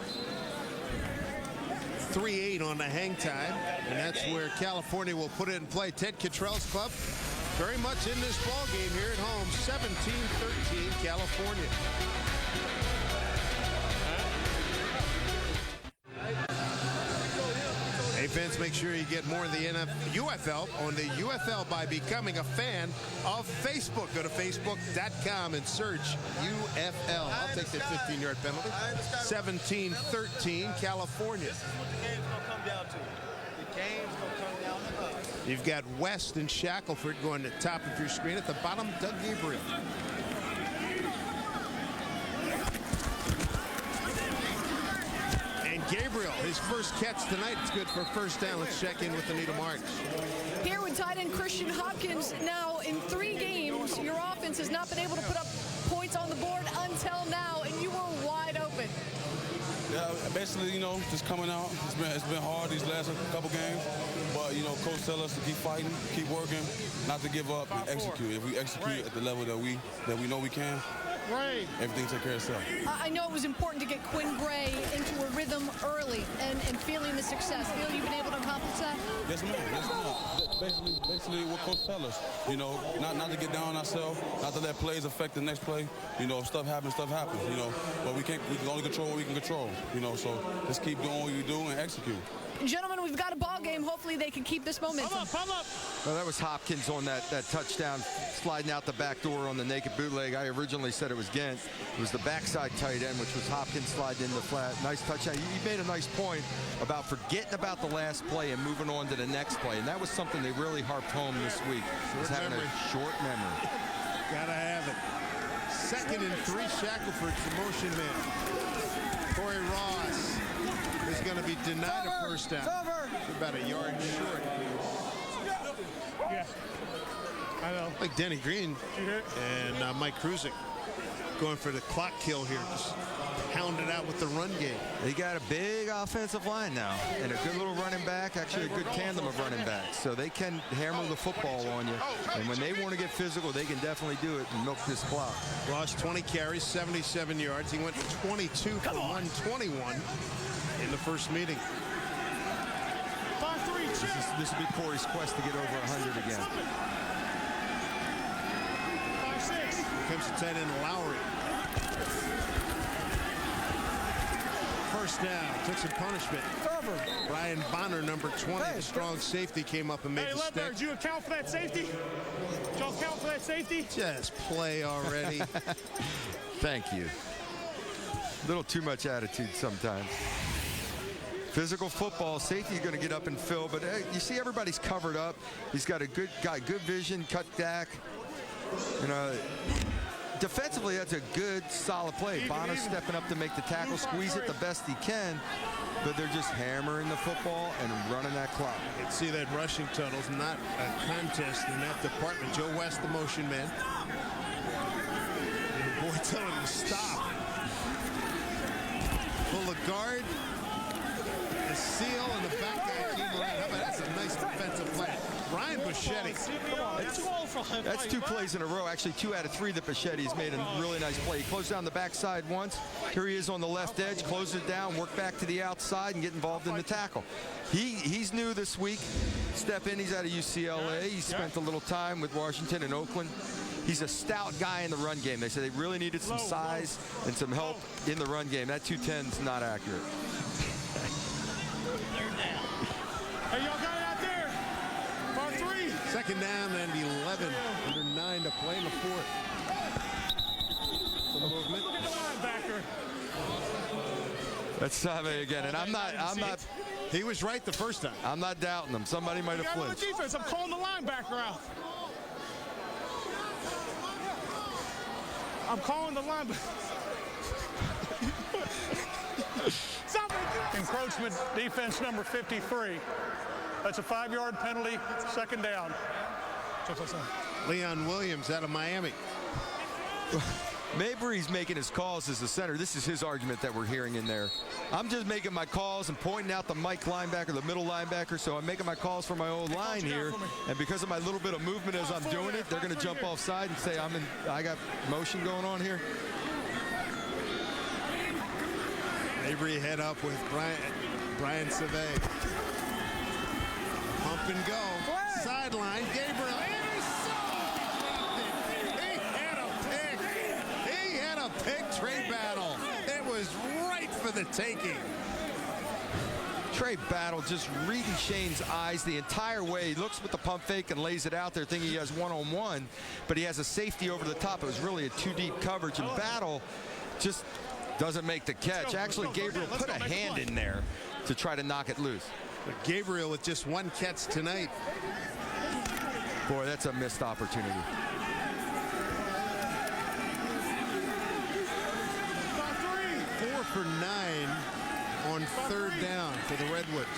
3-8 on the hang time. And that's where California will put it in play. Ted Cottrell's club very much in this ball game here at home. 17-13 California. Hey, Vince, make sure you get more of the UFL on the UFL by becoming a fan of Facebook. Go to facebook.com and search UFL. I'll take that 15-yard penalty. 17-13 California. You've got West and Shackelford going to the top of your screen. At the bottom, Doug Gabriel. And Gabriel, his first catch tonight. It's good for first down. Let's check in with Anita Marks. Here with tight end Christian Hopkins. Now, in 3 games, your offense has not been able to put up points on the board until now, and you were wide open. Yeah, basically, you know, just coming out. It's been hard these last couple games, but you know, coach tell us to keep fighting, keep working, not to give up, and execute. If we execute at the level that we know we can, everything take care of itself. I know it was important to get Quinn Gray into a rhythm early and feeling the success. Feel you've been able to accomplish that? Yes, ma'am. Yes, ma'am. Basically, what coach tell us. You know, not to get down on ourselves, not to let plays affect the next play. You know, if stuff happens, You know, but we can only control what we can control. You know, so just keep doing what you do and execute. Gentlemen, we've got a ball game. Hopefully they can keep this momentum. Come up. Well, that was Hopkins on that touchdown, sliding out the back door on the naked bootleg. I originally said it was Gent. It was the backside tight end, which was Hopkins sliding in the flat. Nice touchdown. You made a nice point about forgetting about the last play and moving on to the next play, and that was something they really harped home this week. Was having a short memory. Gotta have it. 2nd and 3, Shackelford, the motion man. Corey Ross is going to be denied a first down. About a yard short. Yeah, I know. Like Denny Green and Mike Kruzik going for the clock kill here. Just pounded out with the run game. They got a big offensive line now and a good little running back, actually a good tandem of running backs. So they can hammer the football on you. And when they want to get physical, they can definitely do it and milk this clock. Lost 20 carries, 77 yards. He went 22 for 121 in the first meeting. 5-3. This will be Corey's quest to get over 100 again. 5-6. Here comes the tight end Lowry. First down, took some punishment. Brian Bonner, number 20, the strong safety, came up and made the stick. Did you account for that safety? Did y'all account for that safety? Just play already. Thank you. A little too much attitude sometimes. Physical football, safety is going to get up and fill, but you see everybody's covered up. He's got good vision, cut back. You know, defensively, that's a good, solid play. Bonner stepping up to make the tackle, squeeze it the best he can, but they're just hammering the football and running that clock. You can see that rushing total's not a contest in that department. Joe West, the motion man. And the boy telling him to stop. Pull the guard. a seal, and the back guy came around. How about that's a nice defensive play. Ryan Bichetti. That's 2 plays in a row. Actually, 2 out of 3 that Bichetti's made a really nice play. He closed down the backside once. Here he is on the left edge, closes it down, work back to the outside, and get involved in the tackle. He's new this week. Step in, he's out of UCLA. He spent a little time with Washington and Oakland. He's a stout guy in the run game. They said they really needed some size and some help in the run game. That 210's not accurate. Hey, y'all got it out there. Bar 3. Second down and 11. Under 9 to play in the fourth. Movement. Look at the linebacker. That's Save again, and I'm not. He was right the first time. I'm not doubting him. Somebody might have flinched. Defense. I'm calling the linebacker out. I'm calling the linebacker. Encroachment, defense number 53. That's a 5-yard penalty, second down. Leon Williams out of Miami. Mabry's making his calls as the center. This is his argument that we're hearing in there. I'm just making my calls and pointing out the Mike linebacker, the middle linebacker, so I'm making my calls for my old line here. And because of my little bit of movement as I'm doing it, they're going to jump offside and say I got motion going on here. Mabry head up with Brian Save. Pump and go. Sideline. Gabriel. Pick Trey Battle. It was right for the taking. Trey Battle just reading Shane's eyes the entire way. He looks with the pump fake and lays it out there thinking he has one-on-one, but he has a safety over the top. It was really a 2-deep coverage, and Battle just doesn't make the catch. Actually, Gabriel put a hand in there to try to knock it loose. But Gabriel with just 1 catch tonight. Boy, that's a missed opportunity. 4 for 9 on 3rd down for the Redwoods.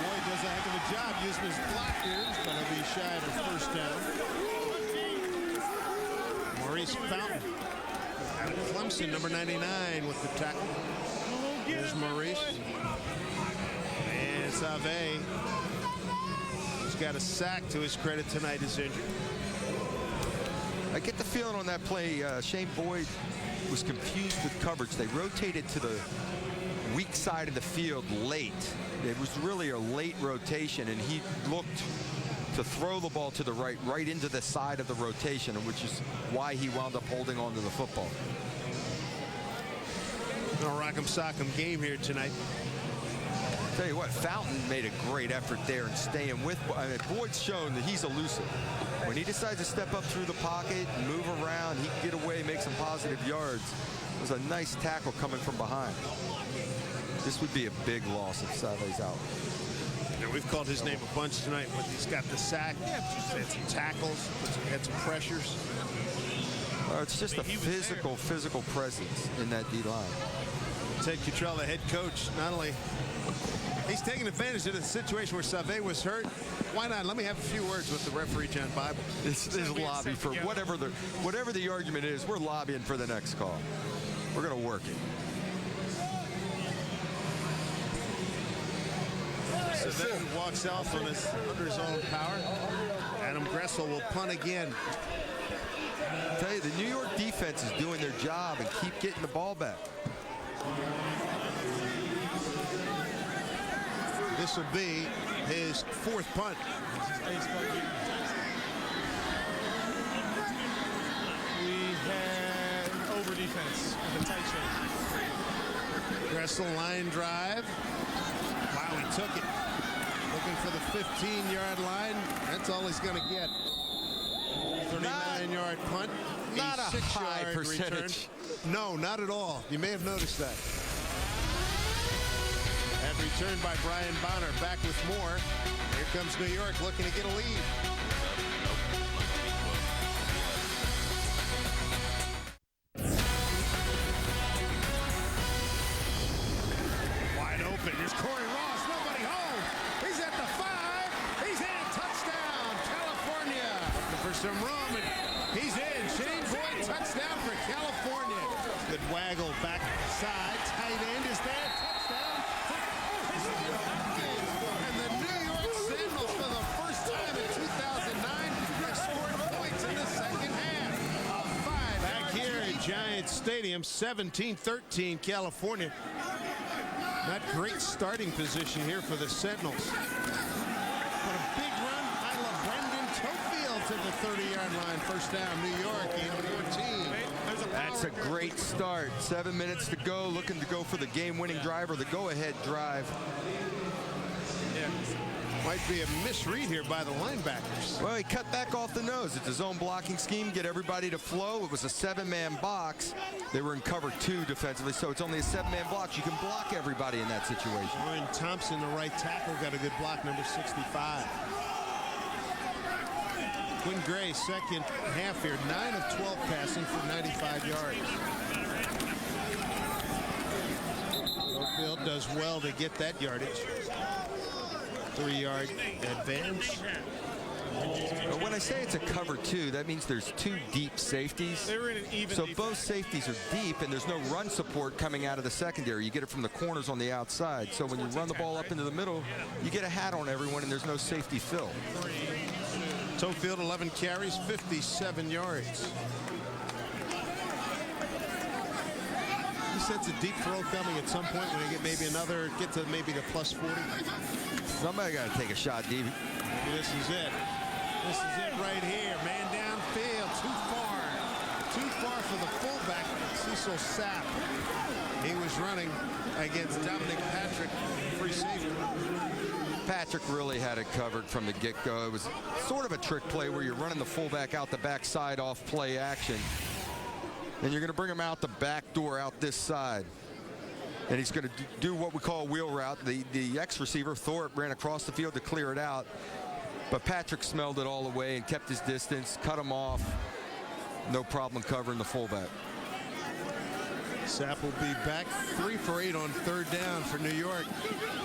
Boyd does a heck of a job using his blockers, but he'll be shy of his first down. Maurice Fountain out of Clemson, number 99 with the tackle. There's Maurice. And Save. He's got a sack to his credit tonight, is injured. I get the feeling on that play, Shane Boyd was confused with coverage. They rotated to the weak side of the field late. It was really a late rotation, and he looked to throw the ball to the right into the side of the rotation, which is why he wound up holding on to the football. No rock'em sock'em game here tonight. Tell you what, Fountain made a great effort there and staying with. I mean, Boyd's shown that he's elusive. When he decides to step up through the pocket, move around, he can get away, make some positive yards. It was a nice tackle coming from behind. This would be a big loss if Save's out. Yeah, we've called his name a bunch tonight, but he's got the sack, had some tackles, had some pressures. It's just a physical presence in that D-line. Ted Cottrell, the head coach, not only he's taking advantage of the situation where Save was hurt. Why not? Let me have a few words with the referee, John Bible. This is lobby for whatever the argument is. We're lobbying for the next call. We're going to work it. Save walks off on under his own power. Adam Gressel will punt again. I tell you, the New York defense is doing their job and keep getting the ball back. This will be his 4th punt. We had over defense with a tight shot. Gressel line drive. Wow, he took it. Looking for the 15-yard line. That's all he's going to get. 39-yard punt. Not a high percentage. Return. No, not at all. You may have noticed that. And returned by Brian Bonner. Back with more. Here comes New York looking to get a lead. Wide open. Here's Corey Ross. Nobody home. He's at the 5. He's in. Touchdown, California. Looking for some room, and he's in. Shane Boyd, touchdown for California. waggle backside. Tight end is there. Touchdown. And the New York Sentinels, for the first time in 2009, have scored points in the second half. Back here at Giant Stadium, 17-13 California. Not great starting position here for the Sentinels. But a big run by Brendan Tofield to the 30-yard line. First down, New York, 8-14. That's a great start. 7 minutes to go, looking to go for the game-winning drive or the go-ahead drive. Might be a misread here by the linebackers. Well, he cut back off the nose. It's a zone blocking scheme, get everybody to flow. It was a 7-man box. They were in cover 2 defensively, so it's only a 7-man block. You can block everybody in that situation. Ryan Thompson, the right tackle, got a good block, number 65. Quinn Gray, second half here, 9 of 12 passing for 95 yards. Oakfield does well to get that yardage. 3-yard advance. But when I say it's a cover 2, that means there's 2 deep safeties. They're in an even so both safeties are deep, and there's no run support coming out of the secondary. You get it from the corners on the outside. So when you run the ball up into the middle, you get a hat on everyone, and there's no safety fill. Tofield, 11 carries, 57 yards. He sets a deep throw coming at some point when they get maybe another, get to maybe the plus 40. Somebody got to take a shot, Davey. Maybe this is it. This is it right here. Man downfield, too far. Too far for the fullback, Cecil Sapp. He was running against Dominic Patrick, free safety. Patrick really had it covered from the get-go. It was sort of a trick play where you're running the fullback out the backside off play action. And you're going to bring him out the back door out this side. And he's going to do what we call a wheel route. The ex-receiver, Thorpe, ran across the field to clear it out. But Patrick smelled it all away and kept his distance, cut him off. No problem covering the fullback. Sapp will be back 3 for 8 on 3rd down for New York.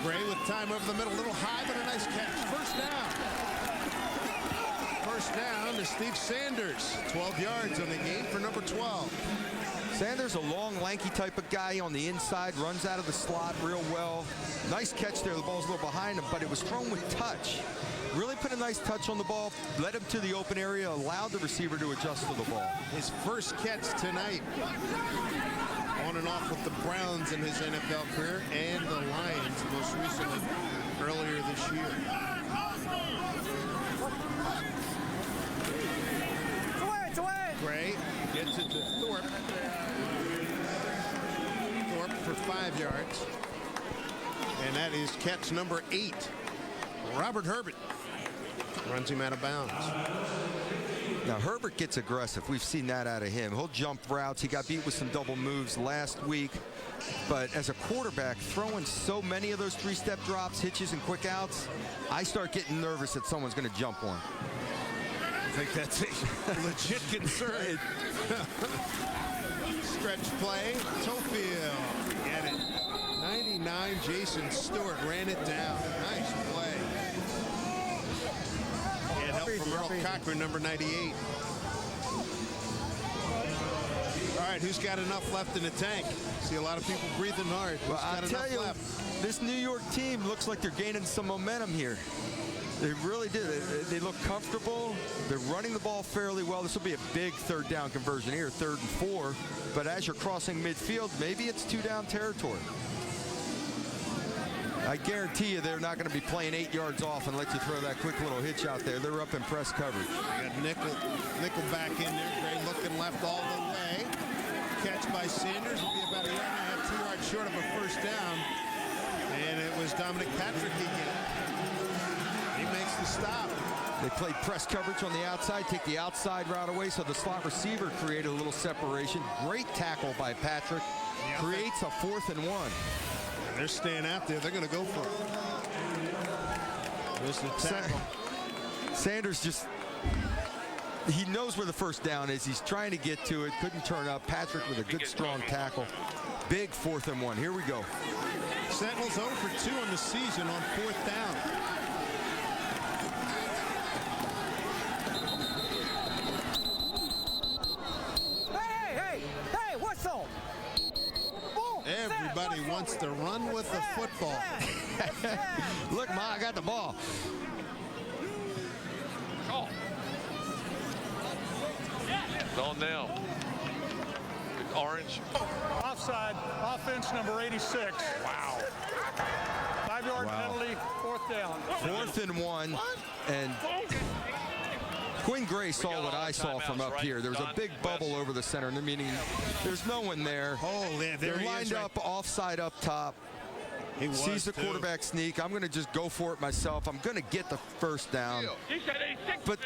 Gray with time over the middle, a little high, but a nice catch. First down. First down to Steve Sanders. 12 yards on the game for number 12. Sanders, a long, lanky type of guy on the inside, runs out of the slot real well. Nice catch there. The ball's a little behind him, but it was thrown with touch. Really put a nice touch on the ball, led him to the open area, allowed the receiver to adjust to the ball. His first catch tonight. On and off with the Browns in his NFL career and the Lions most recently earlier this year. Gray gets it to Thorpe. Thorpe for 5 yards. And that is catch number 8. Robert Herbert runs him out of bounds. Now, Herbert gets aggressive. We've seen that out of him. He'll jump routes. He got beat with some double moves last week. But as a quarterback, throwing so many of those 3-step drops, hitches, and quick outs, I start getting nervous that someone's going to jump one. I think that's a legit concern. Stretch play. Tofield. Get it. 99, Jason Stewart ran it down. Nice play. And help from Earl Cochran, number 98. All right, who's got enough left in the tank? See a lot of people breathing hard. Well, I'll tell you, this New York team looks like they're gaining some momentum here. They really do. They look comfortable. They're running the ball fairly well. This will be a big 3rd down conversion here, 3rd and 4. But as you're crossing midfield, maybe it's 2-down territory. I guarantee you they're not going to be playing 8 yards off and let you throw that quick little hitch out there. They're up in press coverage. We got nickel back in there. Gray looking left all the way. Catch by Sanders will be about a yard and a half, 2 yards short of a first down. And it was Dominic Patrick again. He makes the stop. They played press coverage on the outside, take the outside route away, so the slot receiver created a little separation. Great tackle by Patrick. Creates a 4th and 1. And they're staying out there. They're going to go for it. There's the tackle. Sanders just, he knows where the first down is. He's trying to get to it. Couldn't turn up. Patrick with a good, strong tackle. Big 4th and 1. Here we go. Sentinels 0 for 2 on the season on 4th down. Hey, whistle! everybody wants to run with the football. Look, Ma, I got the ball. On now. Orange. Offside, offense number 86. Wow. 5-yard penalty, 4th down. 4th and 1, and Quinn Gray saw what I saw from up here. There was a big bubble over the center, meaning there's no one there. Oh, yeah, there They're he lined is, right. up offside up top. He was, sees the too. quarterback sneak. I'm going to just go for it myself. I'm going to get the first down. But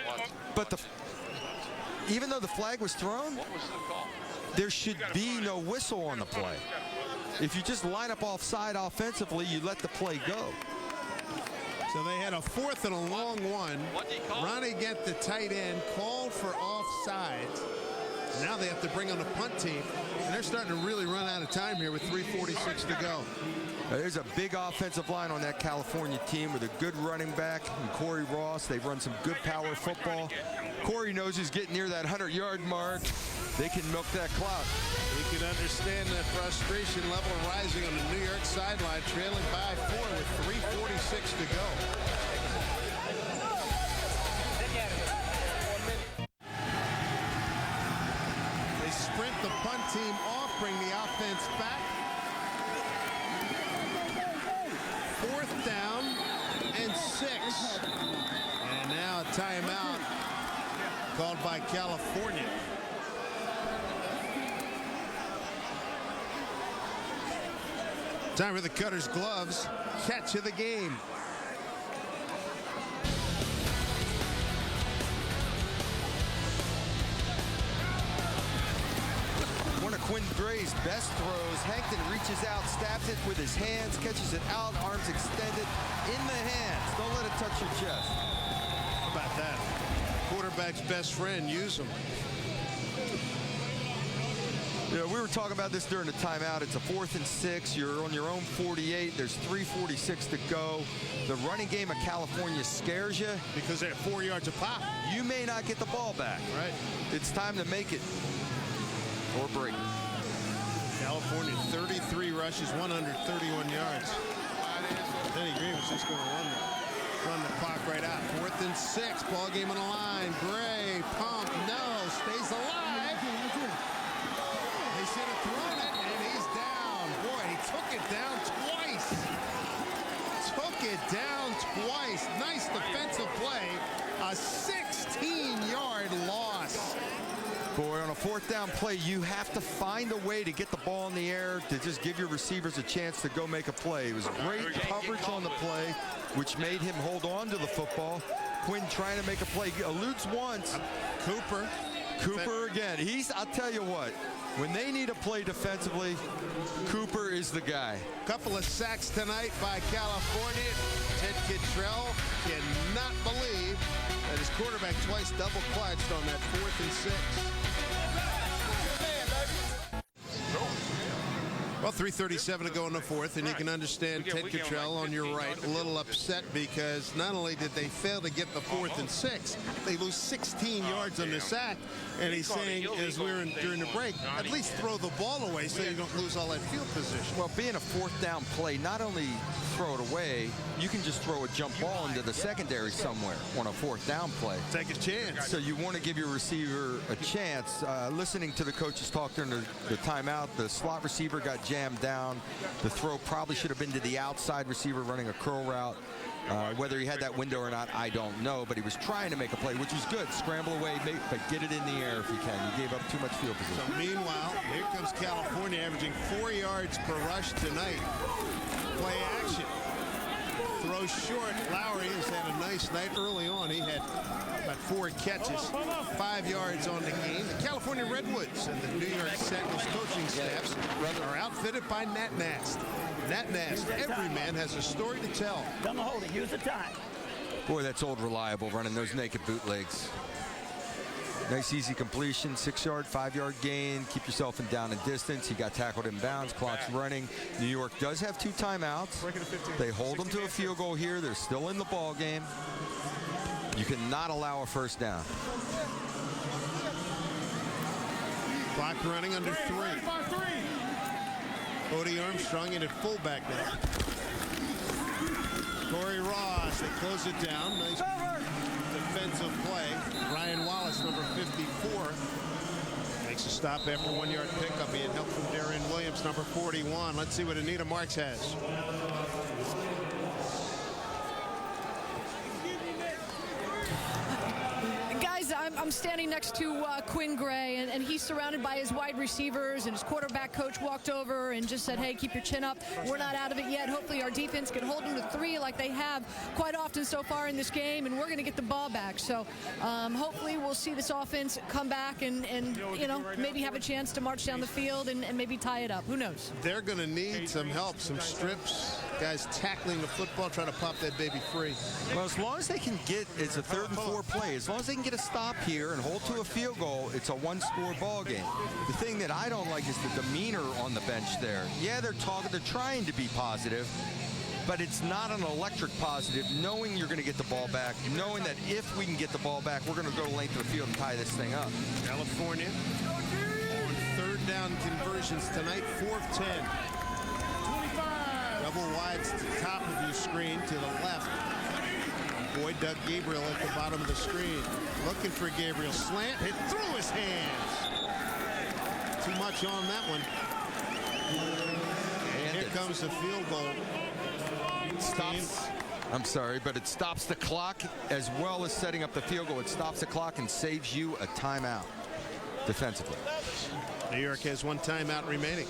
even though the flag was thrown, there should be no whistle on the play. If you just line up offside offensively, you let the play go. So they had a 4th and a long one. Ronnie Gent, the tight end, called for offsides. Now they have to bring on the punt team, and they're starting to really run out of time here with 3:46 to go. There's a big offensive line on that California team with a good running back and Corey Ross. They've run some good power football. Corey knows he's getting near that 100-yard mark. They can milk that clock. You can understand the frustration level rising on the New York sideline, trailing by 4 with 3:46 to go. They sprint the punt team off, bring the offense back. 4th down and 6. And now a timeout called by California. Time for the Cutter's gloves. Catch of the game. One of Quinn Gray's best throws. Hankton reaches out, stabs it with his hands, catches it out, arms extended in the hands. Don't let it touch your chest. How about that? Quarterback's best friend, use him. Yeah, we were talking about this during the timeout. It's a 4th and 6. You're on your own 48. There's 3:46 to go. The running game of California scares you. Because they're 4 yards a pop. You may not get the ball back. Right. It's time to make it or break. California, 33 rushes, 131 yards. Denny Green was just going to run the clock right out. 4th and 6. Ball game on the line. Gray, pump, no, stays alive. They should have thrown it, and he's down. Boy, he took it down twice. Took it down twice. Nice defensive play. A 16-yard loss. Boy, on a 4th down play, you have to find a way to get the ball in the air to just give your receivers a chance to go make a play. It was great coverage on the play, which made him hold on to the football. Quinn trying to make a play, eludes once. Cooper again. I'll tell you what, when they need a play defensively, Cooper is the guy. Couple of sacks tonight by California. Ted Kittrell cannot believe that his quarterback twice double clutched on that 4th and 6. Well, 3:37 to go in the 4th, and you can understand Ted Kittrell on your right a little upset because not only did they fail to get the 4th and 6, they lose 16 yards on the sack. And he's saying, as we were during the break, at least throw the ball away so you don't lose all that field position. Well, being a 4th down play, not only throw it away, you can just throw a jump ball into the secondary somewhere on a 4th down play. Take a chance. So you want to give your receiver a chance. Listening to the coaches talk during the timeout, the slot receiver got jammed down. The throw probably should have been to the outside receiver running a curl route. Whether he had that window or not, I don't know, but he was trying to make a play, which is good. Scramble away, but get it in the air if you can. You gave up too much field position. So meanwhile, here comes California averaging 4 yards per rush tonight. Play action. Throw short. Lowry has had a nice night early on. He had about 4 catches, 5 yards on the game. The California Redwoods and the New York Sentinels coaching staffs are outfitted by Nat Nast. Nat Nast, every man has a story to tell. Come hold it, use the time. Boy, that's old reliable, running those naked bootlegs. Nice easy completion, 6-yard, 5-yard gain. Keep yourself in down and distance. He got tackled in bounds, clock's running. New York does have 2 timeouts. They hold them to a field goal here. They're still in the ball game. You cannot allow a 1st down. Clock running under 3. Cody Armstrong in at fullback now. Corey Ross, they close it down. Nice defensive play. Ryan Wallace, number 54, makes a stop after 1-yard pickup. He had help from Darian Williams, number 41. Let's see what Anita Marks has. Guys, I'm standing next to Quinn Gray, and he's surrounded by his wide receivers, and his quarterback coach walked over and just said, hey, keep your chin up. We're not out of it yet. Hopefully our defense can hold them to 3 like they have quite often so far in this game, and we're going to get the ball back. So hopefully we'll see this offense come back and you know, maybe have a chance to march down the field and maybe tie it up. Who knows? They're going to need some help, some strips, guys tackling the football, trying to pop that baby free. Well, as long as they can get, it's a 3rd and 4 play, as long as they can get a stop here and hold to a field goal, it's a 1-score ball game. The thing that I don't like is the demeanor on the bench there. Yeah, they're trying to be positive, but it's not an electric positive, knowing you're going to get the ball back, knowing that if we can get the ball back, we're going to go length of the field and tie this thing up. California on 3rd down conversions tonight, 4th 10. Double wides to the top of your screen to the left. Boy, Doug Gabriel at the bottom of the screen. Looking for Gabriel. Slant hit through his hands. Too much on that one. And here comes the field goal. Stops. I'm sorry, but it stops the clock as well as setting up the field goal. It stops the clock and saves you a timeout defensively. New York has 1 timeout remaining.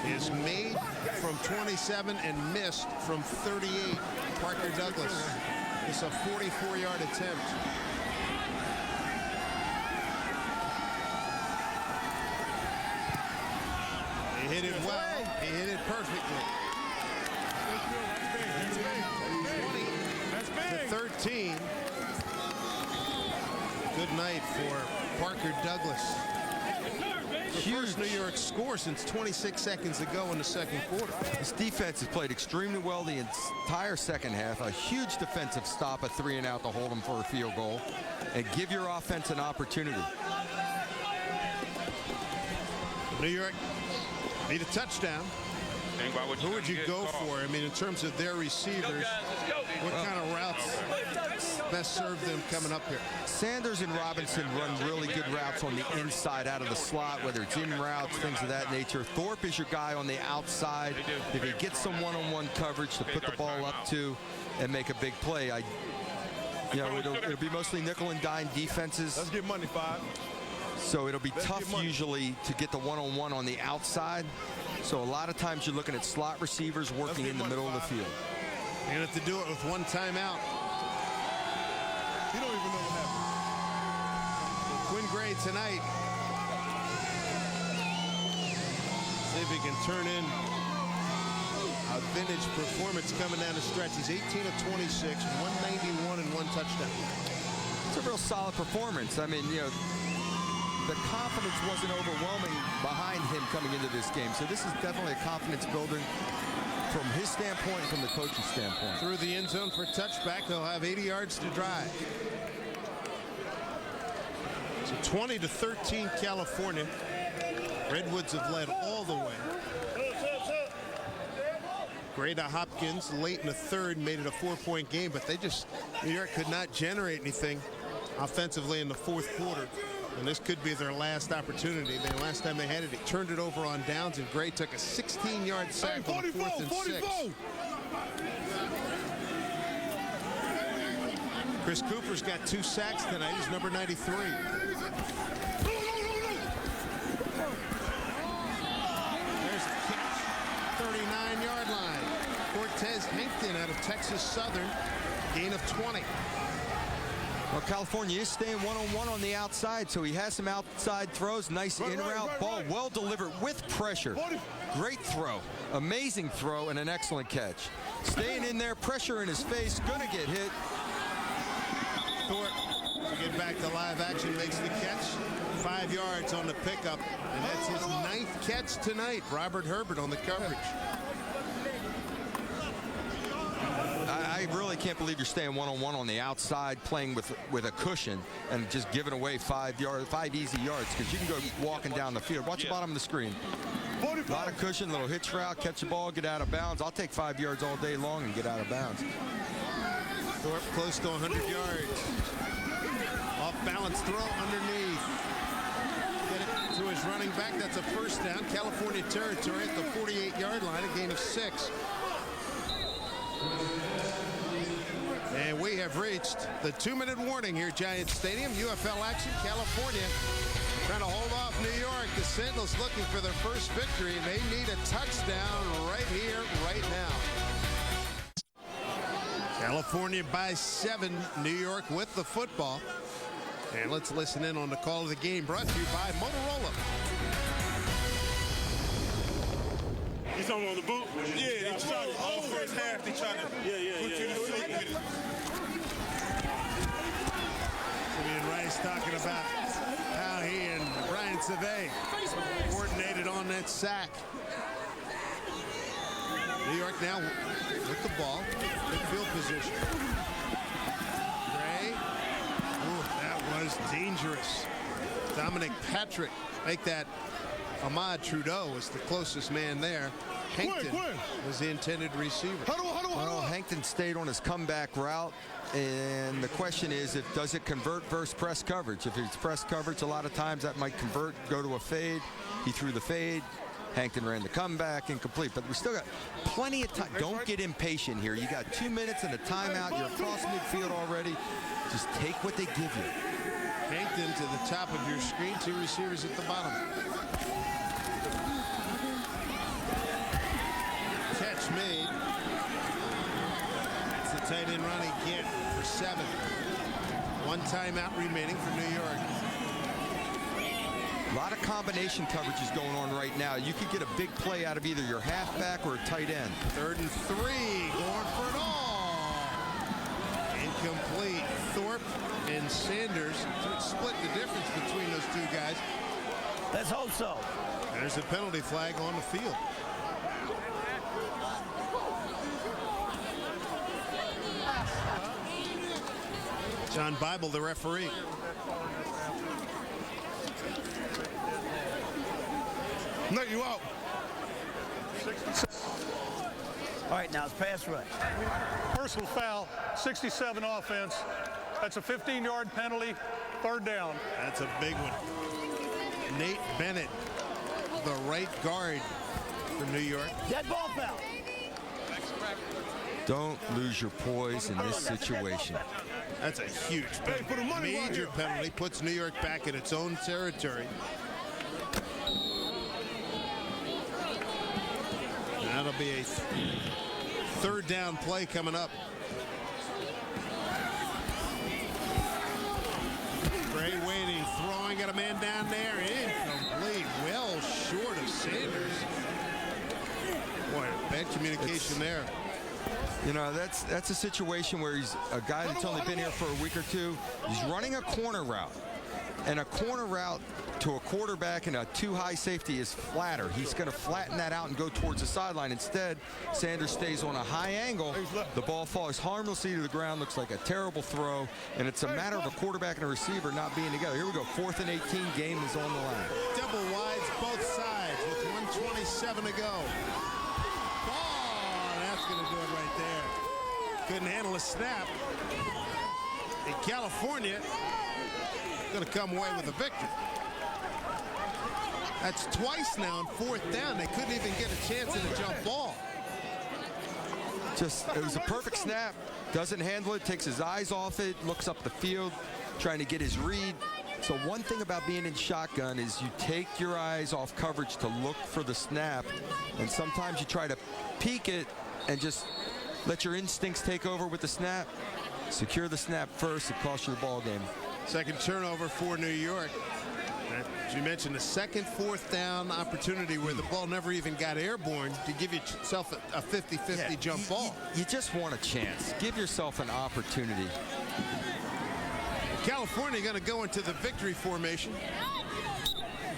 Is made from 27 and missed from 38. Parker Douglas. It's a 44-yard attempt. He hit it well. He hit it perfectly. 20-13. Good night for Parker Douglas. The first New York score since 26 seconds ago in the 2nd quarter. This defense has played extremely well the entire 2nd half. A huge defensive stop, a 3 and out to hold them for a field goal and give your offense an opportunity. New York need a touchdown. Who would you go for? I mean, in terms of their receivers, what kind of routes best serve them coming up here? Sanders and Robinson run really good routes on the inside out of the slot, whether it's in routes, things of that nature. Thorpe is your guy on the outside. If he gets some one-on-one coverage to put the ball up to and make a big play, it'll be mostly nickel and dime defenses. Let's get money, 5. So it'll be tough usually to get the one-on-one on the outside. So a lot of times you're looking at slot receivers working in the middle of the field. You're going to have to do it with 1 timeout. You don't even know what happened. Quinn Gray tonight. See if he can turn in a vintage performance coming down the stretch. He's 18 of 26, 191 and 1 touchdown. It's a real solid performance. I mean, the confidence wasn't overwhelming behind him coming into this game. So this is definitely a confidence builder from his standpoint and from the coach's standpoint. Through the end zone for a touchback. They'll have 80 yards to drive. So 20-13 California. Redwoods have led all the way. Grada Hopkins late in the 3rd made it a 4-point game, but New York could not generate anything offensively in the 4th quarter. And this could be their last opportunity. The last time they had it, turned it over on downs, and Gray took a 16-yard sack on 4th and 6. Chris Cooper's got 2 sacks tonight. He's number 93. There's a catch, 39-yard line. Cortez Hankton out of Texas Southern, gain of 20. Well, California is staying one-on-one on the outside, so he has some outside throws. Nice in-route ball, well delivered with pressure. Great throw, amazing throw, and an excellent catch. Staying in there, pressure in his face, gonna get hit. Thorpe to get back to live action, makes the catch. 5 yards on the pickup, and that's his 9th catch tonight. Robert Herbert on the coverage. I really can't believe you're staying one-on-one on the outside, playing with a cushion and just giving away 5 easy yards, because you can go walking down the field. Watch the bottom of the screen. A lot of cushion, little hitch route, catch the ball, get out of bounds. I'll take 5 yards all day long and get out of bounds. Thorpe close to 100 yards. Off balance throw underneath. Get it to his running back. That's a first down. California territory at the 48-yard line, a gain of 6. And we have reached the 2-minute warning here at Giant Stadium. UFL action, California trying to hold off New York. The Sentinels looking for their first victory. They need a touchdown right here, right now. California by 7. New York with the football. And let's listen in on the call of the game, brought to you by Motorola. You talking about the boot? Yeah, they tried to, all first half, they tried to put you to sleep with it. Simeon Rice talking about how he and Brian Savay coordinated on that sack. New York now with the ball, good field position. Gray, ooh, that was dangerous. Dominic Patrick make that. Ahmad Trudeau was the closest man there. Hankton was the intended receiver. Well, Hankton stayed on his comeback route, and the question is, does it convert versus press coverage? If it's press coverage, a lot of times that might convert, go to a fade. He threw the fade. Hankton ran the comeback, incomplete. But we still got plenty of time. Don't get impatient here. You got 2 minutes and a timeout. You're across midfield already. Just take what they give you. Hankton to the top of your screen, 2 receivers at the bottom. Catch made. It's the tight end run again for 7. 1 timeout remaining for New York. A lot of combination coverage is going on right now. You could get a big play out of either your halfback or a tight end. 3rd and 3, going for it all. Incomplete. Thorpe and Sanders split the difference between those 2 guys. Let's hope so. There's a penalty flag on the field. John Bible, the referee. No, you out. All right, now it's pass rush. Personal foul, 67 offense. That's a 15-yard penalty, 3rd down. That's a big one. Nate Bennett, the right guard for New York. Dead ball foul. Don't lose your poise in this situation. That's a huge penalty. Major penalty, puts New York back in its own territory. That'll be a 3rd down play coming up. Gray waiting, throwing, got a man down there, incomplete, well short of Sanders. Boy, bad communication there. You know, that's a situation where he's a guy that's only been here for a week or 2. He's running a corner route. And a corner route to a quarterback and a too-high safety is flatter. He's going to flatten that out and go towards the sideline. Instead, Sanders stays on a high angle. The ball falls harmlessly to the ground, looks like a terrible throw, and it's a matter of a quarterback and a receiver not being together. Here we go, 4th and 18, game is on the line. Double wides both sides with 1:27 to go. Oh, that's going to do it right there. Couldn't handle a snap. In California, going to come away with a victory. That's twice now on 4th down. They couldn't even get a chance at a jump ball. It was a perfect snap. Doesn't handle it, takes his eyes off it, looks up the field, trying to get his read. So one thing about being in shotgun is you take your eyes off coverage to look for the snap, and sometimes you try to peek it and just let your instincts take over with the snap. Secure the snap first, it costs you the ball game. Second turnover for New York. As you mentioned, the second 4th down opportunity where the ball never even got airborne to give yourself a 50-50 jump ball. You just want a chance. Give yourself an opportunity. California going to go into the victory formation.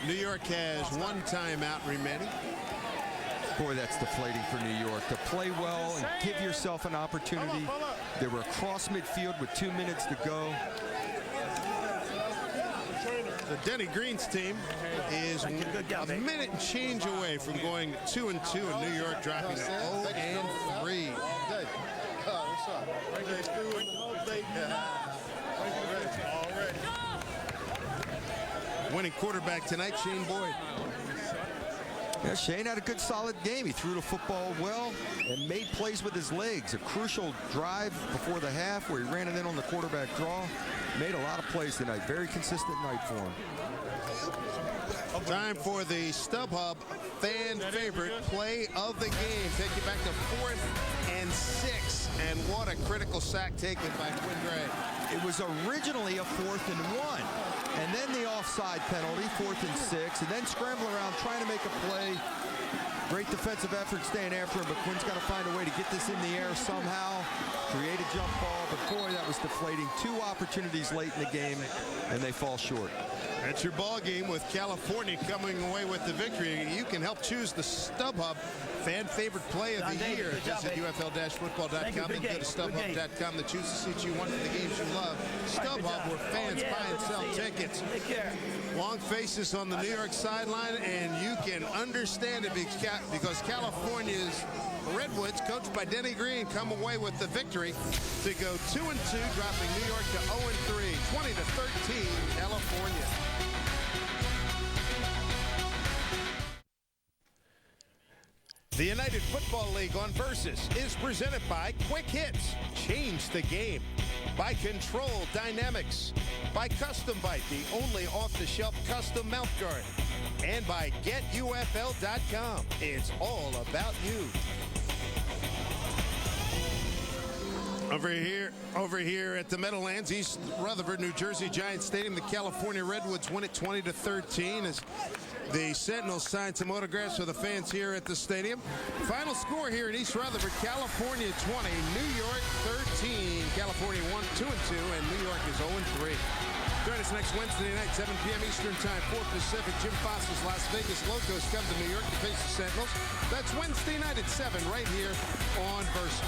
New York has 1 timeout remaining. Boy, that's deflating for New York. To play well and give yourself an opportunity They were across midfield with 2 minutes to go. The Denny Green's team is a minute and change away from going 2-2 in New York, dropping to 0-3. Winning quarterback tonight, Shane Boyd. Yeah, Shane had a good solid game. He threw the football well and made plays with his legs. A crucial drive before the half where he ran it in on the quarterback draw. Made a lot of plays tonight. Very consistent night for him. Time for the StubHub fan favorite play of the game. Take you back to 4th and 6. And what a critical sack taken by Quinn Gray. It was originally a 4th and 1. And then the offside penalty, 4th and 6. And then scramble around trying to make a play. Great defensive effort staying after him, but Quinn's got to find a way to get this in the air somehow. Create a jump ball, but boy, that was deflating. 2 opportunities late in the game, and they fall short. That's your ball game with California coming away with the victory. You can help choose the StubHub fan favorite play of the year. Visit UFL-football.com and go to StubHub.com to choose the seats you want for the games you love. StubHub, where fans buy and sell tickets. Long faces on the New York sideline, and you can understand it because California's Redwoods, coached by Denny Green, come away with the victory to go 2-2, dropping New York to 0-3, 20-13, California. The United Football League on Versus is presented by Quick Hits, change the game, by Control Dynamics, by Custom Bite, the only off-the-shelf custom mouth guard, and by GetUFL.com. It's all about you. Over here at the Meadowlands, East Rutherford, New Jersey, Giant Stadium, the California Redwoods win it 20-13 as the Sentinels signed some autographs for the fans here at the stadium. Final score here in East Rutherford, California 20, New York 13. California 2-2, and New York is 0-3. Join us next Wednesday night, 7 p.m. Eastern Time, 4 Pacific. Jim Foster's Las Vegas Locos come to New York to face the Sentinels. That's Wednesday night at 7 right here on Versus.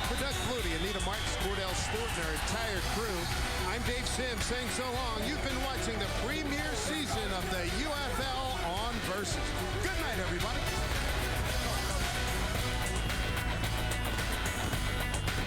For Doug Flutie, Anita Martins, Cordell Stewart, and our entire crew, I'm Dave Sims saying so long. You've been watching the premier season of the UFL on Versus. Good night, everybody.